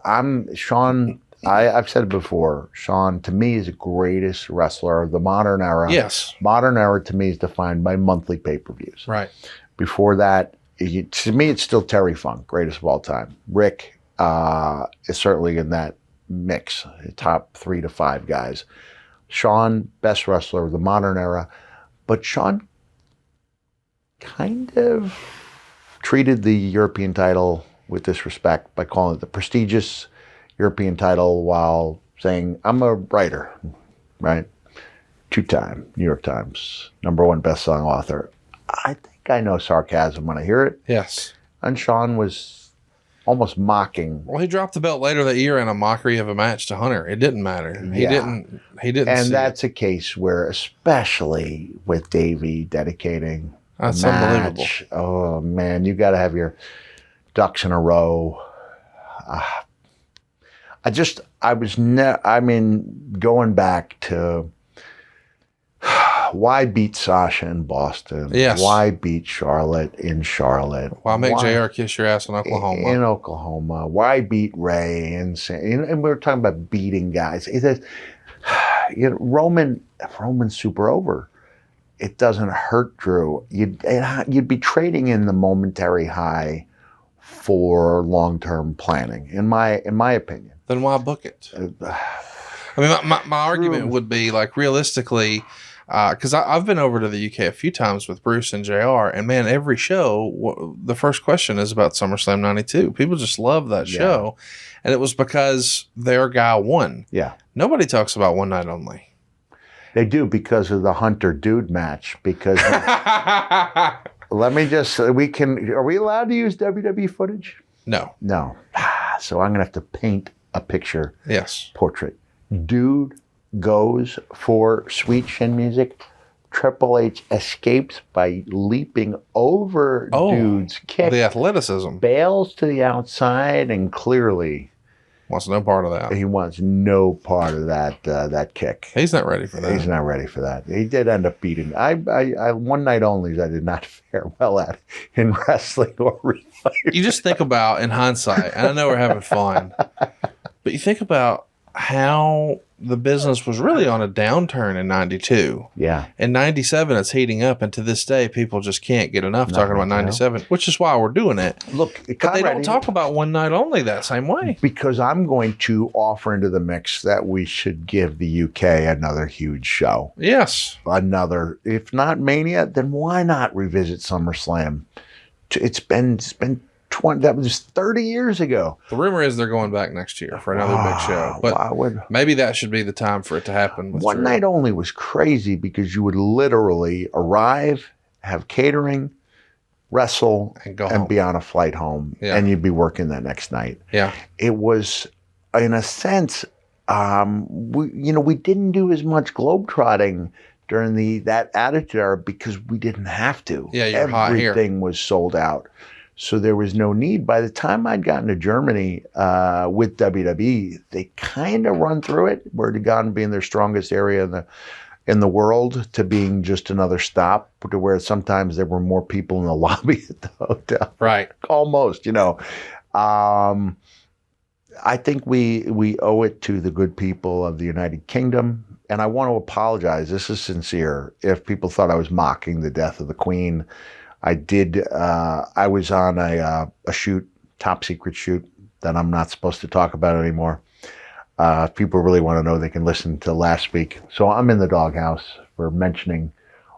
Shawn. I've said it before. Shawn, to me, is the greatest wrestler of the modern era. Yes. Modern era, to me, is defined by monthly pay-per-views. Right. Before that, to me, it's still Terry Funk, greatest of all time. Rick is certainly in that mix, top 3 to 5 guys. Shawn, best wrestler of the modern era. But Shawn kind of treated the European title with disrespect by calling it the prestigious European title while saying, I'm a writer, right? 2-time New York Times, #1 best-selling author. I think I know sarcasm when I hear it. Yes. And Shawn was almost mocking. Well, he dropped the belt later that year in a mockery of a match to Hunter. It didn't matter. He didn't. And that's a case where, especially with Davey dedicating that's the unbelievable. match, oh man, you got to have your ducks in a row. Going back to why beat Sasha in Boston? Yes. Why beat Charlotte in Charlotte? Why make JR kiss your ass in Oklahoma? In Oklahoma. Why beat Ray and we were talking about beating guys. Roman's super over. It doesn't hurt Drew. You'd be trading in the momentary high for long-term planning, in my opinion. Then why book it? I mean, my argument would be, like, realistically, because I've been over to the UK a few times with Bruce and JR, and man, every show, the first question is about SummerSlam 92. People just love that show, and it was because their guy won. Yeah. Nobody talks about One Night Only. They do, because of the Hunter Dude match, because... Let me just, are we allowed to use WWE footage? No. No. So I'm going to have to paint a picture. Yes. Portrait. Dude goes for sweet chin music. Triple H escapes by leaping over Dude's kick. The athleticism. Bails to the outside and clearly wants no part of that. He wants no part of that kick. He's not ready for that. He's not ready for that. He did end up beating. I One Night Onlys I did not fare well at in wrestling or real life. You just think about, in hindsight, and I know we're having fun, but you think about how the business was really on a downturn in 92. Yeah. In 97, it's heating up, and to this day, people just can't get enough talking about 97, which is why we're doing it. Look, but they don't talk about One Night Only that same way. Because I'm going to offer into the mix that we should give the UK another huge show. Yes. Another, if not Mania, then why not revisit SummerSlam? It's been 20, that was 30 years ago. The rumor is they're going back next year for another big show. But maybe that should be the time for it to happen. One Night Only was crazy because you would literally arrive, have catering, wrestle, and be on a flight home. Yeah. And you'd be working that next night. Yeah. It was, in a sense, we didn't do as much globetrotting during that Attitude Era because we didn't have to. Yeah, you're hot here. Everything was sold out. So there was no need. By the time I'd gotten to Germany with WWE, they kind of run through it, where it gone being their strongest area in the world to being just another stop, to where sometimes there were more people in the lobby at the hotel. Right. Almost, I think we owe it to the good people of the United Kingdom. And I want to apologize. This is sincere. If people thought I was mocking the death of the Queen, I did. I was on a shoot, top secret shoot, that I'm not supposed to talk about anymore. If people really want to know, they can listen to last week. So I'm in the doghouse for mentioning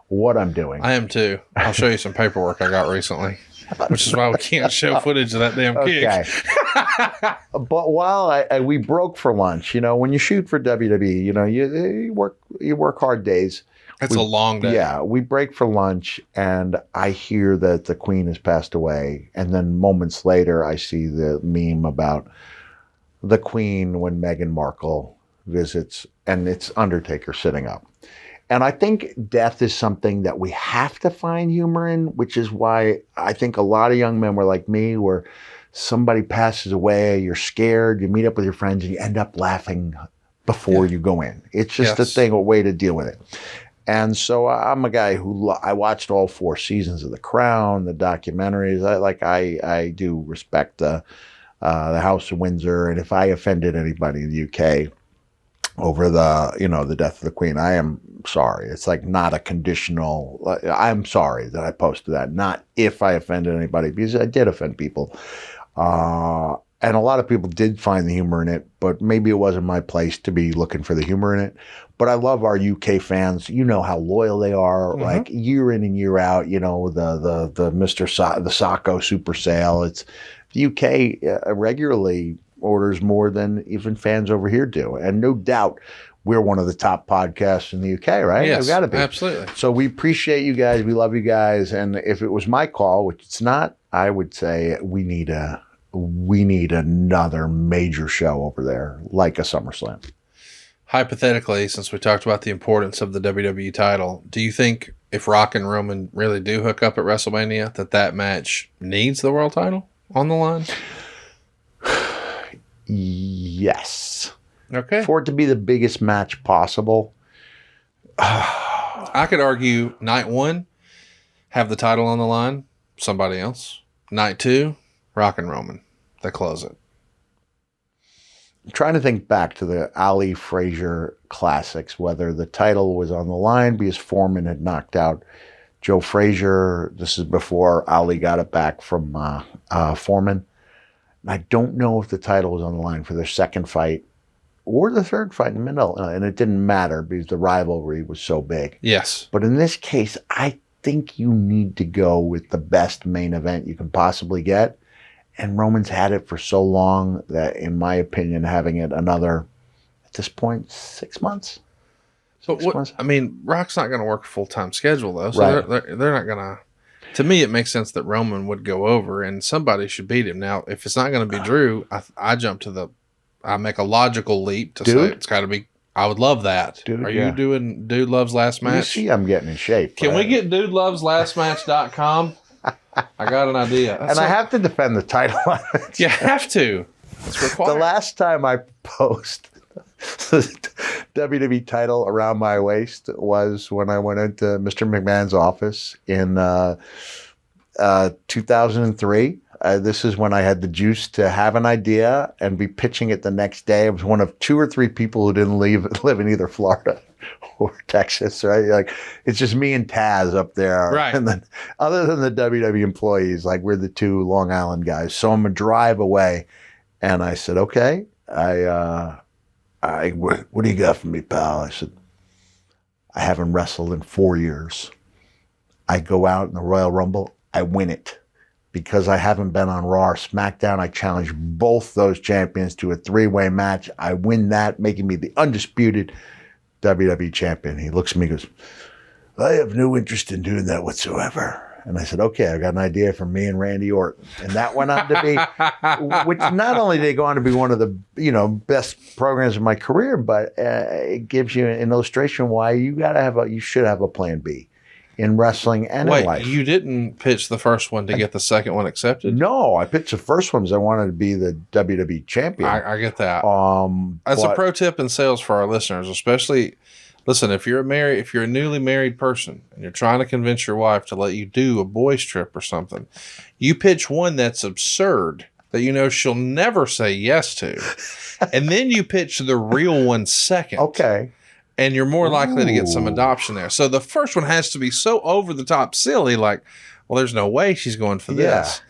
what I'm doing. I am too. I'll show you some paperwork I got recently, which is why we can't show footage of that damn kick. But while we broke for lunch, when you shoot for WWE, you work hard days. It's a long day. Yeah, we break for lunch, and I hear that the Queen has passed away. And then moments later, I see the meme about the Queen when Meghan Markle visits, and it's Undertaker sitting up. And I think death is something that we have to find humor in, which is why I think a lot of young men were like me, where somebody passes away, you're scared, you meet up with your friends, and you end up laughing before you go in. It's just a way to deal with it. And so I'm a guy who I watched all 4 seasons of The Crown, the documentaries. I do respect the House of Windsor, and if I offended anybody in the UK over the death of the Queen, I am sorry. It's like not a conditional. I'm sorry that I posted that. Not if I offended anybody, because I did offend people. And a lot of people did find the humor in it, but maybe it wasn't my place to be looking for the humor in it. But I love our UK fans. You know how loyal they are, like year in and year out. The Mr. the Sacco super sale. It's the UK regularly orders more than even fans over here do. And no doubt we're one of the top podcasts in the UK, right? Yes, We've got to be. absolutely. So we appreciate you guys. We love you guys. And if it was my call, which it's not, I would say we need another major show over there, like a SummerSlam. Hypothetically, since we talked about the importance of the WWE title, do you think if Rock and Roman really do hook up at WrestleMania, that match needs the world title on the line? Yes. Okay. For it to be the biggest match possible. I could argue night 1, have the title on the line, somebody else. Night 2, Rock and Roman. They close it. I'm trying to think back to the Ali Frazier classics, whether the title was on the line because Foreman had knocked out Joe Frazier. This is before Ali got it back from Foreman. I don't know if the title was on the line for their second fight or the third fight in the middle. And it didn't matter because the rivalry was so big. Yes. But in this case, I think you need to go with the best main event you can possibly get. And Roman's had it for so long that, in my opinion, having it another, at this point, 6 months. So I mean, Rock's not going to work a full-time schedule, though. So Right. they're not going to. To me, it makes sense that Roman would go over, and somebody should beat him. Now, if it's not going to be Drew, I jump to I make a logical leap to say it's got to be. I would love that. Dude, Are you doing Dude Loves Last Match? You see, I'm getting in shape. Can we get dudeloveslastmatch.com? I got an idea. I have to defend the title. You have to. It's required. The last time I post the WWE title around my waist was when I went into Mr. McMahon's office in 2003. This is when I had the juice to have an idea and be pitching it the next day. I was one of 2 or 3 people who didn't live in either Florida or Texas, right? Like, it's just me and Taz up there. Right. And then other than the WWE employees, like, we're the 2 Long Island guys. So I'm a drive away. And I said, okay, what do you got for me, pal? I said, I haven't wrestled in 4 years. I go out in the Royal Rumble, I win it. Because I haven't been on Raw or SmackDown, I challenge both those champions to a 3-way match. I win that, making me the undisputed WWE champion. He looks at me and goes, I have no interest in doing that whatsoever. And I said, okay, I got an idea for me and Randy Orton. And that went on to be, which not only did it go on to be one of the best programs of my career, but it gives you an illustration why you should have a plan B in wrestling and in life. Wait, you didn't pitch the first one to get the second one accepted? No, I pitched the first one because I wanted to be the WWE champion. I get that. As a pro tip in sales for our listeners, especially, listen, if you're a newly married person and you're trying to convince your wife to let you do a boys trip or something, you pitch one that's absurd that she'll never say yes to, and then you pitch the real one second. Okay. And you're more likely to get some adoption there. So the first one has to be so over the top silly, like, well, there's no way she's going for this.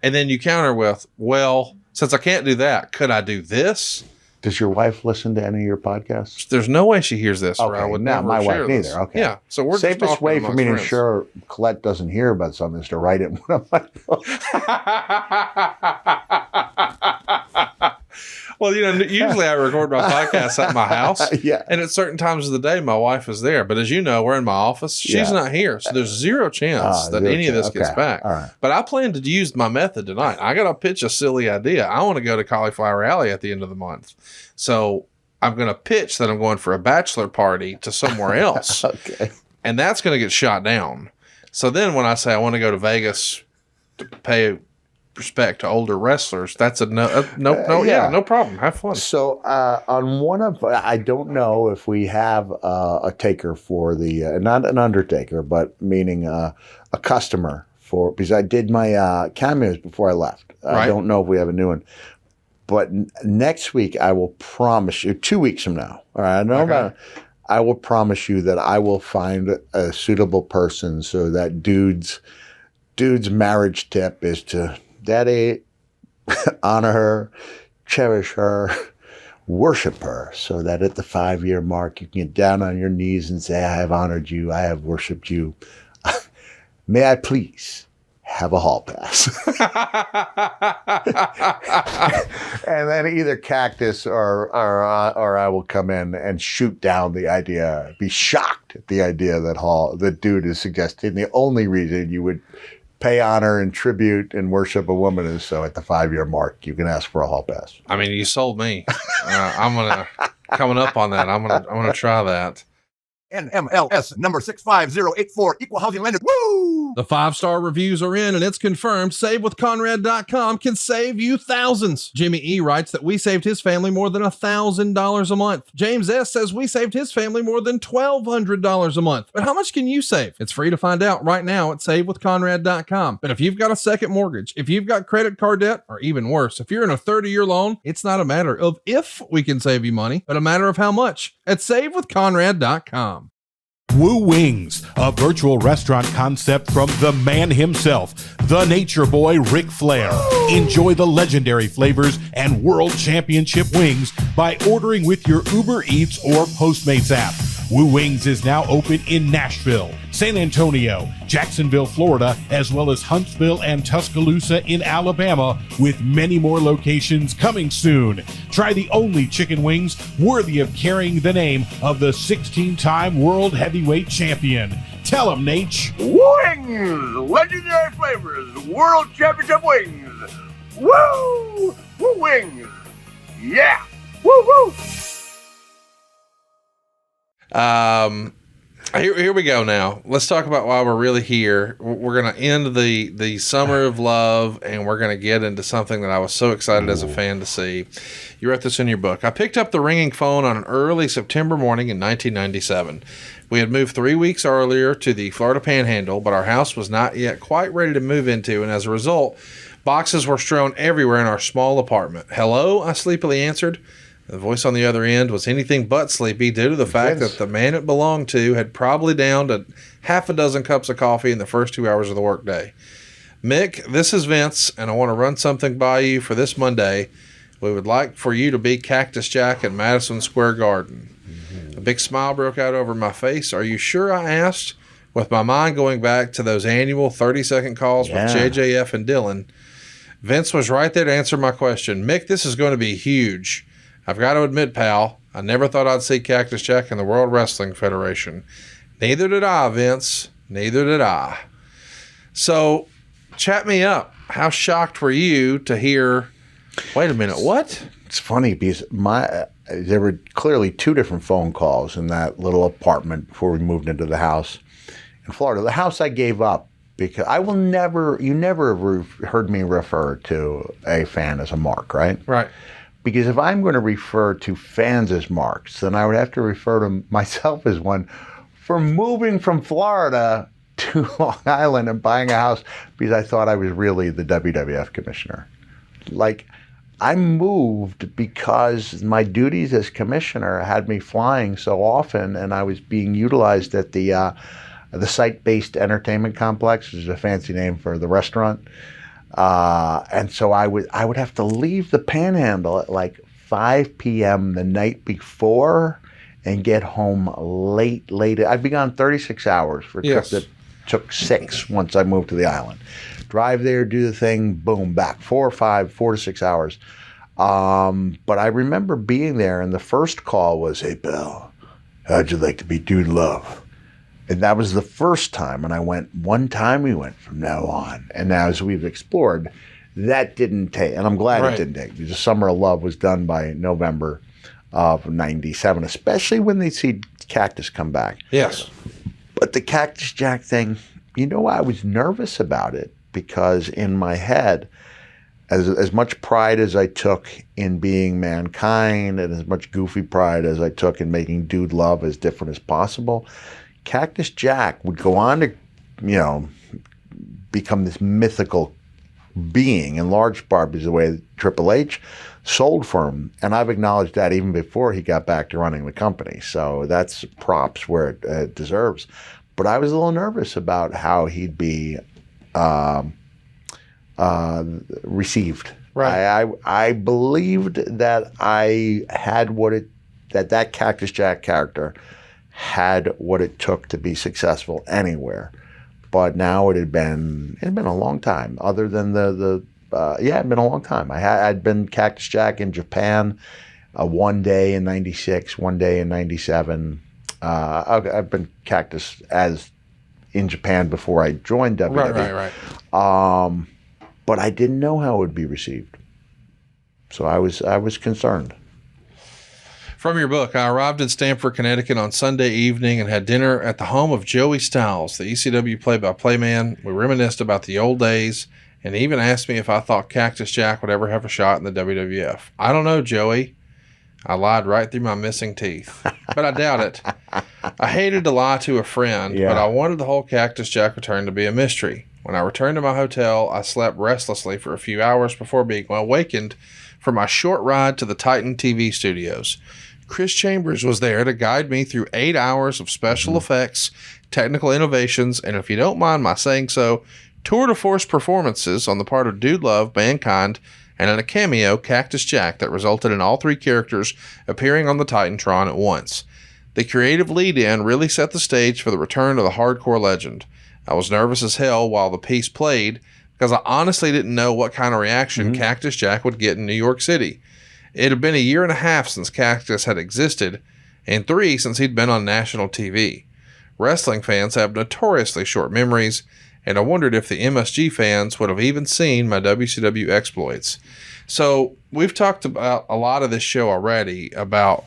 And then you counter with, well, since I can't do that, could I do this? Does your wife listen to any of your podcasts? There's no way she hears this. Or I would not never my share wife this. neither. Okay. Yeah. So we're safest just way for me to friends. ensure Colette doesn't hear about something is to write it in one of my books. Well, usually I record my podcast at my house. Yeah. And at certain times of the day, my wife is there. But as you know, we're in my office. She's not here. So there's zero chance that any of this gets back. All right. But I plan to use my method tonight. I got to pitch a silly idea. I want to go to Cauliflower Alley at the end of the month. So I'm going to pitch that I'm going for a bachelor party to somewhere else. Okay. And that's going to get shot down. So then when I say I want to go to Vegas to pay respect to older wrestlers, that's no problem. Have fun. So on one of, I don't know if we have a taker for the, not an undertaker, but meaning a customer because I did my cameos before I left. I don't know if we have a new one. But next week, I will promise you, 2 weeks from now, all right, I will promise you that I will find a suitable person so that dude's marriage tip is to, Daddy, honor her, cherish her, worship her, so that at the 5-year mark, you can get down on your knees and say, I have honored you, I have worshiped you. May I please have a hall pass. And then either Cactus or I will come in and shoot down the idea, be shocked at the idea that dude is suggesting the only reason you would pay honor and tribute and worship a woman is so at the 5-year mark you can ask for a hall pass. I mean, you sold me. Coming up on that. I'm gonna try that. NMLS number 65084, equal housing lender. Woo! The 5-star reviews are in and it's confirmed. SaveWithConrad.com can save you thousands. Jimmy E writes that we saved his family more than $1,000 a month. James S says we saved his family more than $1,200 a month. But how much can you save? It's free to find out right now at SaveWithConrad.com. But if you've got a second mortgage, if you've got credit card debt, or even worse, if you're in a 30-year loan, it's not a matter of if we can save you money, but a matter of how much at SaveWithConrad.com. Woo Wings, a virtual restaurant concept from the man himself, the nature boy Ric Flair. Enjoy the legendary flavors and world championship wings by ordering with your Uber Eats or Postmates app. Woo Wings is now open in Nashville, San Antonio, Jacksonville, Florida, as well as Huntsville and Tuscaloosa in Alabama, with many more locations coming soon. Try the only chicken wings worthy of carrying the name of the 16-time world heavyweight champion. Tell him, Nate. Wings! Legendary flavors, world championship wings. Woo! Woo Wings! Yeah! Woo woo! Here we go now. Let's talk about why we're really here. We're going to end the summer of love, and we're going to get into something that I was so excited as a fan to see. You wrote this in your book. I picked up the ringing phone on an early September morning in 1997. We had moved 3 weeks earlier to the Florida Panhandle, but our house was not yet quite ready to move into, and as a result, boxes were strewn everywhere in our small apartment. "Hello?" I sleepily answered. The voice on the other end was anything but sleepy due to the fact that the man it belonged to had probably downed half a dozen cups of coffee in the first 2 hours of the workday. "Mick, this is Vince, and I want to run something by you for this Monday. We would like for you to be Cactus Jack at Madison Square Garden." A big smile broke out over my face. "Are you sure?" I asked, with my mind going back to those annual 30-second calls with JJF and Dylan. Vince was right there to answer my question. "Mick, this is going to be huge. I've got to admit, pal, I never thought I'd see Cactus Jack in the World Wrestling Federation." "Neither did I, Vince. Neither did I." So, chat me up. How shocked were you to hear, wait a minute, what? It's funny because there were clearly 2 different phone calls in that little apartment before we moved into the house in Florida. The house I gave up because you never heard me refer to a fan as a mark, right? Right. Because if I'm going to refer to fans as marks, then I would have to refer to myself as one for moving from Florida to Long Island and buying a house because I thought I was really the WWF commissioner. Like, I moved because my duties as commissioner had me flying so often, and I was being utilized at the site-based entertainment complex, which is a fancy name for the restaurant. And so I would have to leave the Panhandle at like 5 p.m. the night before and get home late. I'd be gone 36 hours for a trip that took 6 once I moved to the island. Drive there, do the thing, boom, back. 4 to 6 hours. But I remember being there, and the first call was, "Hey, pal, how'd you like to be Dude Love?" And that was the first time. And I went, one time, we went from now on. And now as we've explored, that didn't take, and I'm glad it didn't take, because the Summer of Love was done by November of 97, especially when they see Cactus come back. Yes. But the Cactus Jack thing, I was nervous about it because in my head, as much pride as I took in being Mankind and as much goofy pride as I took in making Dude Love as different as possible, Cactus Jack would go on to, become this mythical being in large part because of the way Triple H sold for him. And I've acknowledged that even before he got back to running the company. So that's props where it deserves. But I was a little nervous about how he'd be received. Right. I believed that I had that Cactus Jack character had what it took to be successful anywhere. but now it had been a long time. Other than it had been a long time. I'd been Cactus Jack in Japan, one day in '96, one day in '97. I've been Cactus as in Japan before I joined WWE. Right. But I didn't know how it would be received, so I was concerned. From your book, I arrived in Stamford, Connecticut on Sunday evening and had dinner at the home of Joey Styles, the ECW play-by-play man. We reminisced about the old days and he even asked me if I thought Cactus Jack would ever have a shot in the WWF. I don't know, Joey. I lied right through my missing teeth, but I doubt it. I hated to lie to a friend, but I wanted the whole Cactus Jack return to be a mystery. When I returned to my hotel, I slept restlessly for a few hours before being awakened from my short ride to the Titan TV studios. Chris Chambers was there to guide me through 8 hours of special effects, technical innovations, and if you don't mind my saying so, tour de force performances on the part of Dude Love, Mankind, and in a cameo, Cactus Jack, that resulted in all three characters appearing on the Titantron at once. The creative lead-in really set the stage for the return of the hardcore legend. I was nervous as hell while the piece played because I honestly didn't know what kind of reaction Cactus Jack would get in New York City. It had been 1.5 years since Cactus had existed, and 3 since he'd been on national TV. Wrestling fans have notoriously short memories, and I wondered if the MSG fans would have even seen my WCW exploits. So we've talked about a lot of this show already about,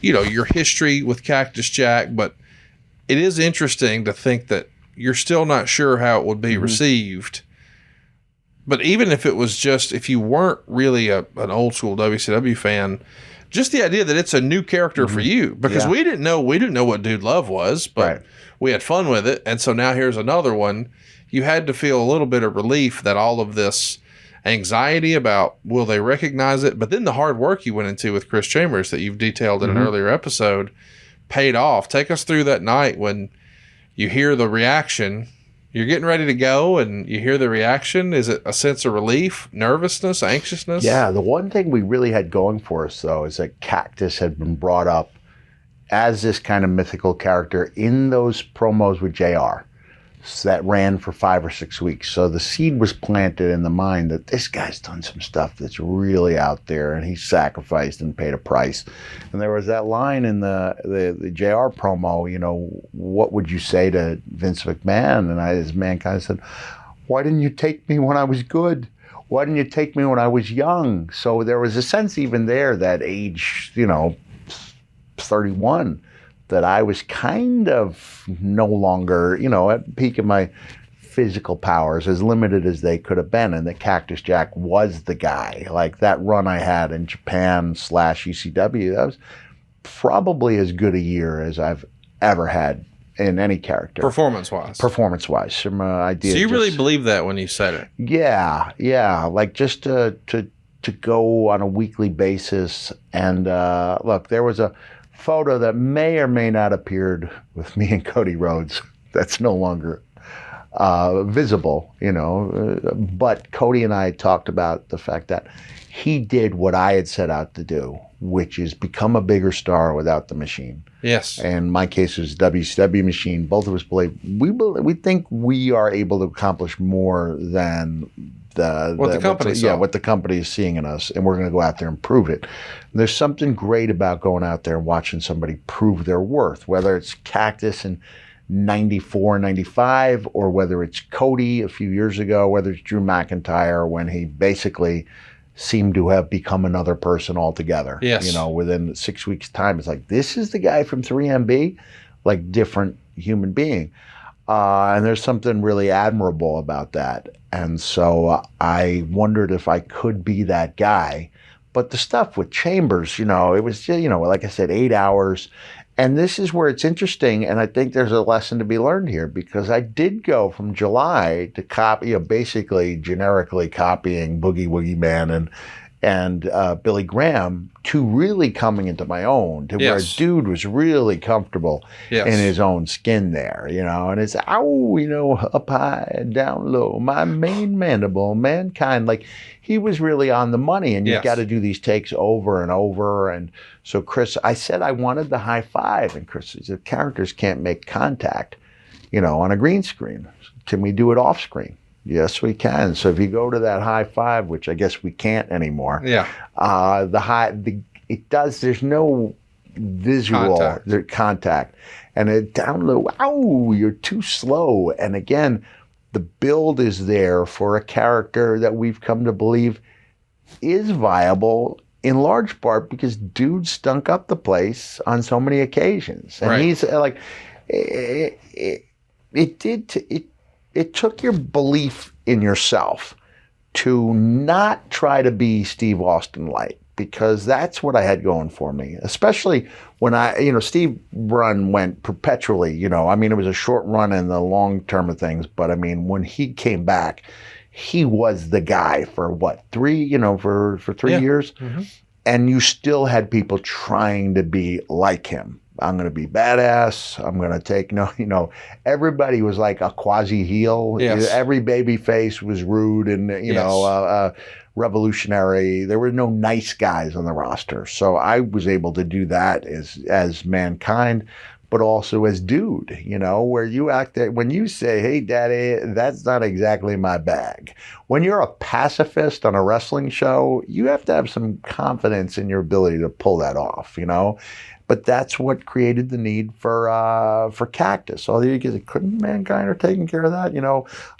your history with Cactus Jack, but it is interesting to think that you're still not sure how it would be received. But even if it was just, if you weren't really an old school WCW fan, just the idea that it's a new character for you, because we didn't know what Dude Love was, but we had fun with it. And so now here's another one. You had to feel a little bit of relief that all of this anxiety about, will they recognize it? But then the hard work you went into with Chris Chambers that you've detailed in an earlier episode paid off. Take us through that night when you hear the reaction. You're getting ready to go and you hear the reaction. Is it a sense of relief, nervousness, anxiousness? Yeah, the one thing we really had going for us, though, is that Cactus had been brought up as this kind of mythical character in those promos with JR that ran for 5 or 6 weeks. So the seed was planted in the mind that this guy's done some stuff that's really out there, and he sacrificed and paid a price. And there was that line in the JR promo, what would you say to Vince McMahon? And as Mankind said, why didn't you take me when I was good? Why didn't you take me when I was young? So there was a sense even there that age, 31, that I was kind of no longer, at the peak of my physical powers, as limited as they could have been, and that Cactus Jack was the guy. Like that run I had in Japan / ECW, that was probably as good a year as I've ever had in any character. Performance-wise. From an idea. So you really believe that when you said it? Yeah. Like just to go on a weekly basis. And look, there was a photo that may or may not appeared with me and Cody Rhodes that's no longer visible, but Cody and I talked about the fact that he did what I had set out to do, which is become a bigger star without the machine. Yes. And my case was WCW machine. Both of us believe we think we are able to accomplish more than what the company is seeing in us, and we're going to go out there and prove it. There's something great about going out there and watching somebody prove their worth, whether it's Cactus in 94, 95, or whether it's Cody a few years ago, whether it's Drew McIntyre when he basically seemed to have become another person altogether. Yes. Within 6 weeks' time, it's like, this is the guy from 3MB, like different human being. And there's something really admirable about that. And so I wondered if I could be that guy. But the stuff with Chambers, it was, like I said, 8 hours. And this is where it's interesting. And I think there's a lesson to be learned here, because I did go from July to copy, basically generically copying Boogie Woogie Man and Billy Graham, to really coming into my own, to where Dude was really comfortable in his own skin there, and it's, up high, down low, my main mandible, Mankind. Like, he was really on the money, and you've got to do these takes over and over. And so Chris, I said I wanted the high five, and Chris said, the characters can't make contact. on a green screen? Can we do it off screen? Yes, we can. So if you go to that high five, which I guess we can't anymore. Yeah. It does. There's no visual contact, and it down low. Ow! You're too slow. And again, the build is there for a character that we've come to believe is viable in large part because dude stunk up the place on so many occasions, and he's like, it took your belief in yourself to not try to be Steve Austin light, because that's what I had going for me, especially when Steve run went perpetually, it was a short run in the long term of things, but I mean, when he came back, he was the guy for what, 3 years, and you still had people trying to be like him. I'm going to be badass. I'm going to take everybody was like a quasi heel. Yes. Every baby face was rude and, revolutionary. There were no nice guys on the roster. So I was able to do that as Mankind, but also as dude, where you act when you say, hey, daddy, that's not exactly my bag. When you're a pacifist on a wrestling show, you have to have some confidence in your ability to pull that off, But that's what created the need for Cactus. All you guys couldn't Mankind have taken care of that,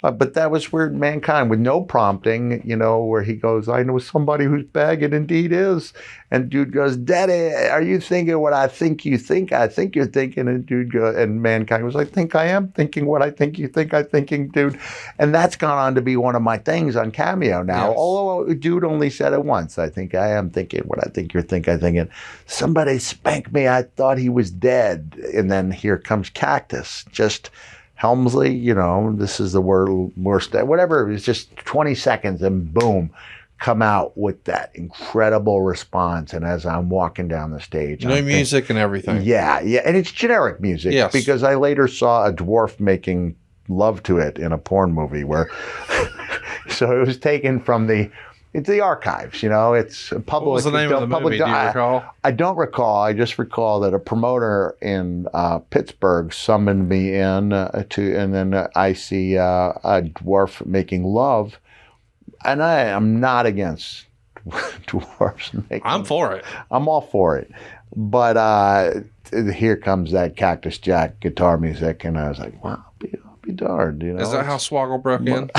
But that was where Mankind, with no prompting, where he goes, I know somebody whose bag it indeed is. And dude goes, Daddy, are you thinking what I think you think? I think you're thinking. And dude goes, and Mankind was like, I think I am thinking what I think you think I'm thinking, dude. And that's gone on to be one of my things on Cameo now. Yes. Although dude only said it once. I think I am thinking what I think you're thinking. Somebody spanked me. I thought he was dead. And then here comes Cactus. Just Helmsley, this is the worst, whatever. It was just 20 seconds and boom, come out with that incredible response. And as I'm walking down the stage, music and everything. Yeah. And it's generic music. Yes. Because I later saw a dwarf making love to it in a porn movie where, so it was taken from it's the archives, it's public. What was the name of the movie? Do you recall? I don't recall. I just recall that a promoter in Pittsburgh summoned me in and then I see a dwarf making love, and I am not against dwarfs making. I'm for it. I'm all for it, but here comes that Cactus Jack guitar music, and I was like, wow, I'll be darned. Is that how Swoggle broke in?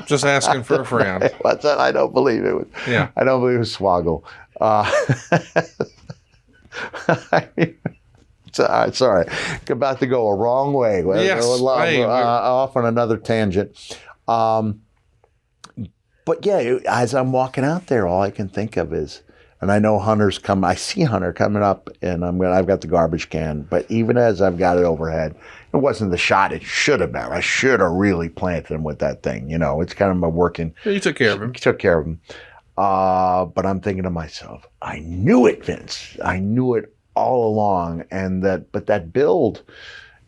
Just asking for a friend. What's that? I don't believe it was. Yeah. I don't believe it was Swoggle. Sorry. About to go a wrong way. Yes. Off on another tangent. But yeah, as I'm walking out there, all I can think of is, and I know Hunter's coming. I see Hunter coming up, and I've got the garbage can. But even as I've got it overhead, it wasn't the shot it should have been. I should have really planted him with that thing. It's kind of my working. You took care of him. Took care of him. But I'm thinking to myself, I knew it, Vince. I knew it all along. But that build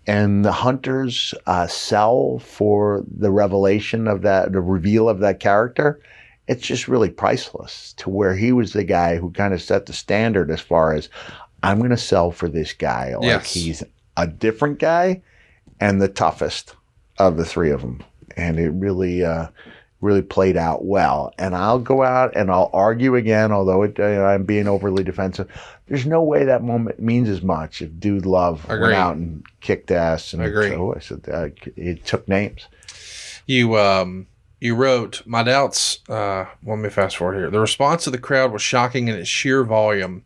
and the Hunter's sell for the revelation of that, the reveal of that character, it's just really priceless, to where he was the guy who kind of set the standard as far as, I'm going to sell for this guy like he's a different guy and the toughest of the three of them. And it really played out well. And I'll go out and I'll argue again, although I'm being overly defensive. There's no way that moment means as much if Dude Love went out and kicked ass. And I said it took names. You wrote, my doubts, let me fast forward here. The response of the crowd was shocking in its sheer volume.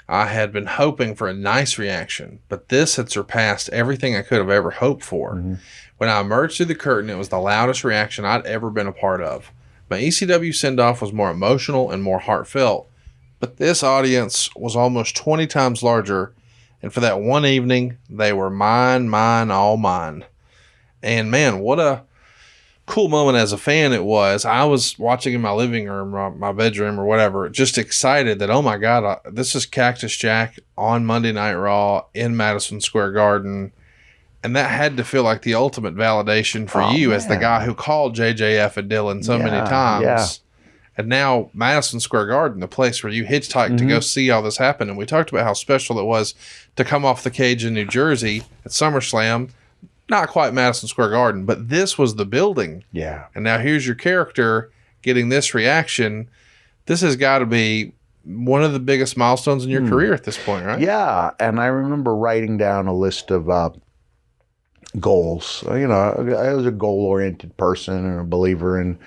I had been hoping for a nice reaction, but this had surpassed everything I could have ever hoped for. Mm-hmm. When I emerged through the curtain, it was the loudest reaction I'd ever been a part of. My ECW send-off was more emotional and more heartfelt, but this audience was almost 20 times larger, and for that one evening, they were mine, all mine. And man, what a cool moment as a fan it was. I was watching in my living room, my bedroom or whatever, just excited that, oh my God, this is Cactus Jack on Monday Night Raw in Madison Square Garden. And that had to feel like the ultimate validation for you as the guy who called JJF and Dylan so many times. Yeah. And now Madison Square Garden, the place where you hitchhiked to go see all this happen. And we talked about how special it was to come off the cage in New Jersey at SummerSlam. Not quite Madison Square Garden, but this was the building. Yeah. And now here's your character getting this reaction. This has got to be one of the biggest milestones in your career at this point, right? Yeah. And I remember writing down a list of goals. You know, I was a goal-oriented person and a believer in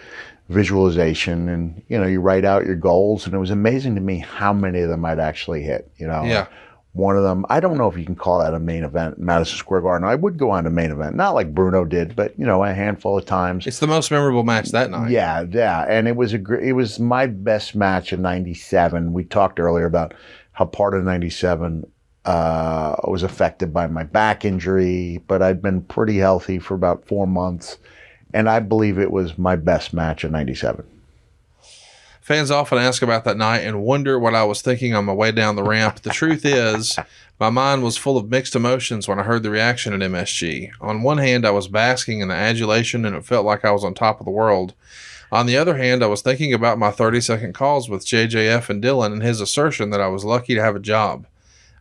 visualization, and you know, you write out your goals, and it was amazing to me how many of them I'd actually hit. You know, one of them, I don't know if you can call that a main event, Madison Square Garden. I would go on a main event, not like Bruno did, but you know, a handful of times. It's the most memorable match that night. Yeah, and it was my best match in '97. We talked earlier about how part of '97 was affected by my back injury, but I'd been pretty healthy for about 4 months. And I believe it was my best match in '97. Fans often ask about that night and wonder what I was thinking on my way down the ramp. The truth is, my mind was full of mixed emotions when I heard the reaction at MSG. On one hand, I was basking in the adulation and it felt like I was on top of the world. On the other hand, I was thinking about my 30-second calls with JJF and Dylan and his assertion that I was lucky to have a job.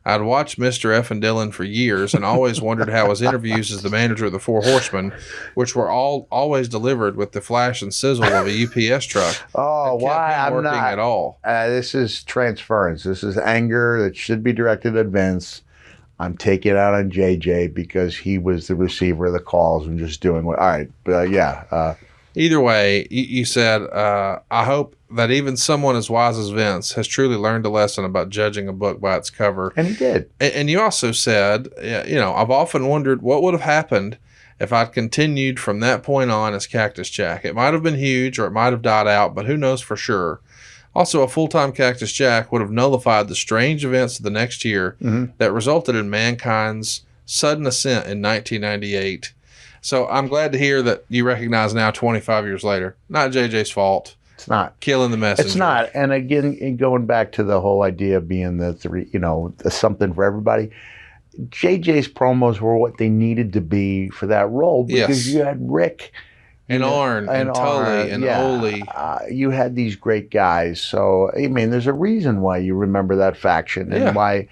I'd watched Mr. F and Dylan for years and always wondered how his interviews as the manager of the Four Horsemen, which were always delivered with the flash and sizzle of a UPS truck. Oh, why I'm working not at all? This is transference. This is anger that should be directed at Vince. I'm taking it out on JJ because he was the receiver of the calls and just doing what. All right, but Either way, you said, I hope that even someone as wise as Vince has truly learned a lesson about judging a book by its cover. And he did. And you also said, you know, I've often wondered what would have happened if I'd continued from that point on as Cactus Jack. It might have been huge or it might have died out, but who knows for sure. Also, a full-time Cactus Jack would have nullified the strange events of the next year that resulted in Mankind's sudden ascent in 1998. So I'm glad to hear that you recognize now 25 years later, not JJ's fault. It's not. Killing the messenger. It's not. And again, going back to the whole idea of being the something for everybody, JJ's promos were what they needed to be for that role because you had Rick and Arn and Tully and Ole. You had these great guys. So, I mean, there's a reason why you remember that faction and why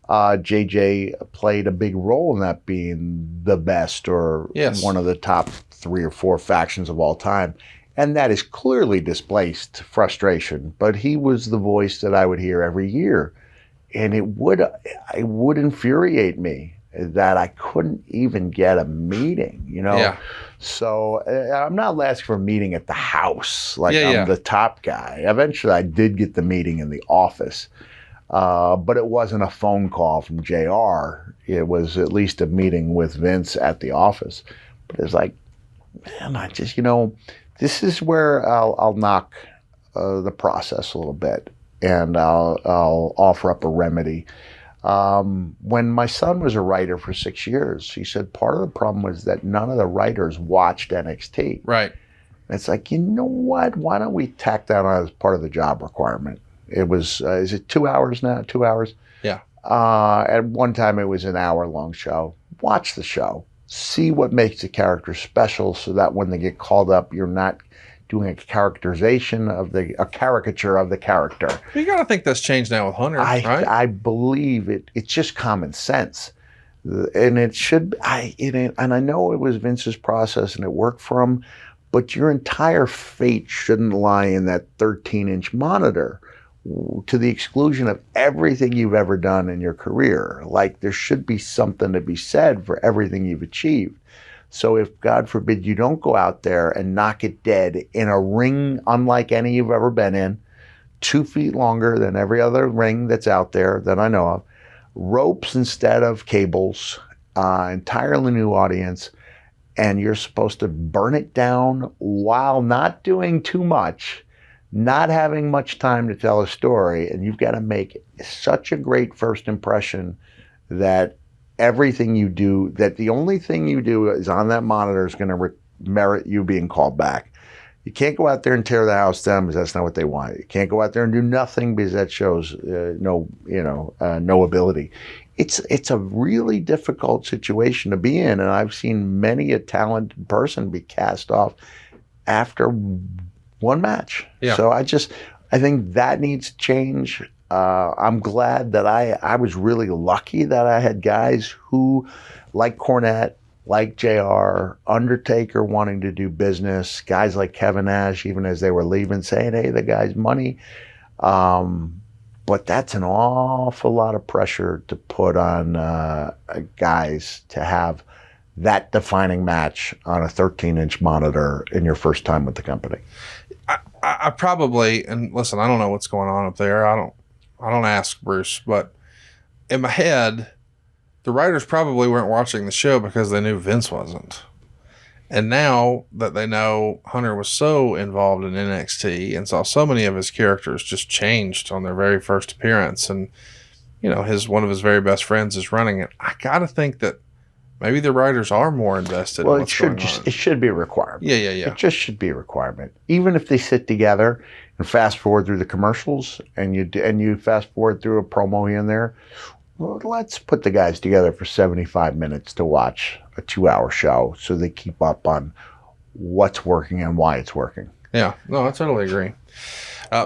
JJ played a big role in that being the best or one of the top 3 or 4 factions of all time. And that is clearly displaced frustration. But he was the voice that I would hear every year. And it would infuriate me that I couldn't even get a meeting, you know? Yeah. So I'm not asking for a meeting at the house. Like I'm the top guy. Eventually I did get the meeting in the office. But it wasn't a phone call from JR. It was at least a meeting with Vince at the office. But it's like, man, I just, you know, this is where I'll knock the process a little bit, and I'll offer up a remedy. When my son was a writer for 6 years, he said part of the problem was that none of the writers watched NXT. Right. And it's like, you know what? Why don't we tack that on as part of the job requirement? It was, is it 2 hours now? 2 hours? Yeah. At one time, it was an hour-long show. Watch the show. See what makes the character special so that when they get called up, you're not doing a caricature of the character. You got to think that's changed now with Hunter, right? I believe it. It's just common sense. And it should, and I know it was Vince's process and it worked for him, but your entire fate shouldn't lie in that 13-inch monitor to the exclusion of everything you've ever done in your career. Like, there should be something to be said for everything you've achieved. So if, God forbid, you don't go out there and knock it dead in a ring unlike any you've ever been in, 2 feet longer than every other ring that's out there that I know of, ropes instead of cables, entirely new audience, and you're supposed to burn it down while not doing too much, not having much time to tell a story, and you've got to make such a great first impression that everything you do, that the only thing you do is on that monitor is going to merit you being called back. You can't go out there and tear the house down because that's not what they want. You can't go out there and do nothing because that shows no ability. It's a really difficult situation to be in, and I've seen many a talented person be cast off after One match. Yeah. So I think that needs to change. I'm glad that I was really lucky that I had guys who, like Cornette, like JR, Undertaker wanting to do business, guys like Kevin Nash, even as they were leaving, saying, hey, the guy's money. But that's an awful lot of pressure to put on guys to have that defining match on a 13-inch monitor in your first time with the company. I probably, and listen, I don't know what's going on up there. I don't ask Bruce, but in my head, the writers probably weren't watching the show because they knew Vince wasn't. And now that they know Hunter was so involved in NXT and saw so many of his characters just changed on their very first appearance, and one of his very best friends is running it, I gotta think that maybe the writers are more invested. Well, in what's going on. It should be a requirement. Yeah. It just should be a requirement. Even if they sit together and fast forward through the commercials, and you fast forward through a promo here and there. Well, let's put the guys together for 75 minutes to watch a 2-hour show so they keep up on what's working and why it's working. Yeah, no, I totally agree.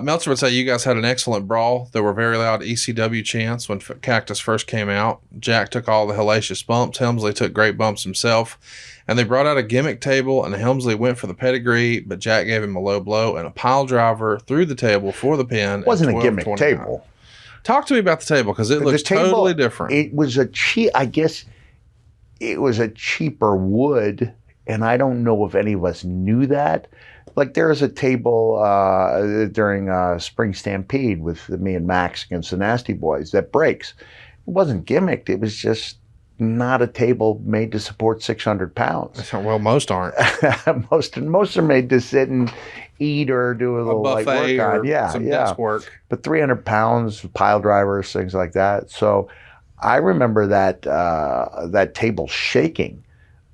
Meltzer would say you guys had an excellent brawl. There were very loud ECW chants when Cactus first came out. Jack took all the hellacious bumps. Helmsley took great bumps himself. And they brought out a gimmick table, and Helmsley went for the pedigree, but Jack gave him a low blow and a pile driver through the table for the pin. It wasn't a gimmick table. Talk to me about the table, because it looks totally different. It was I guess it was a cheaper wood, and I don't know if any of us knew that. Like, there was a table during Spring Stampede with me and Max against the Nasty Boys that breaks. It wasn't gimmicked. It was just not a table made to support 600 pounds. Well, most aren't. most are made to sit and eat or do a little light work on. Yeah, some desk work. But 300 pounds, pile drivers, things like that. So I remember that table shaking,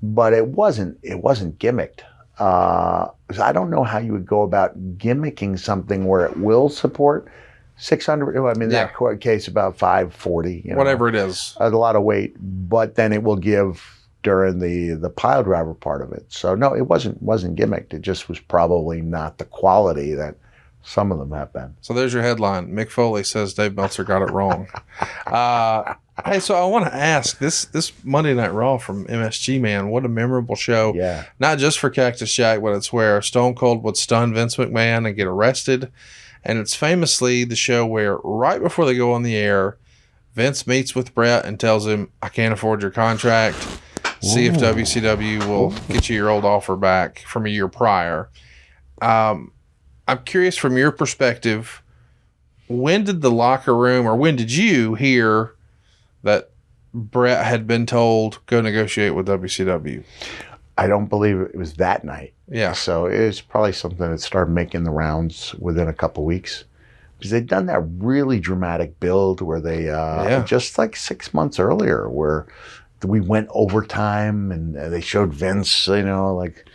but it wasn't gimmicked. I don't know how you would go about gimmicking something where it will support 600. I mean, that case about 540. Whatever it is. A lot of weight, but then it will give during the pile driver part of it. So no, it wasn't gimmicked. It just was probably not the quality that some of them have been. So there's your headline. Mick Foley says Dave Meltzer got it wrong. Hey, so I want to ask, this Monday Night Raw from MSG, man, what a memorable show. Yeah. Not just for Cactus Jack, but it's where Stone Cold would stun Vince McMahon and get arrested. And it's famously the show where right before they go on the air, Vince meets with Brett and tells him, I can't afford your contract. See if WCW will get you your old offer back from a year prior. I'm curious, from your perspective, when did the locker room, or when did you hear that Brett had been told, go negotiate with WCW? I don't believe it was that night. Yeah. So it was probably something that started making the rounds within a couple of weeks. Because they'd done that really dramatic build where they, just like 6 months earlier, where we went overtime and they showed Vince, like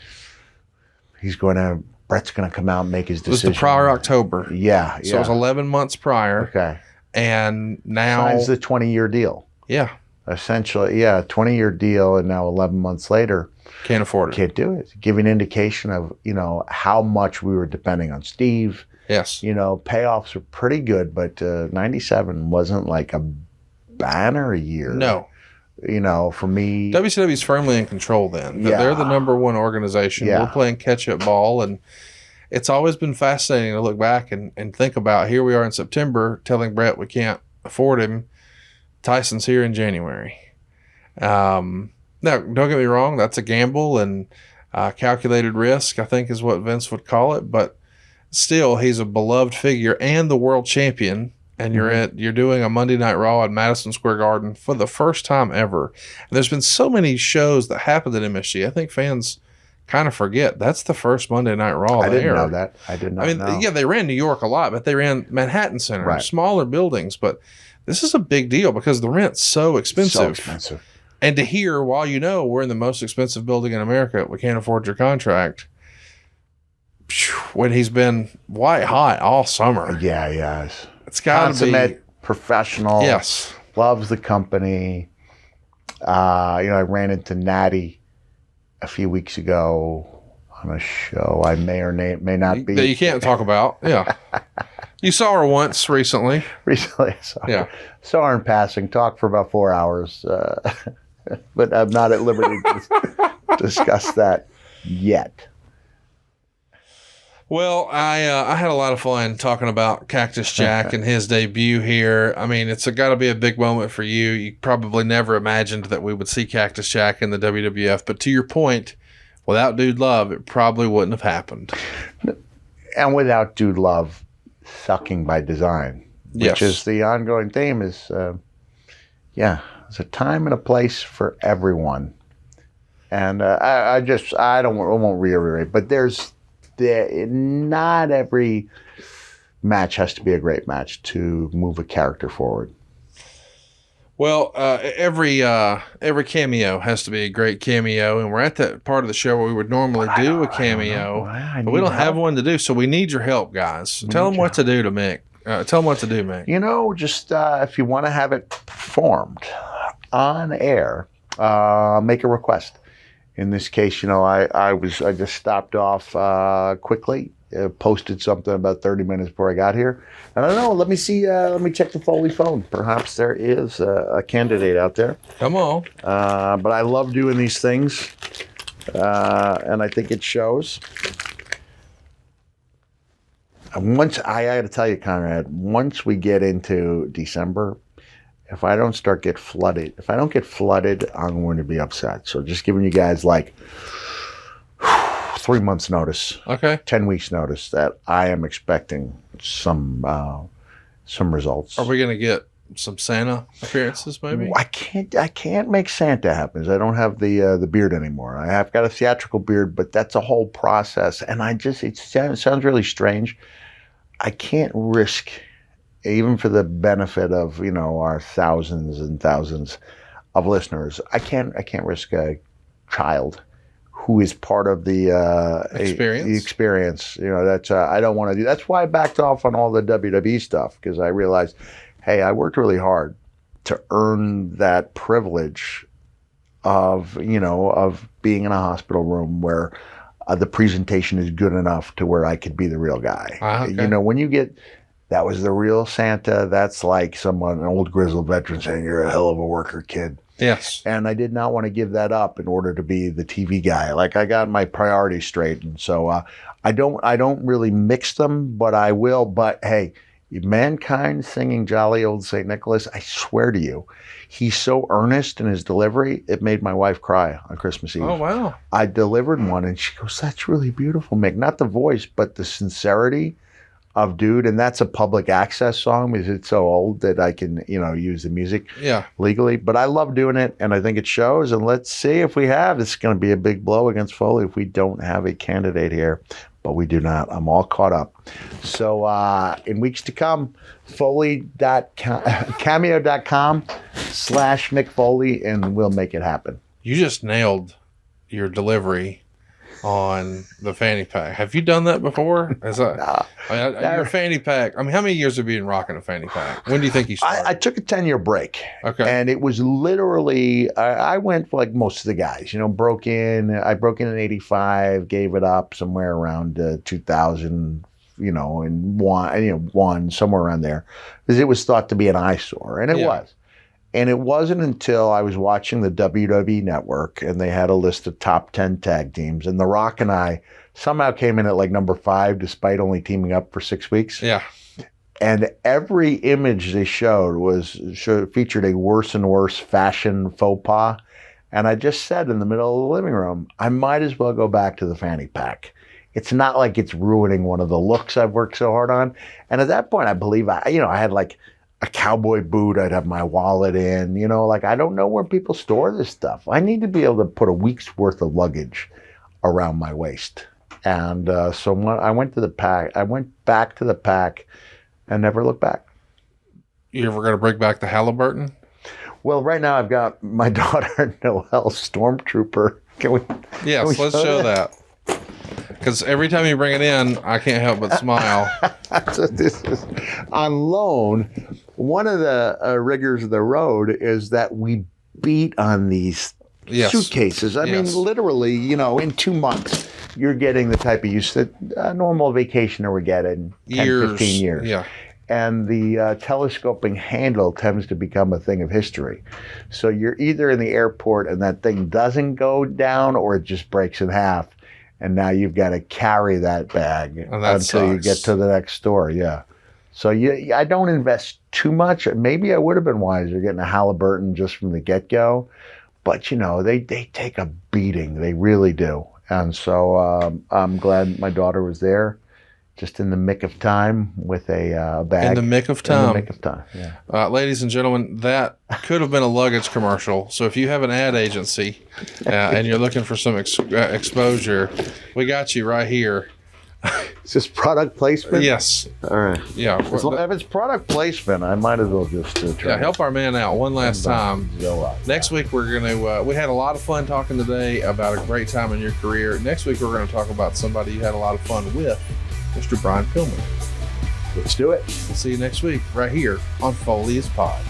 Brett's going to come out and make his decision. It was the prior October. Yeah. So it was 11 months prior. Okay. And now. Signs the 20-year deal. Yeah. Essentially, 20-year deal, and now 11 months later. Can't afford it. Can't do it. Give an indication of, how much we were depending on Steve. Yes. Payoffs were pretty good, but 97 wasn't like a banner year. No. For me. WCW's firmly in control then. Yeah. They're the number one organization. Yeah. We're playing catch-up ball, and it's always been fascinating to look back and think about, here we are in September telling Brett we can't afford him. Tyson's here in January. Now, don't get me wrong, that's a gamble and calculated risk, I think is what Vince would call it. But still, he's a beloved figure and the world champion. And you're doing a Monday Night Raw at Madison Square Garden for the first time ever. And there's been so many shows that happened at MSG. I think fans kind of forget that's the first Monday Night Raw. I didn't know that. I did not know. Yeah, they ran New York a lot, but they ran Manhattan Center, smaller buildings. But this is a big deal because the rent's so expensive. So expensive. And to hear, while we're in the most expensive building in America, we can't afford your contract, when he's been white hot all summer. Yeah. It's got to be professional. Yes. Loves the company. I ran into Natty a few weeks ago. on a show I may or may not be. That you can't talk about. Yeah. You saw her once recently. Recently, saw her in passing, talked for about 4 hours, but I'm not at liberty to discuss that yet. Well, I had a lot of fun talking about Cactus Jack and his debut here. I mean, it's got to be a big moment for you. You probably never imagined that we would see Cactus Jack in the WWF, but to your point, without Dude Love, it probably wouldn't have happened. And without Dude Love, sucking by design, which is the ongoing theme. Is there's a time and a place for everyone, and I won't reiterate, but not every match has to be a great match to move a character forward. Well, every cameo has to be a great cameo, and we're at that part of the show where we would normally do a cameo, but we don't have one to do, so we need your help, guys. Tell them what to do to Mick. Tell them what to do, Mick. Just if you want to have it performed on air, make a request. In this case, I just stopped off quickly, posted something about 30 minutes before I got here. I don't know. Let me see. Let me check the Foley phone. Perhaps there is a candidate out there. Come on. But I love doing these things, and I think it shows. Once I got to tell you, Conrad, once we get into December, if I don't get flooded, I'm going to be upset. So just giving you guys 3 months notice, 10 weeks notice that I am expecting some results. Are we going to get some Santa appearances maybe? I can't make Santa happen. I don't have the beard anymore. I have got a theatrical beard, but that's a whole process. And it sounds really strange. I can't risk, even for the benefit of our thousands and thousands of listeners, I can't risk a child who is part of the experience. That's I don't want to do. That's why I backed off on all the WWE stuff, because I realized, hey, I worked really hard to earn that privilege of being in a hospital room where the presentation is good enough to where I could be the real guy. When you get that was the real Santa, that's like an old grizzled veteran saying, "You're a hell of a worker, kid." Yes. And I did not want to give that up in order to be the TV guy. I got my priorities straight, and so I don't really mix them, but I will. But hey, Mankind singing "Jolly Old St. Nicholas," I swear to you, he's so earnest in his delivery, it made my wife cry on Christmas Eve. Oh, wow. I delivered one, and she goes, "That's really beautiful, Mick." Not the voice, but the sincerity of Dude. And that's a public access song because it's so old that I can, use the music legally. But I love doing it, and I think it shows. And let's see if we have. It's going to be a big blow against Foley if we don't have a candidate here. But we do not. I'm all caught up. So in weeks to come, cameo.com/Mick Foley, and we'll make it happen. You just nailed your delivery on the fanny pack. Have you done that before? Your fanny pack. I mean, how many years have you been rocking a fanny pack? When do you think you started? I took a 10-year break. Okay. And it was literally, I went like most of the guys, I broke in in 85, gave it up somewhere around 2000, and won somewhere around there, because it was thought to be an eyesore, and it was. And it wasn't until I was watching the WWE Network, and they had a list of top 10 tag teams, and The Rock and I somehow came in at number 5, despite only teaming up for 6 weeks. Yeah. And every image they showed featured a worse and worse fashion faux pas. And I just said in the middle of the living room, I might as well go back to the fanny pack. It's not like it's ruining one of the looks I've worked so hard on. And at that point, I believe I had a cowboy boot I'd have my wallet in, I don't know where people store this stuff. I need to be able to put a week's worth of luggage around my waist. And so when I went back to the pack and never looked back. You ever going to bring back the Halliburton? Well, right now I've got my daughter, Noelle Stormtrooper. Yes, let's show that. Because every time you bring it in, I can't help but smile. So this is on loan. One of the rigors of the road is that we beat on these suitcases. I mean, literally, in 2 months. you're getting the type of use that a normal vacationer would get in 10, 15 years. Yeah. And the telescoping handle tends to become a thing of history. So you're either in the airport and that thing doesn't go down, or it just breaks in half. And now you've got to carry that bag until you get to the next store. Yeah. So I don't invest too much. Maybe I would have been wiser getting a Halliburton just from the get-go. But, they take a beating. They really do. And so I'm glad my daughter was there. Just in the mick of time with a bag. In the mick of time. In the mick of time, yeah. Ladies and gentlemen, that could have been a luggage commercial. So if you have an ad agency and you're looking for some exposure, we got you right here. Is this product placement? Yes. All right. Yeah. If it's product placement, I might as well just try. Yeah, help our man out one last time. Next week, we're going to, we had a lot of fun talking today about a great time in your career. Next week, we're going to talk about somebody you had a lot of fun with. Mr. Brian Pillman. Let's do it. We'll see you next week right here on Foley's Pod.